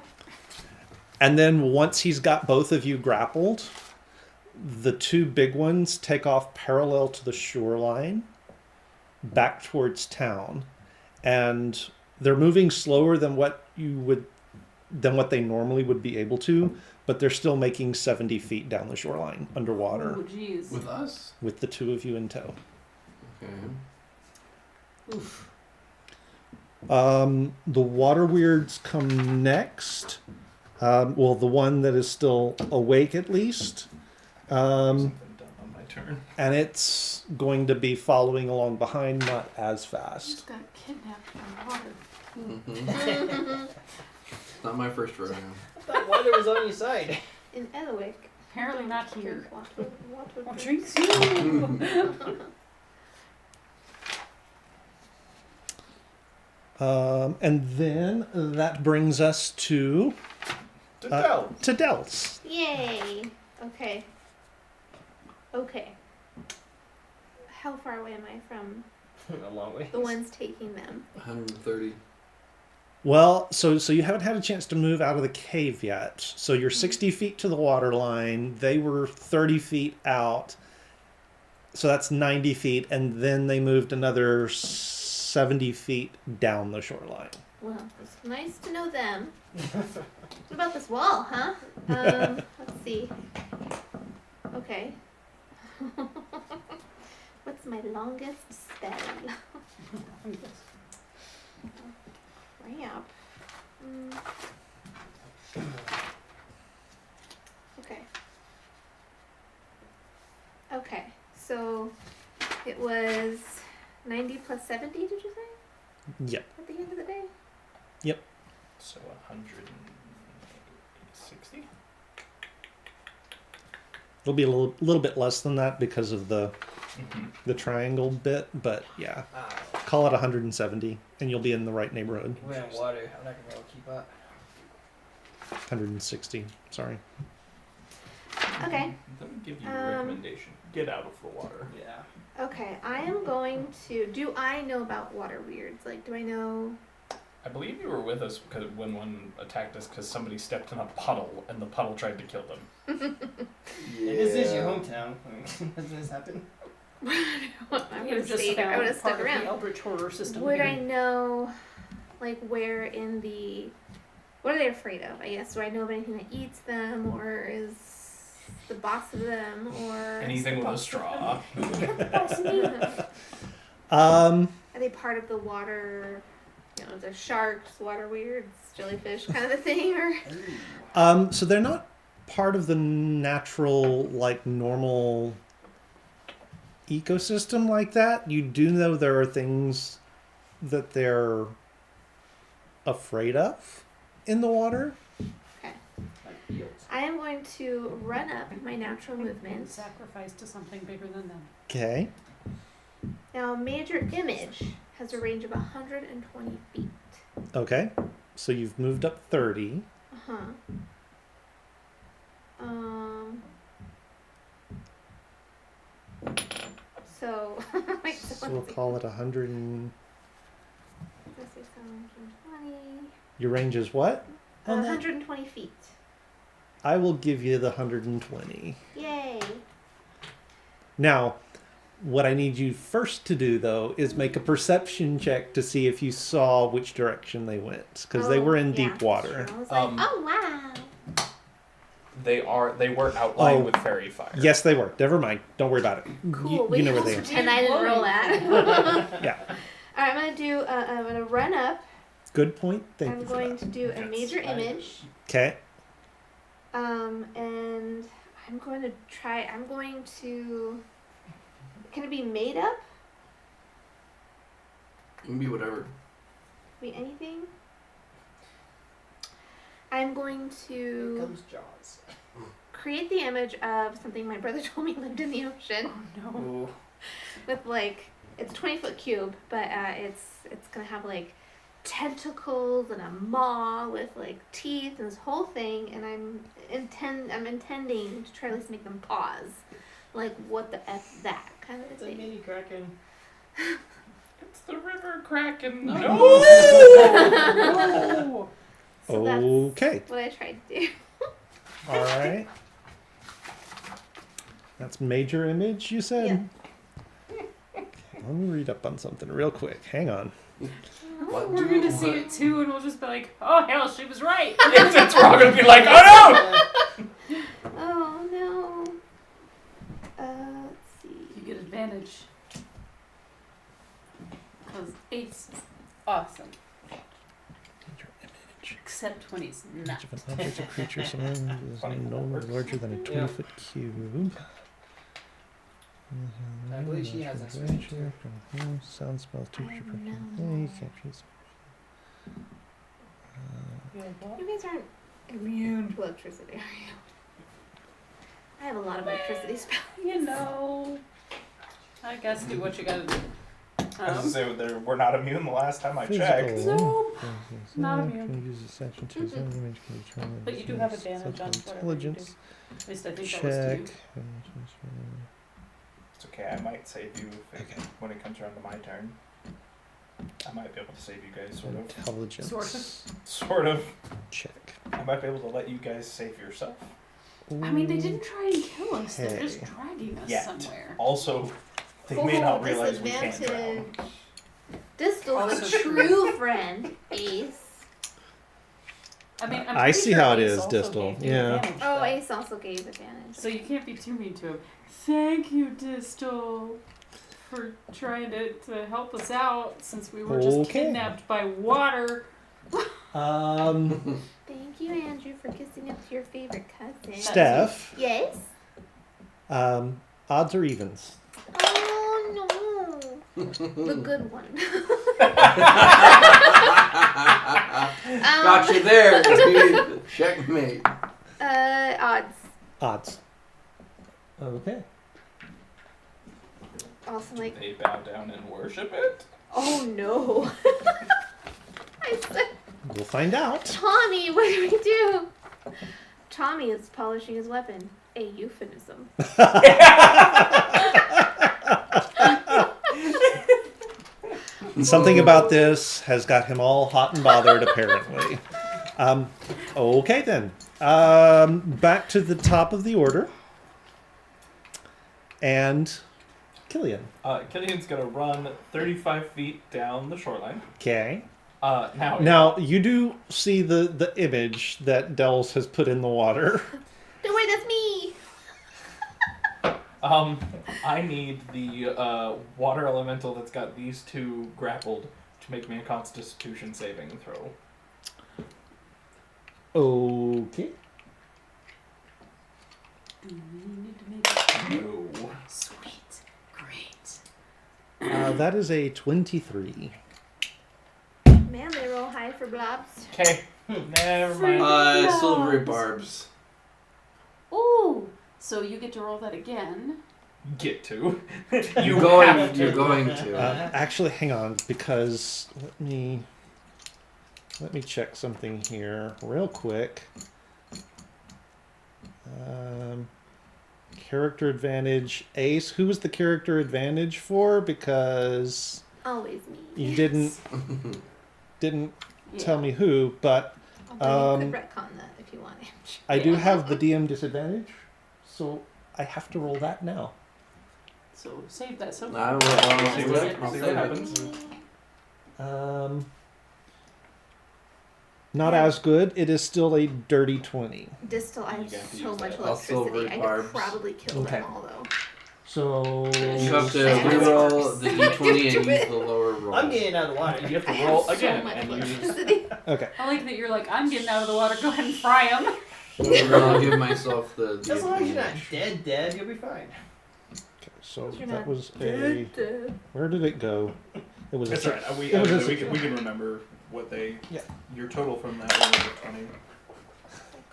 And then once he's got both of you grappled, the 2 big ones take off parallel to the shoreline, back towards town, and they're moving slower than what they normally would be able to, but they're still making 70 feet down the shoreline underwater Oh, jeez. With us? with the 2 of you in tow. Okay. Oof. The water weirds come next. Well, the one that is still awake at least. Something done on my turn. And it's going to be following along behind, not as Just fast. got kidnapped by water. Mm-hmm. Not my first rodeo. I thought water was on your side. In Elowick. Apparently not here. What Drinks you. And then that brings us to Dels. Yay! Okay. Okay. How far away am I from A long way. the ones taking them? 130. Well, so you haven't had a chance to move out of the cave yet. So you're 60 feet to the water line. They were 30 feet out. So that's 90 feet. And then they moved another 70 feet down the shoreline. Well, it's nice to know them. What about this wall, huh? Let's see. Okay. What's my longest spell? Ramp. Okay. Okay. So it was 90 plus 70, did you say? Yep. At the end of the day? So 160? It'll be a little bit less than that because of the Mm-hmm. triangle bit. But yeah, Ah, call it 170 and you'll be in the right neighborhood. we're in water. I'm not gonna be able to keep up. 160. Sorry. Okay. Let me give you a recommendation. Get out of the water. Yeah. Okay, I am going to. Do I know about water weirds? Like, do I know? I believe you were with us because when one attacked us because somebody stepped in a puddle and the puddle tried to kill them. This is your hometown. Doesn't this happen? I would You've have just stayed. I would have found part stuck of around. the Eldritch horror system Would here. I know, like, where in the? What are they afraid of? I guess. Do I know of anything that eats them, or is the boss of them, or Anything with a straw. Um, are they part of the water? You know, the sharks, water weirds, jellyfish, kind of a thing, or so they're not part of the natural, like, normal ecosystem like that. You do know there are things that they're afraid of in the water. Like eels. I am going to run up my natural And movement. sacrifice to something bigger than them. Okay. Now, major image has a range of 120 feet. Okay. So you've moved up 30. Uh-huh. So, wait, So we'll call it 100 and... let's say 120. Your range is what? On that? 120 feet. I will give you the 120. Yay. Now, what I need you first to do, though, is make a perception check to see if you saw which direction they went, because they Oh, were in yeah, deep water. that's true. I was like, Um, oh wow. They were outlined Oh. with fairy fire. Yes, they were. Never mind. Don't worry about it. Cool. You know where they are. And I didn't roll that. Yeah. All right, I'm gonna do. I'm gonna run up. Good point. Thank I'm you for going that. to do a That's major fine. image. Okay. And I'm going to try. I'm going to. Can it be made up? It can be whatever. Be anything? I'm going Here to comes Jaws. create the image of something my brother told me lived in the ocean Oh no. Ooh. with like it's a 20-foot cube, but it's gonna have like tentacles and a maw with like teeth and this whole thing, and I'm intending to try to at least make them pause, like what the f that kind of a It's a thing. mini kraken. It's the river kraken. No. No. No. So that's Okay. what I tried to do. All right. That's major image, you said? Okay, let me read up on something real quick. Hang on. What We're do- gonna see it too, and we'll just be like, "Oh hell, she was right." We're all gonna be like, oh Oh no. Let's see. You get advantage. Because 8's awesome, Major image. except when he's not. Image of an object or creature surrounded is no larger than a 20-foot cube. I believe she has extra Sound, smell, temperature, I know. you can't choose. You guys aren't immune to electricity, are you? I have a lot of electricity spells. You know. I guess do what you gotta do. I was gonna say we're not immune. The last time I checked. Physical. Not immune. Can use this action to examine the image, can determine But you do have advantage on subject whatever you do. intelligence. At least I think that was to Check. you. It's okay. I might save you Okay. when it comes around to my turn. I might be able to save you guys, sort of. Intelligence. Sort of. Sort of. Check. I might be able to let you guys save yourself. I mean, they didn't try and kill us. They're just Okay. dragging us Yet. somewhere. Also, they may not realize we can't drown. Disadvantage. Distal's Also a true. true friend, Ace. I mean, I'm I pretty see sure how it Ace is, also Distal. gave you Yeah. advantage, Oh, though. Ace also gave advantage. So you can't be too mean to him. Thank you, Distal, for trying to help us out since we were just Okay. kidnapped by water. Thank you, Andrew, for kissing up to your favorite cousin. Steph, Yes? odds or evens? Oh, no. The good one. Gotcha there, dude. Checkmate. Odds. Odds. Okay. Also, like, They bow down and worship it. oh no. I said, We'll find out. Tommy, what do we do? Tommy is polishing his weapon. A euphemism. Something about this has got him all hot and bothered, apparently. Okay, then. Back to the top of the order. And Killian. Killian's gonna run 35 feet down the shoreline. Okay. Now You do see the image that Dells has put in the water. Don't worry, that's me. I need the water elemental that's got these two grappled to make me a Constitution saving throw. Okay. Do we need to make it? No. Sweet. Great. That is a 23. Man, they roll high for blobs. Okay. Never mind. Silvery barbs. Ooh. So you get to roll that again. Get to. You're have to. going to. Actually, hang on, because let me check something here real quick. Character advantage. Ace, who was the character advantage for? Because Always me. you didn't tell me who, but Although you could retcon that if you wanted. I do Yeah. have the DM disadvantage, so I have to roll that now. So save that. So I will, See see what- what, see what happens. Not as good. It is still a dirty 20. Distal, I You have have to so use much that. I'll silver electricity. I barbs. could probably kill Okay. them all though. So You have to Yeah. reroll the d20 and use the lower roll. I'm getting out of the water. You have I to have roll so again, much and you use. electricity. okay. I like that you're like, I'm getting out of the water. Go ahead and fry them. And then I'll give myself the As long as you're not advantage. dead, you'll be fine. Okay, so You're that not was a. Dead. Where did it go? It was That's a. all right. it was a- We can remember what they. Yeah. Your total from that one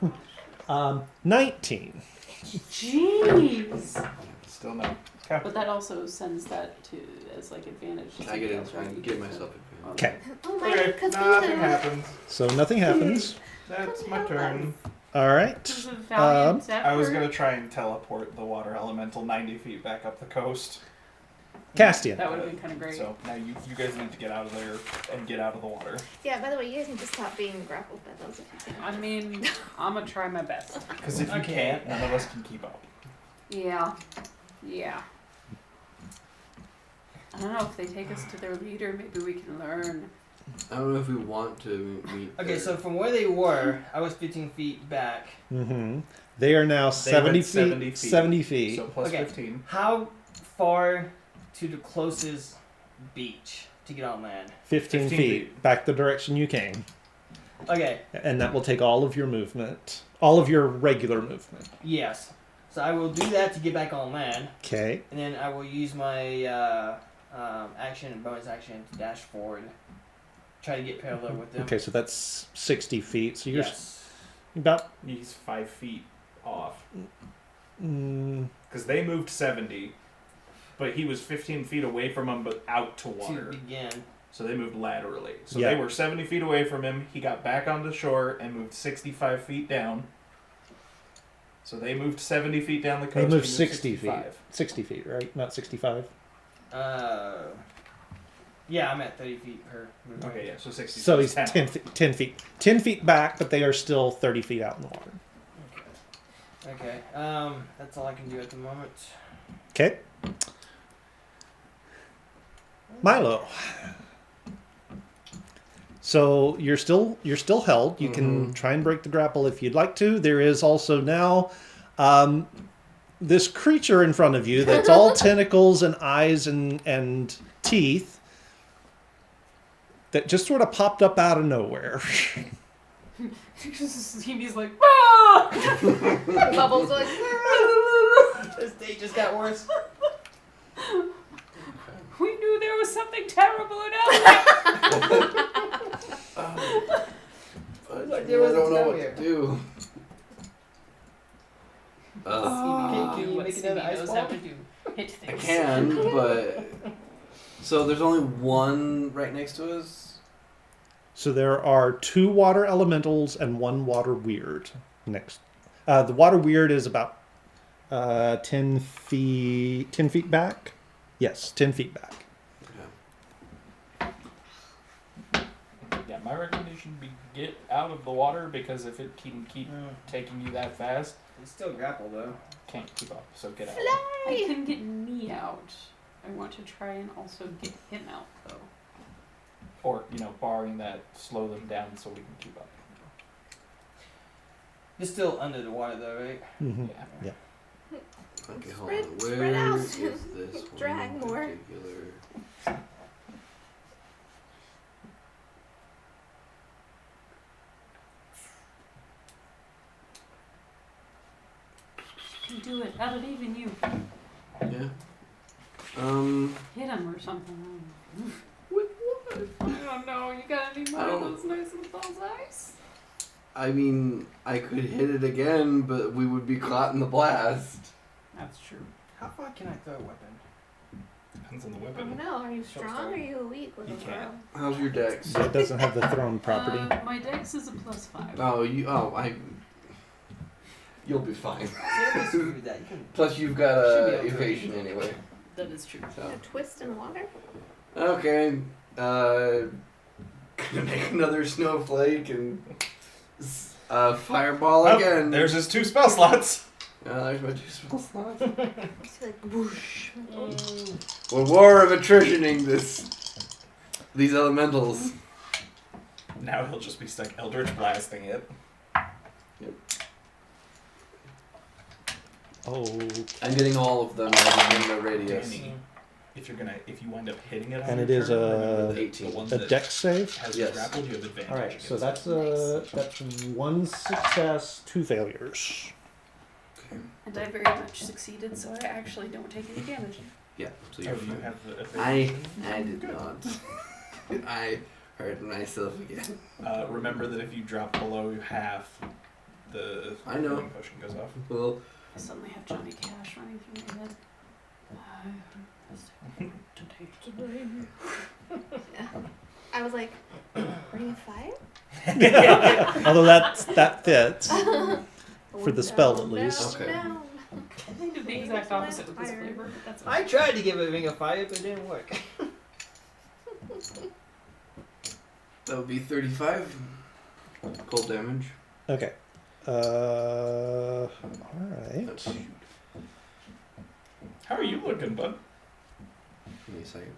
was a 20. 19. Jeez. Still no. But that also sends that to as like advantage. To I get somebody it. else, I right? give myself advantage. Okay, Oh my Okay, god, nothing happens. so nothing happens. That's my turn. All right. This is a valiant effort. I was gonna try and teleport the water elemental 90 feet back up the coast. Castian. That would have been kind of great. So now you guys need to get out of there and get out of the water. Yeah, by the way, you guys need to stop being grappled by those if you can. I mean, I'm gonna try my best. Because if you Okay. can't, none of us can keep up. Yeah. Yeah. I don't know if they take us to their leader, maybe we can learn. I don't know if we want to meet. Okay, their- so from where they were, I was 15 feet back. Mm-hmm. They are now They 70 went feet. 70 feet. 70 feet. So plus Okay. 15. How far to the closest beach to get on land? 15 15 feet. feet. Back the direction you came. Okay, And that will take all of your movement. All of your regular movement. yes. So I will do that to get back on land, Okay. and then I will use my action and bonus action to dash forward. Try to get parallel with them. Okay, so that's 60 feet. So you're Yes. about. He's 5 feet off. Mm, Because they moved 70, but he was 15 feet away from him, but out to To water. begin. So they moved laterally. So Yeah. they were 70 feet away from him. He got back on the shore and moved 65 feet down. So they moved 70 feet down the coast. they he moved 60 feet. 65. 60 feet, right? Not 65. Yeah, I'm at 30 feet per movement. Okay, yeah, so 60. So he's 10. 10 feet. 10 feet. 10 feet back, but they are still 30 feet out in the water. Okay. That's all I can do at the moment. Okay. Milo. So you're still held. You can try and break the grapple if you'd like to. There is also now this creature in front of you that's all tentacles and eyes and teeth that just sort of popped up out of nowhere. He's like, ah! Bubbles are like, This day just got worse. We knew there was something terrible in LA. But Like I there was a don't know what terrier. to do. Can you What make another CB ice knows ball? how to do. Hit I things. can, but so there's only one right next to us. So there are 2 water elementals and 1 water weird next. The water weird is about 10 feet back. Yes, 10 feet back. Yeah, my recommendation would be get out of the water because if it can keep taking you that fast, It's still grapple though. can't keep up. So get out. I can get me out. I want to try and also get him out, though. Or, barring that, slow them down so we can keep up. It's still under the water though, right? Mm-hmm. Yeah. Okay, hold Spread- on. spread Where out. is this one Drag in more. particular? You can do it. I believe in you. Yeah. Hit him or something. With what? I don't know. You got any more I of don't- those nice little bullseyes? I mean, I could hit it again, but we would be caught in the blast. That's true. How far can I throw a weapon? Depends on the I don't weapon. know. Are you strong or are you weak with You a can't. throw? How's your dex? So it doesn't have the thrown property. My dex is a +5. You'll be fine. Seriously, screw that. You can. Plus, you've got Should be able to. evasion anyway. That is true. So. A twist in water? Okay. Gonna make another snowflake and fireball Oh, again. there's his 2 spell slots. There's my 2 spell slots. It's like whoosh. We're war of attritioning these elementals. Now he'll just be stuck Eldritch blasting it. Oh, I'm getting all of them in the radius. Danny, if you wind up hitting it on And your it is turn, a- remember the 18. one a that dex save. has Yes. grappled, you have advantage. All right, so against that's 1 success, 2 failures. And I very much succeeded, so I actually don't take any damage. Yeah, so it. you're Oh, you fine. have the I did not. I hurt myself again. Remember that if you drop below half, the I know. healing potion goes off. Well, I suddenly have Johnny Cash running through my head. I was like, ring of fire? Although that fits for the spell at No, least. Okay. no. I did the exact opposite with this flavor, but that's I tried to give it a ring of fire, but it didn't work. that would be 35 cold damage. Okay. All right. That's, How are you looking, bud? give me a second.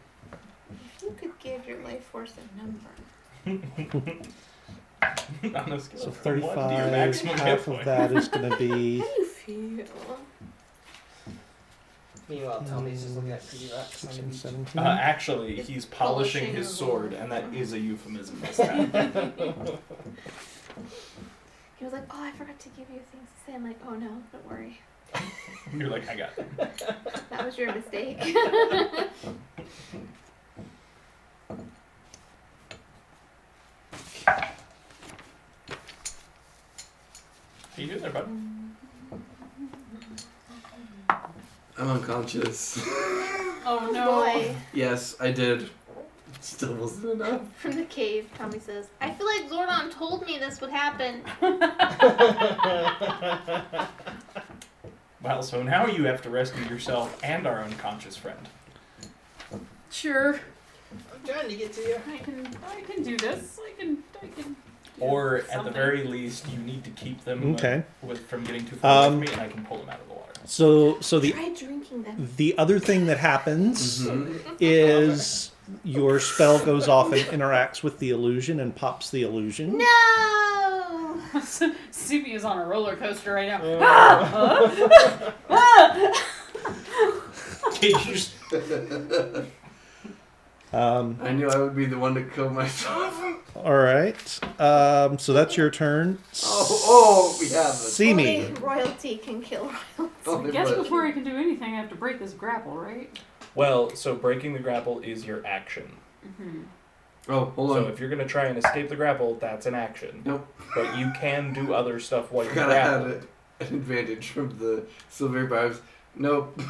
If you could give your life force a number. On a scale So from 1 to your 35, maximum hit half of point. that is going to be. How do you feel? Meanwhile, Tommy's just looking at pretty rocks. 16, 17. Actually, It's he's polishing polishing his a sword, sword. and that is a euphemism this time. He was like, oh, I forgot to give you things to say. I'm like, oh no, don't worry. You're like, I got them. That was your mistake. How you doing there, bud? I'm unconscious. Oh no. Boy. Yes, I did. Still wasn't enough. From the cave, Tommy says, I feel like Zordon told me this would happen. Well, so now you have to rescue yourself and our unconscious friend. Sure. I'm trying to get to you. I can do this. I can do Or at the something. very least, you need to keep them Okay. from getting too far away from Um, me, and I can pull them out of the water. So the Try drinking them. the other thing that happens Mm-hmm. is your spell goes off and interacts with the illusion and pops the illusion. No! CB is on a roller coaster right now. Okay, you just I knew I would be the one to kill myself. All right. So that's your turn. We have it. See me. Only royalty can kill royalty. Only I guess but- before I can do anything, I have to break this grapple, right? well, so breaking the grapple is your action. Mm-hmm. Oh, hold So on. if you're gonna try and escape the grapple, that's an action. Nope. But you can do other stuff while I you're forgot I had grappled. an advantage from the silver vibes. Nope.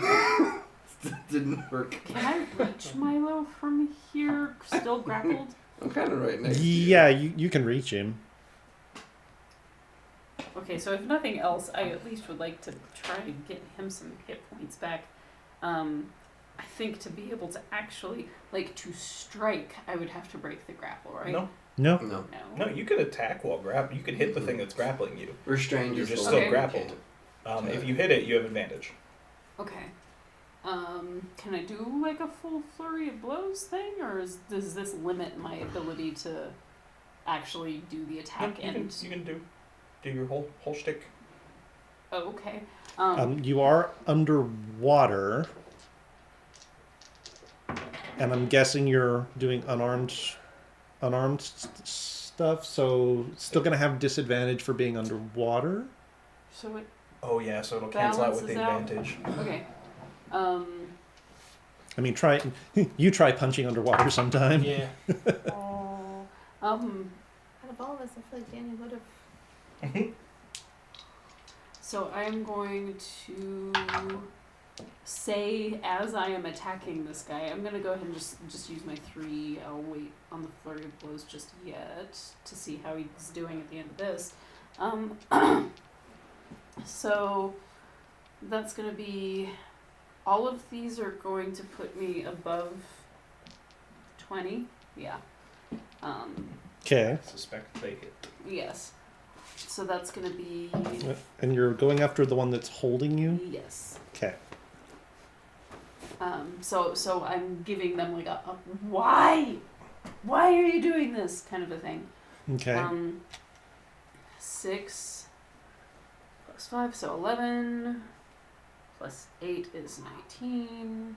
Didn't work. Can I reach Milo from here, still grappled? I'm kind of right next to you. Yeah, you can reach him. Okay, so if nothing else, I at least would like to try to get him some hit points back. I think to be able to actually, like, to strike, I would have to break the grapple, right? No, No. No. no, you could attack while grappled. You could hit the thing that's grappling you. Restrained You're is just the still one. grappled. If you hit it, you have advantage. Okay. Can I do like a full flurry of blows thing, or does this limit my ability to actually do the No, attack? you can do your whole shtick. Oh, okay. You are underwater, and I'm guessing you're doing unarmed stuff. So still gonna have disadvantage for being underwater. So it Oh yeah, so it'll cancel out with the Balances out. advantage. okay. I mean, try you punching underwater sometime. Yeah. Oh, Out of all of us, I feel like Danny would have. so I am going to say, as I am attacking this guy, I'm gonna go ahead and just use my 3. I'll wait on the flurry of blows just yet to see how he's doing at the end of this. So that's gonna be, all of these are going to put me above 20. Yeah. Okay. I suspect they hit. Yes. So that's gonna be And you're going after the one that's holding you? yes. Okay. So I'm giving them like a why are you doing this kind of a thing. Okay. 6 plus 5, so 11 plus 8 is 19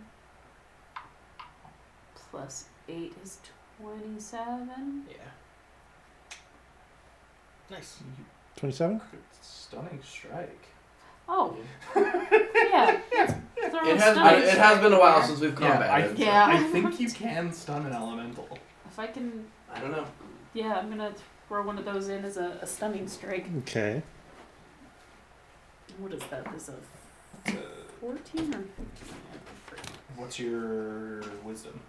plus 8 is 27. Yeah. Nice. 27? Stunning strike. Oh, yeah. Throw a It has stunning been strike a in while there. since we've Yeah, combated. so- Yeah. I think you can stun an elemental. If I can, I don't know. yeah, I'm gonna throw one of those in as a stunning strike. Okay. What is that? Is a 14 or What's your wisdom?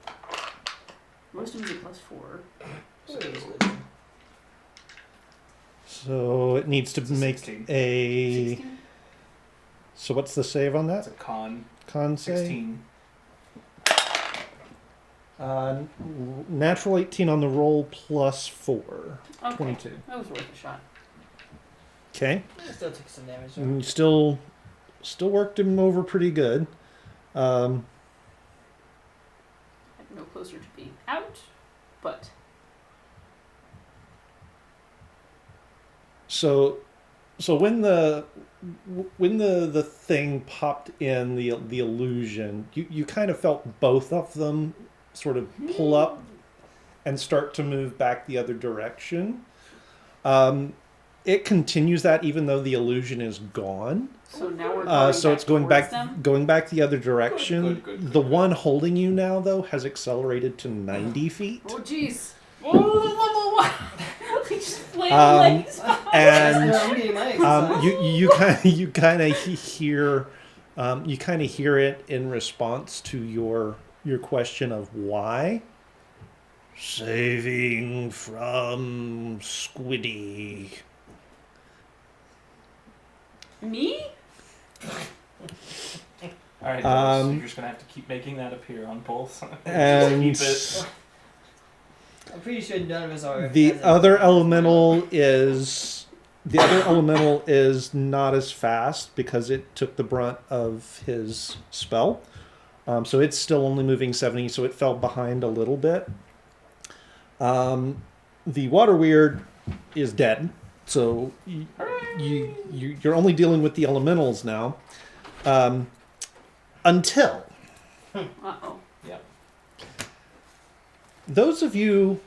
wisdom's a +4. So it needs to It's a make 16. a. 16? So what's the save on That's that? a con. Con save? 16. Natural 18 on the roll plus 4. Okay, 22. that was worth a shot. Okay. It still took some damage. though. And you still worked him over pretty good. I'm no closer to being out, but So when the thing popped in the illusion, you kind of felt both of them sort of pull up and start to move back the other direction. It continues that even though the illusion is gone. so now we're going So back it's going towards back them. going back the other direction. Good. The one holding you now though has accelerated to 90 feet. Oh jeez. Whoa. He just flailed legs. And I'm getting my exercise. you kind of hear it in response to your question of why. Saving from Squiddy. Me? Alright, Um, so you're just gonna have to keep making that appear on both. And keep it. I'm pretty sure none of us are. the as a- other elemental is not as fast because it took the brunt of his spell. So it's still only moving 70, so it fell behind a little bit. The water weird is dead, so you're only dealing with the elementals now. Until Uh-oh. Yep. those of you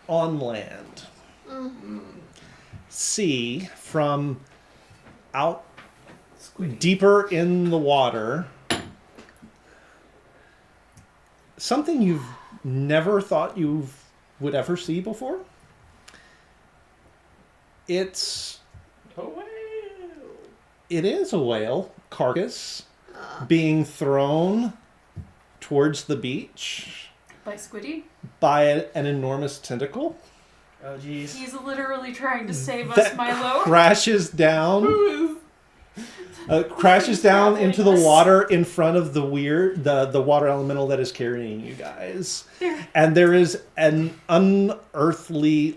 on land see from out deeper in the water something you've never thought you would ever see before. It is a whale carcass being thrown towards the beach By Squiddy? by an enormous tentacle. Oh jeez. He's literally trying to save us, That Milo. crashes down into the Us. water in front of the water elemental that is carrying you guys. And there is an unearthly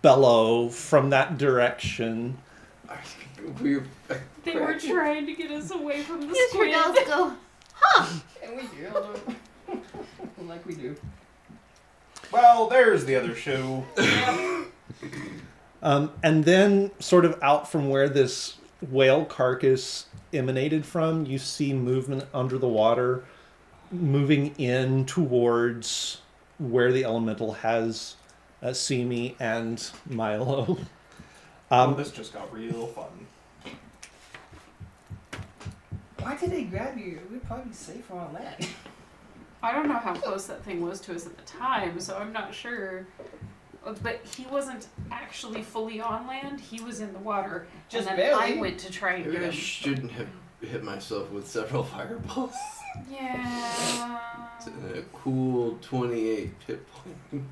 bellow from that direction. They were trying to get us away from the Here's your squid. dolls go. And we do. Like we do. Well, there's the other show. And then sort of out from where this whale carcass emanated from, you see movement under the water moving in towards where the elemental has Simi and Milo. Well, this just got real fun. Why did they grab you? We'd probably be safer on that. I don't know how close that thing was to us at the time, so I'm not sure. But he wasn't actually fully on land. He was in the water. Just and then barely. I went to try and Maybe get I him. shouldn't have hit myself with several fireballs. Yeah. A cool 28 hit points.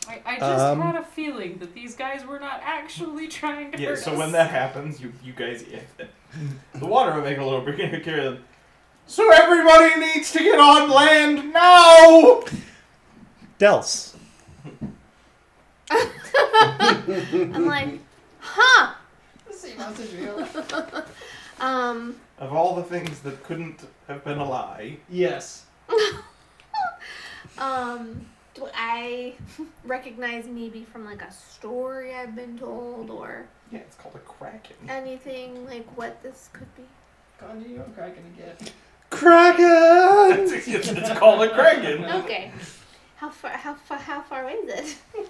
I just Um, had a feeling that these guys were not actually trying to Yeah, hurt so us. when that happens, you guys, the water will make a little bit carry them. So everybody needs to get on land now! Dels. I'm like, huh. The sea mouse is real. Of all the things that couldn't have been a lie. Yes. Do I recognize maybe from like a story I've been told or Yeah, it's called a kraken. anything like what this could be? Conjure your kraken again. Kraken! It's called a kraken. Okay. How far away is it?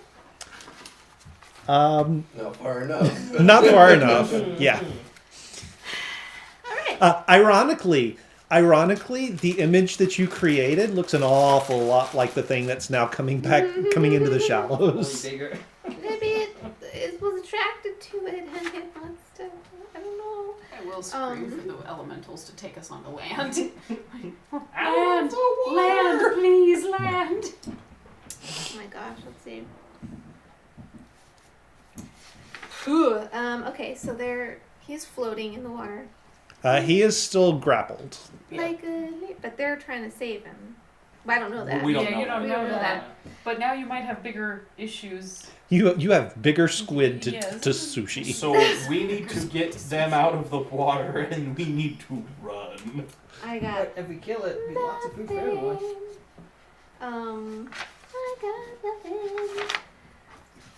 Not far enough. Not far enough. Yeah. All right. Ironically, the image that you created looks an awful lot like the thing that's now coming into the shallows. Bigger. Maybe it was attracted to it and it wants to. I don't know. I will scream for the elementals to take us on the land. Land! Land, please, land. Oh my gosh. Let's see. Ooh. Okay. So he's floating in the water. He is still grappled. Yeah. But they're trying to save him. But I don't know that. We don't Yeah, know. you don't We know don't know that. But now you might have bigger issues. You have bigger squid to, Yes. to sushi. So we need to get them out of the water and we need to run. I got But if we kill it, we lots of food for everyone. I got nothing.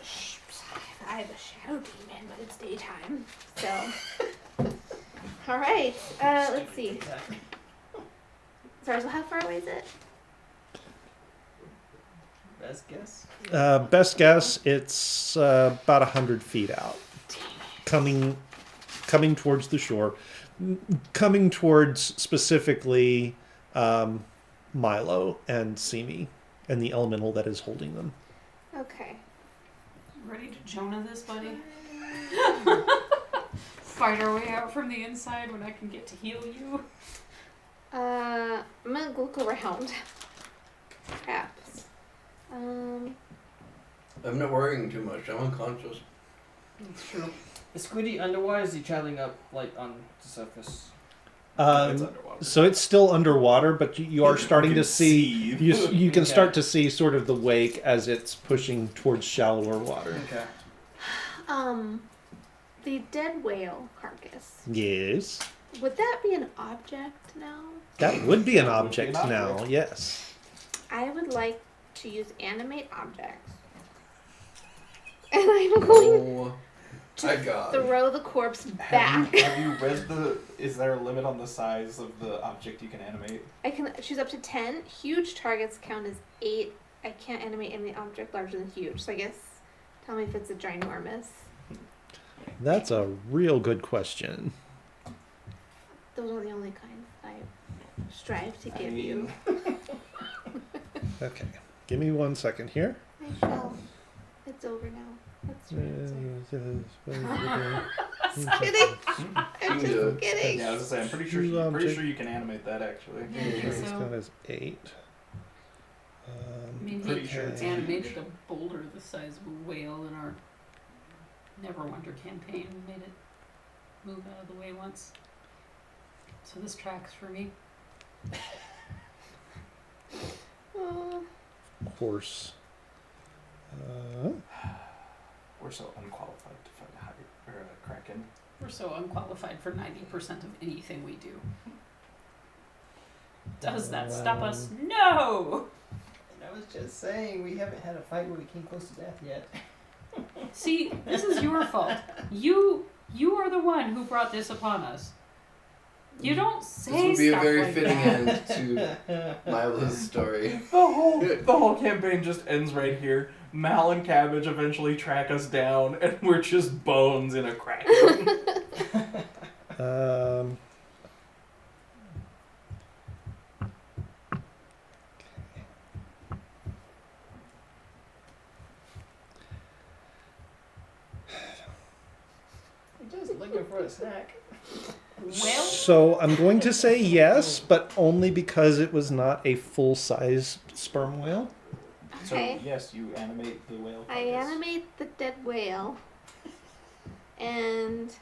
Shh, I have a shadow demon, but it's daytime. So, all right. Let's see. Sorry. So how far away is it? Best guess. Best guess, it's about 100 feet out, coming towards the shore, coming towards specifically Milo and Simi and the elemental that is holding them. Okay. Ready to Jonah this, buddy? Fight our way out from the inside when I can get to heal you. I'm gonna look around. Perhaps. I'm not worrying too much. I'm unconscious. That's true. Is Squiddy underwater? Or is he traveling up like on the surface? It's underwater. So it's still underwater, but you are You starting can to see see. you can Okay. start to see sort of the wake as it's pushing towards shallower water. Okay. The dead whale carcass. Yes, Would that be an object now? that would be an That would be object an now. object. Yes. I would like to use animate objects. And I'm going Oh my god. to throw the corpse Have back. you read the? Is there a limit on the size of the object you can animate? I can choose up to 10. Huge targets count as 8. I can't animate any object larger than huge. So I guess tell me if it's a ginormous. That's a real good question. Those are the only kinds I strive to I give mean, you. Okay, give me 1 second here. I shall. It's over now. That's right. Just kidding. I'm You do just it. kidding. Yeah, I was gonna say, I'm pretty sure. You, Pretty sure you can animate that actually. Yeah, I think It's so. got as 8. I mean, Pretty he sure it's animated a boulder the size of a whale in our Neverwinter campaign. We made it move out of the way once. So this tracks for me. Oh, Horse. We're so unqualified to fight a kraken. We're so unqualified for 90% of anything we do. Does that stop us? No! And I was just saying, we haven't had a fight where we came close to death yet. See, this is your fault. You are the one who brought this upon us. You don't This say would be a stuff very like fitting that. end to Milo's story. The whole campaign just ends right here. Mal and Cabbage eventually track us down, and we're just bones in a kraken. We're just looking for a snack. Well, So I'm going to say yes, but only because it was not a full-size sperm whale. So Okay. yes, you animate the whale. I carcass. animate the dead whale, and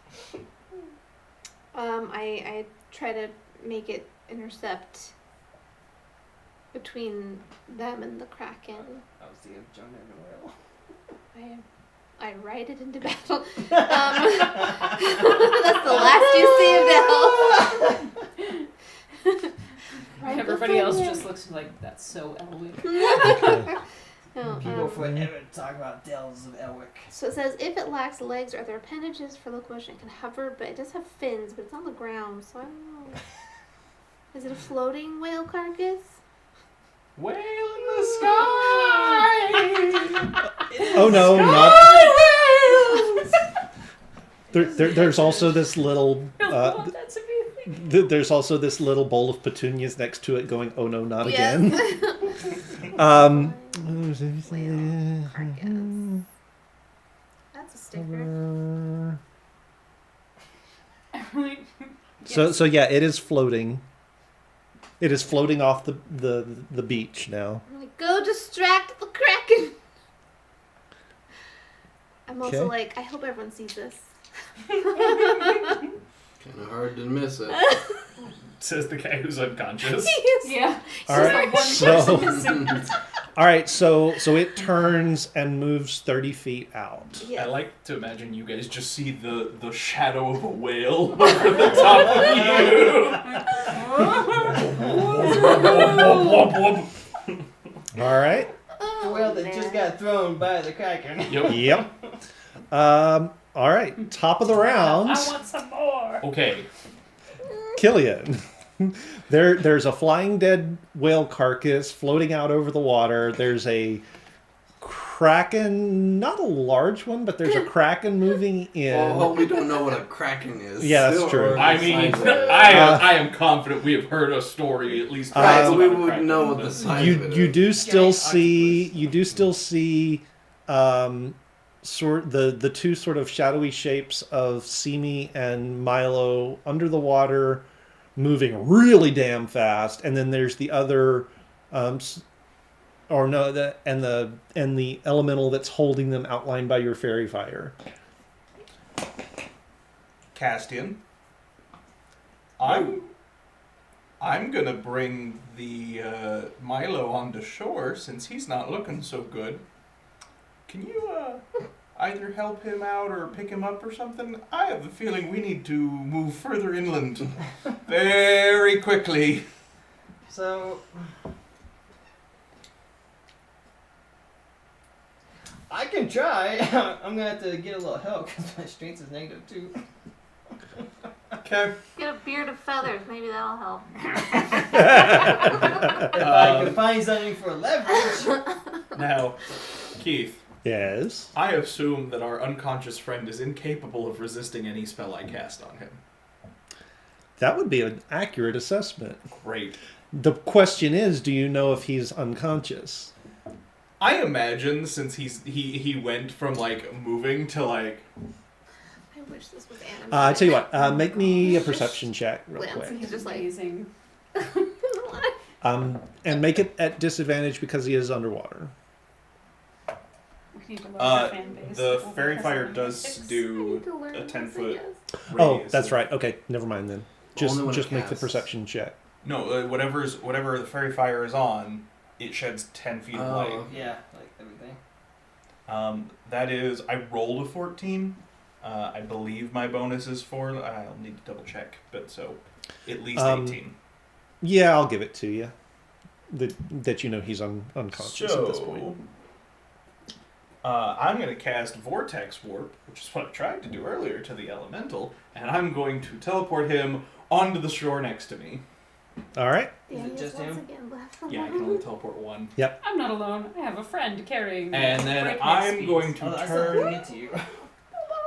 I try to make it intercept between them and the kraken. I was thinking of Jonah and the whale. I ride it into battle. That's the last you see of Dell. Right Everybody before else the just looks like that's so Elwick. No, People forever talk about Dells of Elwick. So it says if it lacks legs or other appendages for locomotion, it can hover, but it does have fins, but it's on the ground, so I don't know. Is it a floating whale carcass? Whale in the sky. Oh no, not. There's also this little. That's a good thing. There's also this little bowl of petunias next to it, going, "Oh no, not Yes. again." Whale carcass. That's a sticker. So yeah, it is floating. It is floating off the beach now. I'm like, go distract the kraken. I'm also Okay. like, I hope everyone sees this. Kind of hard to miss it. Says the guy who's unconscious. Yeah. All right, One so person missing. all right, so it turns and moves 30 feet out. Yes. I like to imagine you guys just see the shadow of a whale over the top of you. All right. Oh, Well, that just got thrown by the Kraken. Yep. Yep. All right. Top of the round, I want some more. Okay. Killian. There's a flying dead whale carcass floating out over the water. There's a kraken, not a large one, but there's a kraken moving in. Well, we don't know what a kraken is. Yeah, that's Or true. the I mean, size of it. I am confident we have heard a story at least. Right, once so we about a would kraken, know what but- the size of it You is. do still Giant see octopus. you do still see sort the two sort of shadowy shapes of Simi and Milo under the water, moving really damn fast, and then there's the other the elemental that's holding them outlined by your fairy fire. Castian. I'm gonna bring the Milo onto shore since he's not looking so good. Can you either help him out or pick him up or something? I have the feeling we need to move further inland very quickly. So, I can try. I'm gonna have to get a little help because my strength is negative too. Okay. Get a beard of feathers. Maybe that'll help. If I can find something for leverage. Now, Keith, Yes. I assume that our unconscious friend is incapable of resisting any spell I cast on him. That would be an accurate assessment. Great. The question is, do you know if he's unconscious? I imagine since he went from like moving to like I wish this was animated. I tell you what, make me a perception check real Lance, quick. he's just like, Amazing. And make it at disadvantage because he is underwater. We need to lower our fan base. the We'll fairy have fire some does fix. do to learn a this, 10-foot I guess. Oh, radius that's of- right. Okay, never mind then. Just Only when it make the casts. perception check. No, whatever the fairy fire is on, it sheds 10 feet of Oh. light. Yeah, like everything. That is, I rolled a 14. I believe my bonus is 4. I'll need to double check, but so at least 18. Yeah, I'll give it to you. That you know he's unconscious at this point. I'm going to cast Vortex Warp, which is what I tried to do earlier to the elemental, and I'm going to teleport him onto the shore next to me. All right. Is it Danny is just once him? again left Yeah, I can only teleport one. I'm not alone. I have a friend carrying. And then breakneck I'm speed. going to Oh, I still turn. get to you.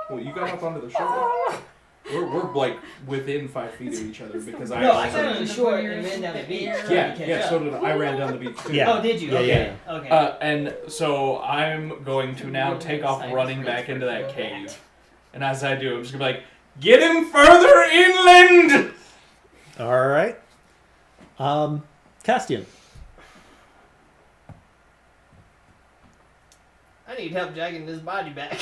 Well, you got up onto the shore. We're like within 5 feet of each other because I. No, I also- got on the shore and ran down the beach. trying to Yeah, catch yeah. up. So did I. Ran down the beach too. Yeah. Oh, did you? Yeah, Okay. Okay. And so I'm going to now take off running back into that cave. And as I do, I'm just gonna be like, get him further inland! All right. Castian. I need help dragging this body back.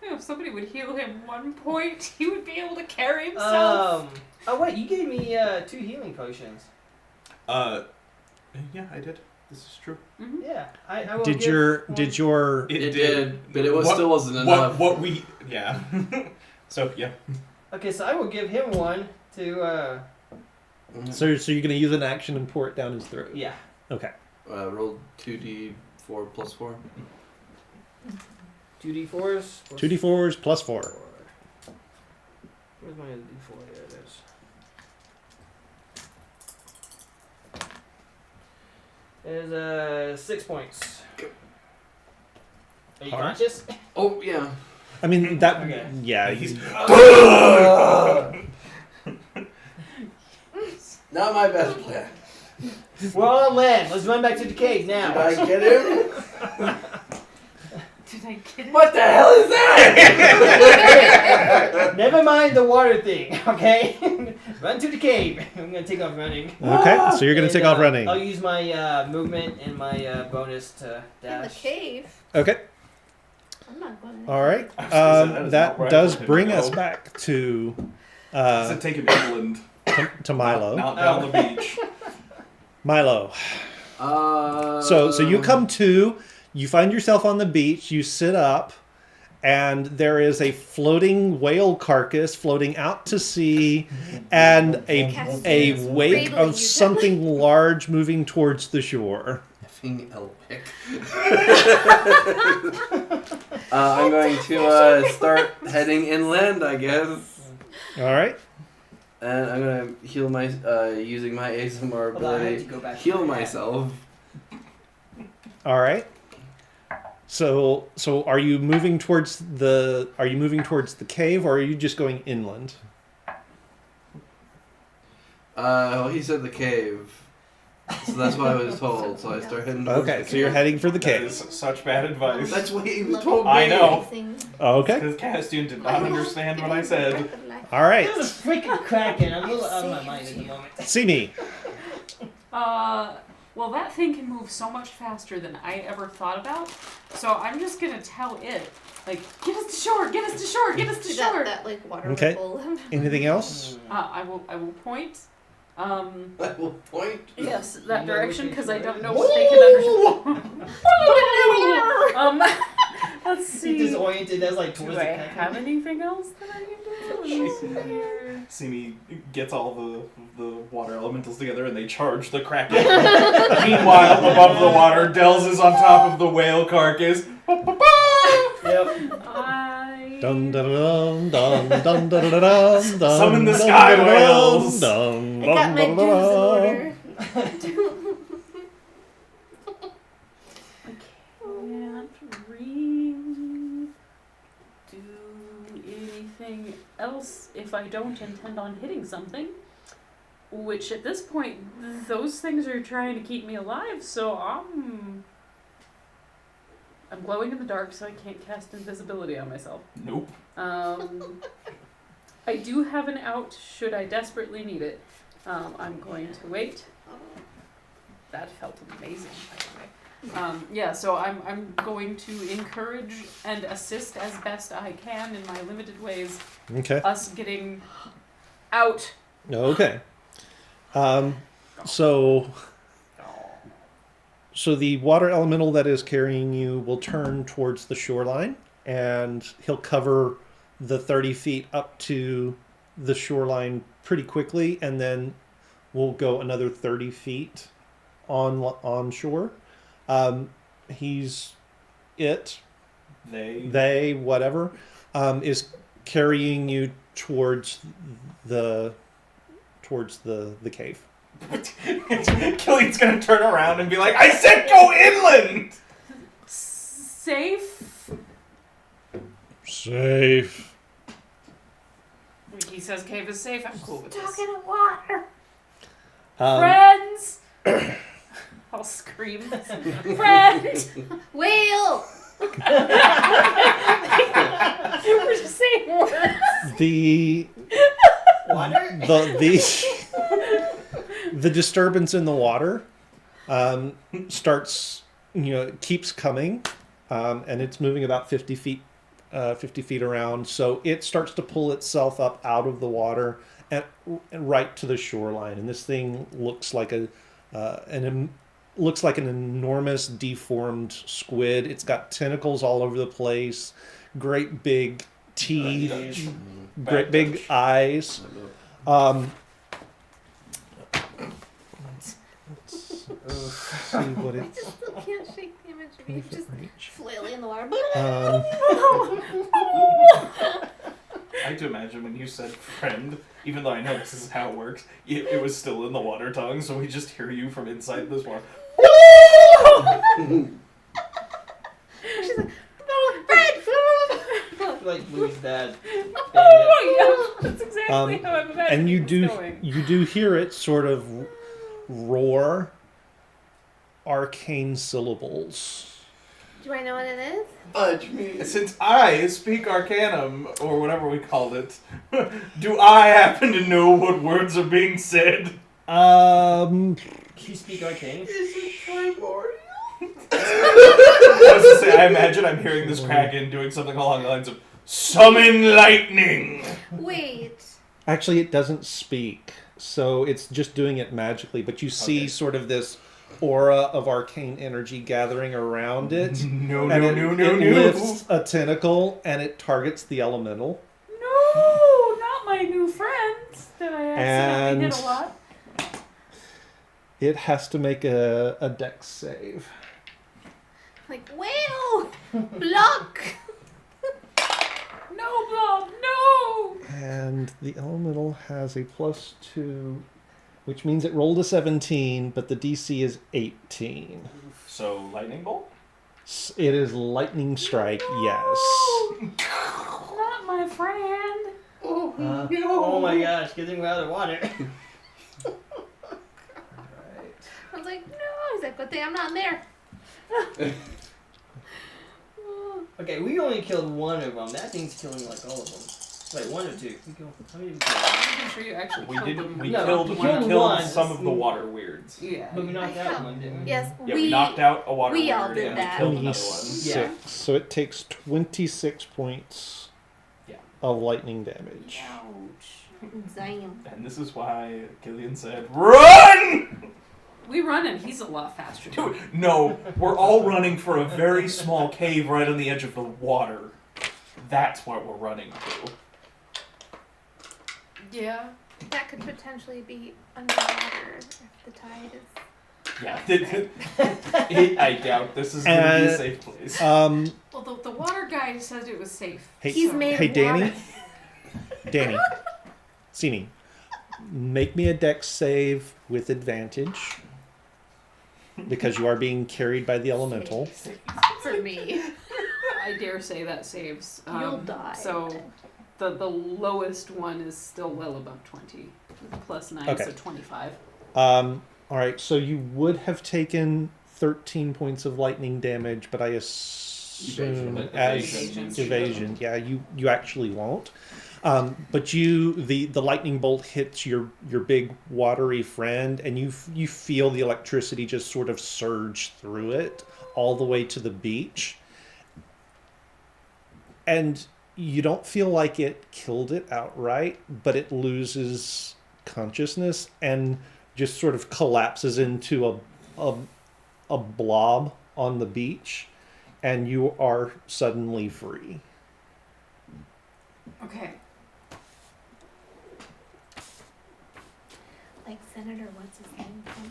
If somebody would heal him 1 point, he would be able to carry himself. Oh wait, you gave me 2 healing potions. Yeah, I did. This is true. Mm-hmm. Yeah, I will Did give your one- did your It did, but it What- still wasn't enough. What we yeah. So yeah. Okay, so I will give him one to so you're gonna use an action and pour it down his throat. yeah. Okay. Roll 2d4 plus 4. 2d4s. 2d4s plus 4. Where's my other d4? There it is. Is 6 points. Are you Alright. conscious? Oh, yeah. I mean that. Okay. Yeah. He's Not my best plan. We're all on land. Let's run back to the cave Did now. I get him? Did I get it? What the hell is that? Never mind the water thing, okay? Run to the cave. I'm gonna take off running. Okay. So you're gonna And, take off running. I'll use my movement and my bonus to In the dash. cave. Okay. I'm not going. All right. I was gonna say, that is That not where I does wanted to bring us go. back to So take him inland, to Milo. not down the beach. Milo. So you come to, you find yourself on the beach, you sit up, and there is a floating whale carcass floating out to sea, and a wake Cradling of you. something large moving towards the shore. Effing Elpic. I'm going to start heading inland, I guess. All right. And I'm going to heal my, using my ASMR Hold on, I have to ability, go back to heal my hat. myself. All right. So are you moving towards the cave, or are you just going inland? Well, he said the cave. So that's what I was told, so I start heading towards Okay, the so you're cave. heading for the That cave. is such bad advice. That's what he Love told me. I know. Amazing. Okay. Because Castian did not understand what I said. All right. This is freaking cracking. I'm a little out of my mind at the moment. See me. Well, that thing can move so much faster than I ever thought about. So I'm just gonna tell it, like, get us to shore, get us to shore, get us to shore. That like water Okay. ripple. Anything else? I will point. I will point. Yes, that You know direction which because I way? don't know what they can understand. Let's He see. disoriented as like Do towards I the have anything else that I can do? Simi gets all the water elementals together and they charge the Kraken. Meanwhile, above the water, Dells is on top of the whale carcass. Yep. Dun dun dun dun dun dun dun dun. Summon the sky whales. I got my dues in order. Can't really do anything else if I don't intend on hitting something. Which at this point, those things are trying to keep me alive, so I'm glowing in the dark, so I can't cast invisibility on myself. Nope. I do have an out should I desperately need it. I'm going to wait. That felt amazing, by the way. Yeah, so I'm going to encourage and assist as best I can in my limited ways Okay. us getting out. Okay. So the water elemental that is carrying you will turn towards the shoreline, and he'll cover the 30 feet up to the shoreline pretty quickly, and then we'll go another 30 feet on shore. They whatever is carrying you towards the cave. Killian's gonna turn around and be like, I said go inland! Safe? Safe. He says cave is safe. I'm cool with this. Talking of water. Friends! I'll scream. Friend! Whale. We're just saying words. The Water? the disturbance in the water starts, keeps coming, and it's moving about 50 feet around. So it starts to pull itself up out of the water and right to the shoreline. And this thing looks like an looks like an enormous deformed squid. It's got tentacles all over the place, great big teeth, great big eyes. Let's see what I it's. just still can't shake the image of you just flailing in the water. I like to imagine when you said friend, even though I know this is how it works, it was still in the water tongue, so we just hear you from inside this water. She's like, Fred! Like Louis' dad. Oh, yeah, that's exactly how I'm imagining And you this going. do hear it sort of roar arcane syllables. Do I know what it is? Fudge me. Since I speak Arcanum, or whatever we called it, do I happen to know what words are being said? You speak arcane? Is it primordial? I was to say, I imagine I'm hearing this Kraken doing something along the lines of summon lightning. Wait. Actually, it doesn't speak, so it's just doing it magically. But you see Okay. sort of this aura of arcane energy gathering around it. No, And no, it, no, no, it no. lifts a tentacle and it targets the elemental. No, not my new friends that I accidentally And- hit a lot. It has to make a dex save. Like, whale! Block! No, Blob, no! And the elemental has a +2, which means it rolled a 17, but the DC is 18. So, lightning bolt? It is lightning strike, yes. Not my friend. Oh, no. Oh my gosh, get him out of the water. I was like, no. He's like, good thing I'm not in there. Okay, we only killed one of them. That thing's killing like all of them. Wait, one or two? We killed, how many did we kill? I'm sure you actually We killed did. them. We No, killed. we We killed killed one. some of the water weirds. Yeah. But we knocked I out count. one, didn't we? Yes, Yeah, we knocked out a water we weird all did and that. killed another one. 26. So it takes 26 points Yeah. of lightning damage. Ouch. Damn. And this is why Killian said, "Run!" We run and he's a lot faster. Dude, no, we're all running for a very small cave right on the edge of the water. That's what we're running to. Yeah. That could potentially be underwater if the tide is. Yeah, I doubt this is going to be a safe place. Um, Well, the water guy said it was safe. hey, He's made hey, of Danny. water. Danny. See me. Make me a dex save with advantage. Because you are being carried by the elemental. For me. I dare say that saves. You'll die. So the lowest one is still well above 20. Plus 9, Okay. so 25. Alright, so you would have taken 13 points of lightning damage, but I assume Evasion. as Evasion. evasion. Yeah, you actually won't. But the lightning bolt hits your big watery friend, and you feel the electricity just sort of surge through it all the way to the beach. And you don't feel like it killed it outright, but it loses consciousness and just sort of collapses into a blob on the beach, and you are suddenly free. Okay. Like Senator, what's his name from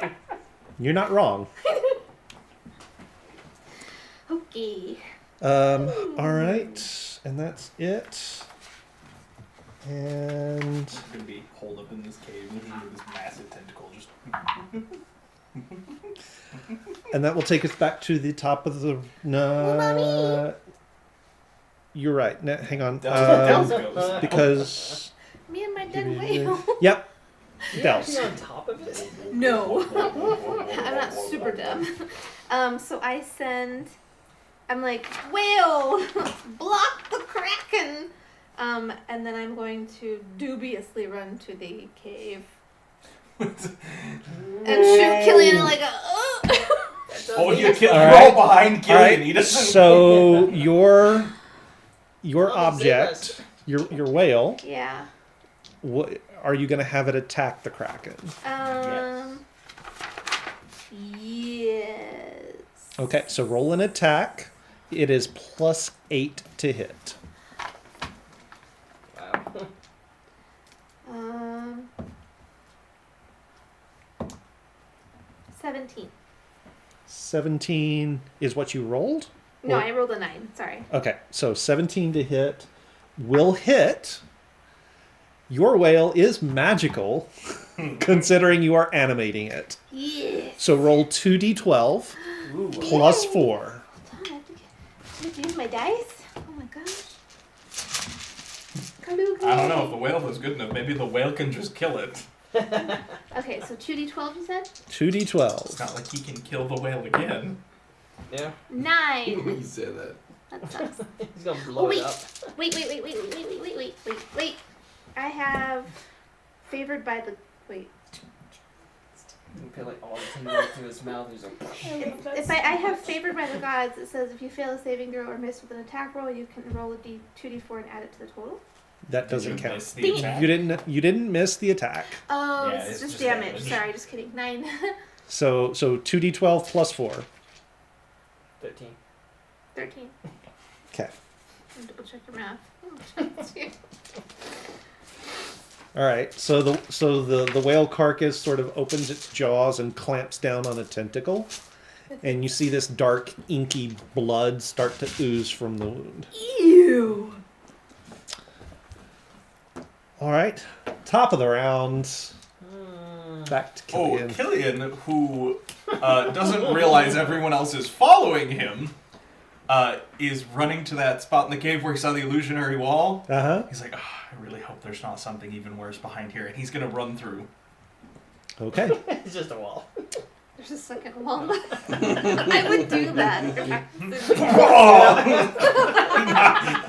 X-Men? You're not wrong. Okay. All right, and that's it. And I'm going to be holed up in this cave with this massive tentacle just... that will take us back to the top of the. No, you're right. No, hang on. Del's ghost. Because Me and my dead Give me whale. yep, You're Dells. actually on top of it? No. I'm not super dumb. So I send. I'm like, whale! Block the kraken! And then I'm going to dubiously run to the cave. And shoot Killian like a. Oh, you're All all right. behind Killian. All right, He doesn't... so your Oh, save object, your whale, Yeah. what are you going to have it attack the Kraken? Yes. Okay, so roll an attack. It is +8 to hit. Wow. 17. 17 is what you rolled? No, Or- I rolled a 9. Sorry. Okay, so 17 to hit will hit. Your whale is magical, considering you are animating it. Yes. So roll 2d12 Ooh. plus Yay. 4. Hold on, I have to use my dice. Oh my gosh. I don't know if the whale is good enough. Maybe the whale can just kill it. Okay, so 2d12 you said? 2d12. It's not like he can kill the whale again. Yeah. 9. You say that. That sucks. He's gonna blow Wait. it up. Wait. I have favored by the. Wait. You put like all the tingles through his mouth. He's like, If I have favored by the gods, it says if you fail a saving throw or miss with an attack roll, you can roll a 2d4 and add it to the total. That doesn't Did you count. miss the Dang it. attack? You didn't miss the attack. Oh, Yeah, this it's is just just damage. damage. Sorry, just kidding. 9. So 2d12 plus 4. 13. 13. Okay. Double check your math. All right. So the whale carcass sort of opens its jaws and clamps down on a tentacle, and you see this dark inky blood start to ooze from the wound. Ew. All right. Top of the round. Back to Oh, Killian. Killian, who doesn't realize everyone else is following him, is running to that spot in the cave where he saw the illusionary wall. Uh-huh. He's like, oh, I really hope there's not something even worse behind here. And he's going to run through. Okay. It's just a wall. There's a second wall. I would do that.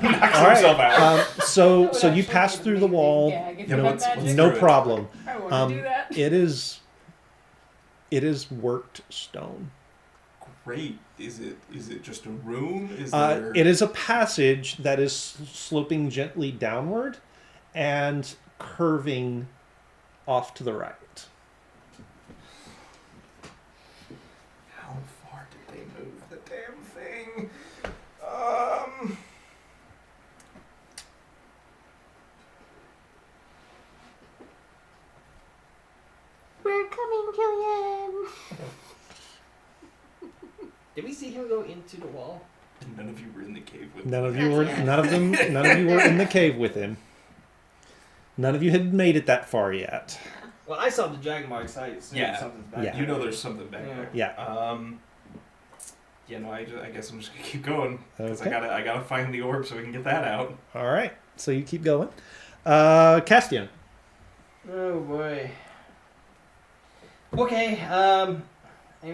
He knocks All himself right. out. So you pass through the wall. let's No do it. problem. I want to do that. It is worked stone. Great. Is it just a room? Is Uh, there... it is a passage that is sloping gently downward and curving off to the right. How far did they move the damn thing? We're coming, Killian. Did we see him go into the wall? None of you were in the cave with None me. of you were none of you were in the cave with him. None of you had made it that far yet. Well, I saw the drag marks. I assumed Yeah. something's back Yeah. You know there's something back Yeah. there. Yeah. Yeah, no, I guess I'm just gonna keep going because Okay. I gotta find the orb so we can get that out. All right. So you keep going. Castian. Oh boy. Okay, I'm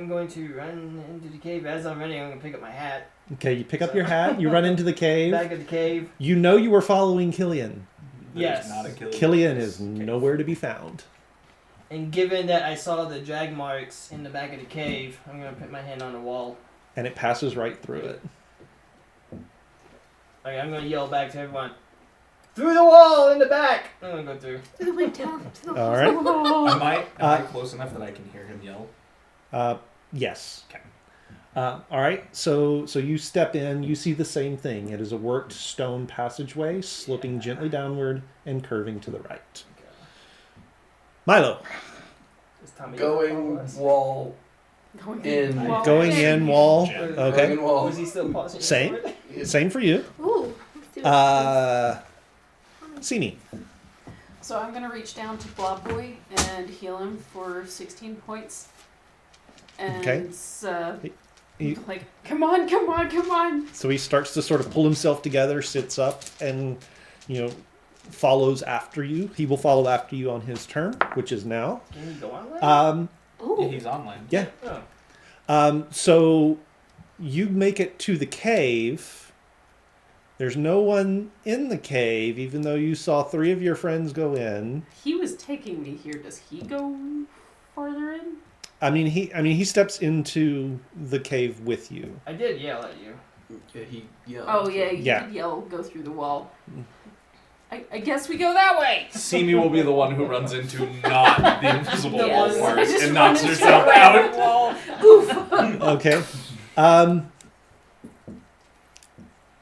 going to run into the cave. As I'm running, I'm going to pick up my hat. Okay, you pick up your hat. You run into the cave. Back of the cave. You know you were following Killian. There's Yes. not a Killian. Killian is nowhere to be found. And given that I saw the drag marks in the back of the cave, I'm going to put my hand on the wall. And it passes right through it. Okay, I'm going to yell back to everyone. Through the wall in the back! I'm going to go through. To the wind down. To the All right. Am I close enough that I can hear him yell? Yes. Okay. All right. So you step in. You see the same thing. It is a worked stone passageway, sloping gently downward and curving to the right. Milo. This time Going wall Going in. Wall. Going in wall. Jen. Going Okay. in wall. Was he still pausing? Same. Same for you. Ooh. Let's do it. Sini. So I'm gonna reach down to Blob Boy and heal him for 16 points. And Okay. He- like, come on. So he starts to sort of pull himself together, sits up, and follows after you. He will follow after you on his turn, which is now. Can he go on that? Um, Yeah, Ooh. he's online. yeah. Oh. So you make it to the cave. There's no one in the cave, even though you saw 3 of your friends go in. He was taking me here. Does he go farther in? I mean, he steps into the cave with you. I did yell at you. Yeah, he yelled. Oh yeah, he Yeah. did yell, go through the wall. I guess we go that way. Simi will be the one who runs into not the invisible Yes. wall I part just and run knocks into herself a random out. wall. Oof. Okay.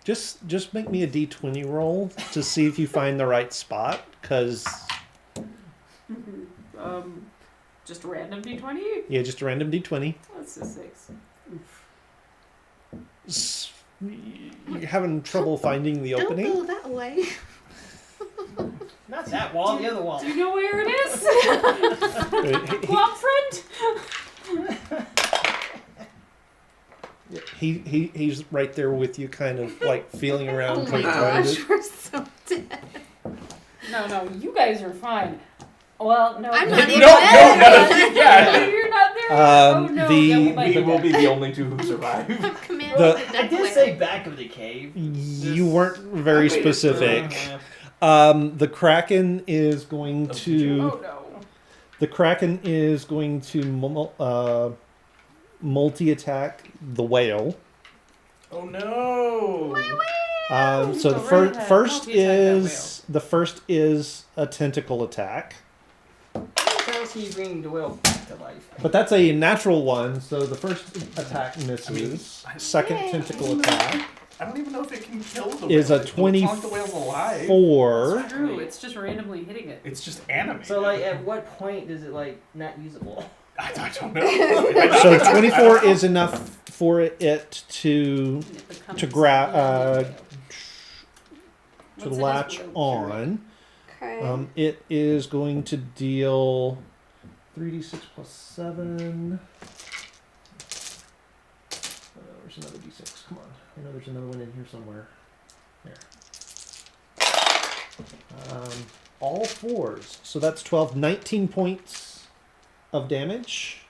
Just make me a d20 roll to see if you find the right spot, because Just a random d20. yeah, just a random d20. That's a 6. You're having trouble finding the Don't opening. go that way. Not that wall, the other wall. Do you know where it is? Wait, Plum front. he's right there with you, kind of like feeling around. Oh my trying to find gosh, it. we're so dead. No, you guys are fine. Well, no. I'm not even No, dead. yeah. You're not there. Um, Oh no. the- Yeah, we might We be will dead. be the only two who survive. Command The- the I did say back of the cave. You weren't very I waited specific. Uh, The Kraken is going to. Oh no. The Kraken is going to multi-attack the whale. Oh no! So the Go right ahead. first Multi-attack that is the first is a tentacle attack, How can you bring the whale back to life? but that's a natural one. So the first attack misses. Second Yay. tentacle attack I don't even know if it can kill the is whale. a It's not the whale's alive. 24. True. It's just randomly hitting it. It's just animated. So, like, at what point is it, like, not usable? I don't know. So 24 is enough for it to And it becomes grab What's to it as latch below? on. Okay. It is going to deal 3d6 plus 7. Where's another d6? Come on. I know there's another one in here somewhere. There. All 4s. So that's 12. 19 points of damage.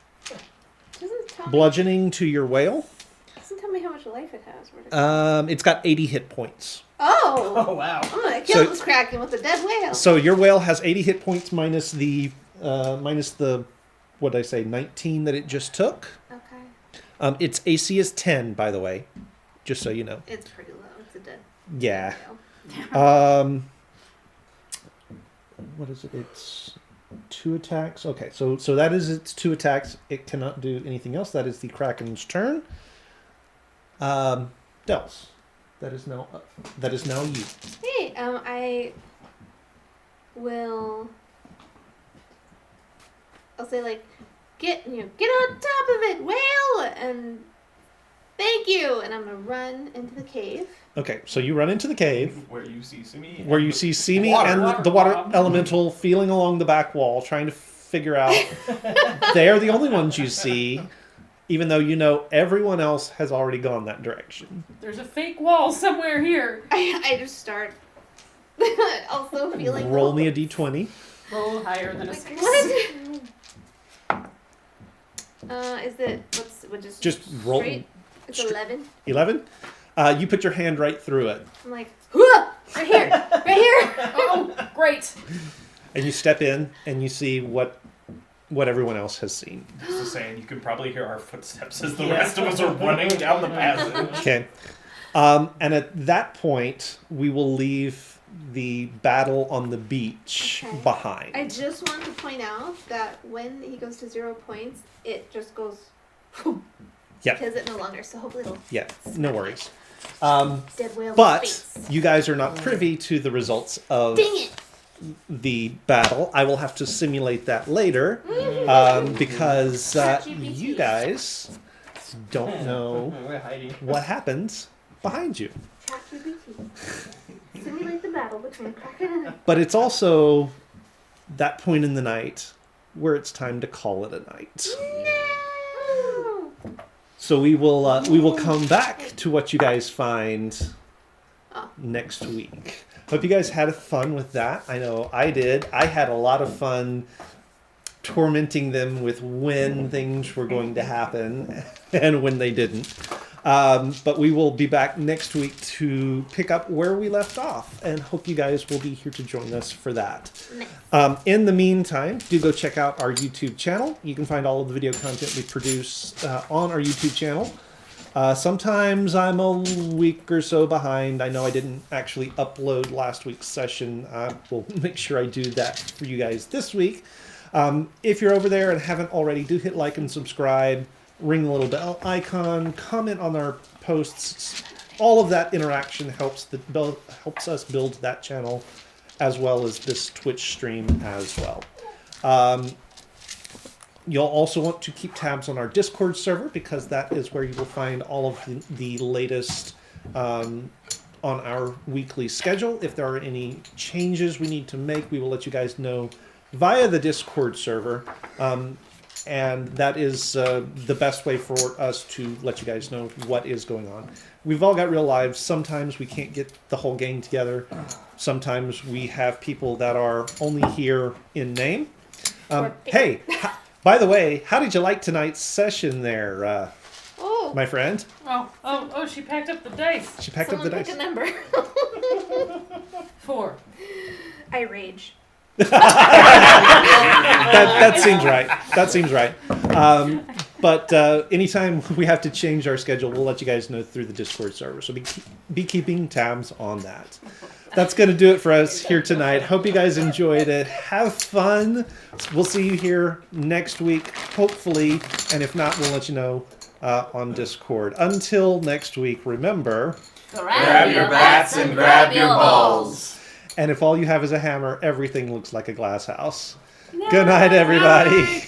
Doesn't tell me, Bludgeoning to your whale. doesn't tell me how much life it has. Where does It's got 80 hit points. oh! Oh, wow. I'm gonna kill So- this Kraken with a dead whale. So your whale has 80 hit points minus the what did I say, 19 that it just took. Okay. Its AC is 10, by the way, just so you know. It's pretty low. It's a dead Yeah. whale. What is it? It's 2 attacks. Okay, so that is its 2 attacks. It cannot do anything else. That is the Kraken's turn. Dels, that is now you. Hey, I will. I'll say like, get on top of it, whale, and thank you. And I'm gonna run into the cave. Okay, so you run into the cave Where you see Simi. where you see Simi Water. and the water Water. elemental feeling along the back wall, trying to figure out. They are the only ones you see, even though you know everyone else has already gone that direction. There's a fake wall somewhere here. I just start. Also feeling. Roll me a d20. Roll higher than a Like, 6. what is it? Is it what's Just roll straight? It's 11. 11. You put your hand right through it, I'm like, "Hua! Right here, right here. Oh, great. and you step in, and you see what everyone else has seen. Just saying, you can probably hear our footsteps as the Yeah. rest of us are running down the passage. Okay. And at that point, we will leave the battle on the beach Okay. behind. I just wanted to point out that when he goes to 0 points, it just goes. Yep. Kills it no longer, so hopefully it'll Yeah, no worries. dead whale. But face. you guys are not privy to the results of Dang it! the battle. I will have to simulate that later because ChatGPT. you guys don't know We're hiding. what happens behind you. ChatGPT. Simulate the battle between Kraken and. But it's also that point in the night where it's time to call it a night. No! So we will come back to what you guys find Oh. next week. Hope you guys had fun with that. I know I did. I had a lot of fun tormenting them with when things were going to happen and when they didn't. But we will be back next week to pick up where we left off, and hope you guys will be here to join us for that. Nice. In the meantime, do go check out our YouTube channel. You can find all of the video content we produce on our YouTube channel. Sometimes I'm a week or so behind. I know I didn't actually upload last week's session. I will make sure I do that for you guys this week. If you're over there and haven't already, do hit like and subscribe. Ring the little bell icon. Comment on our posts. All of that interaction helps us build that channel, as well as this Twitch stream as well. You'll also want to keep tabs on our Discord server, because that is where you will find all of the latest on our weekly schedule. If there are any changes we need to make, we will let you guys know via the Discord server. And that is the best way for us to let you guys know what is going on. We've all got real lives. Sometimes we can't get the whole gang together. Sometimes we have people that are only here in name. Hey, by the way, how did you like tonight's session there, Oh, my friend? Oh, she packed up the dice. She packed up the someone dice. pick a number. 4. I rage. That seems right. That seems right. But anytime we have to change our schedule, we'll let you guys know through the Discord server. So be keeping tabs on that. That's going to do it for us here tonight. Hope you guys enjoyed it. Have fun. We'll see you here next week, hopefully. And if not, we'll let you know on Discord. Until next week, remember... Grab your bats and grab your balls. And if all you have is a hammer, everything looks like a glass house. Good night, everybody.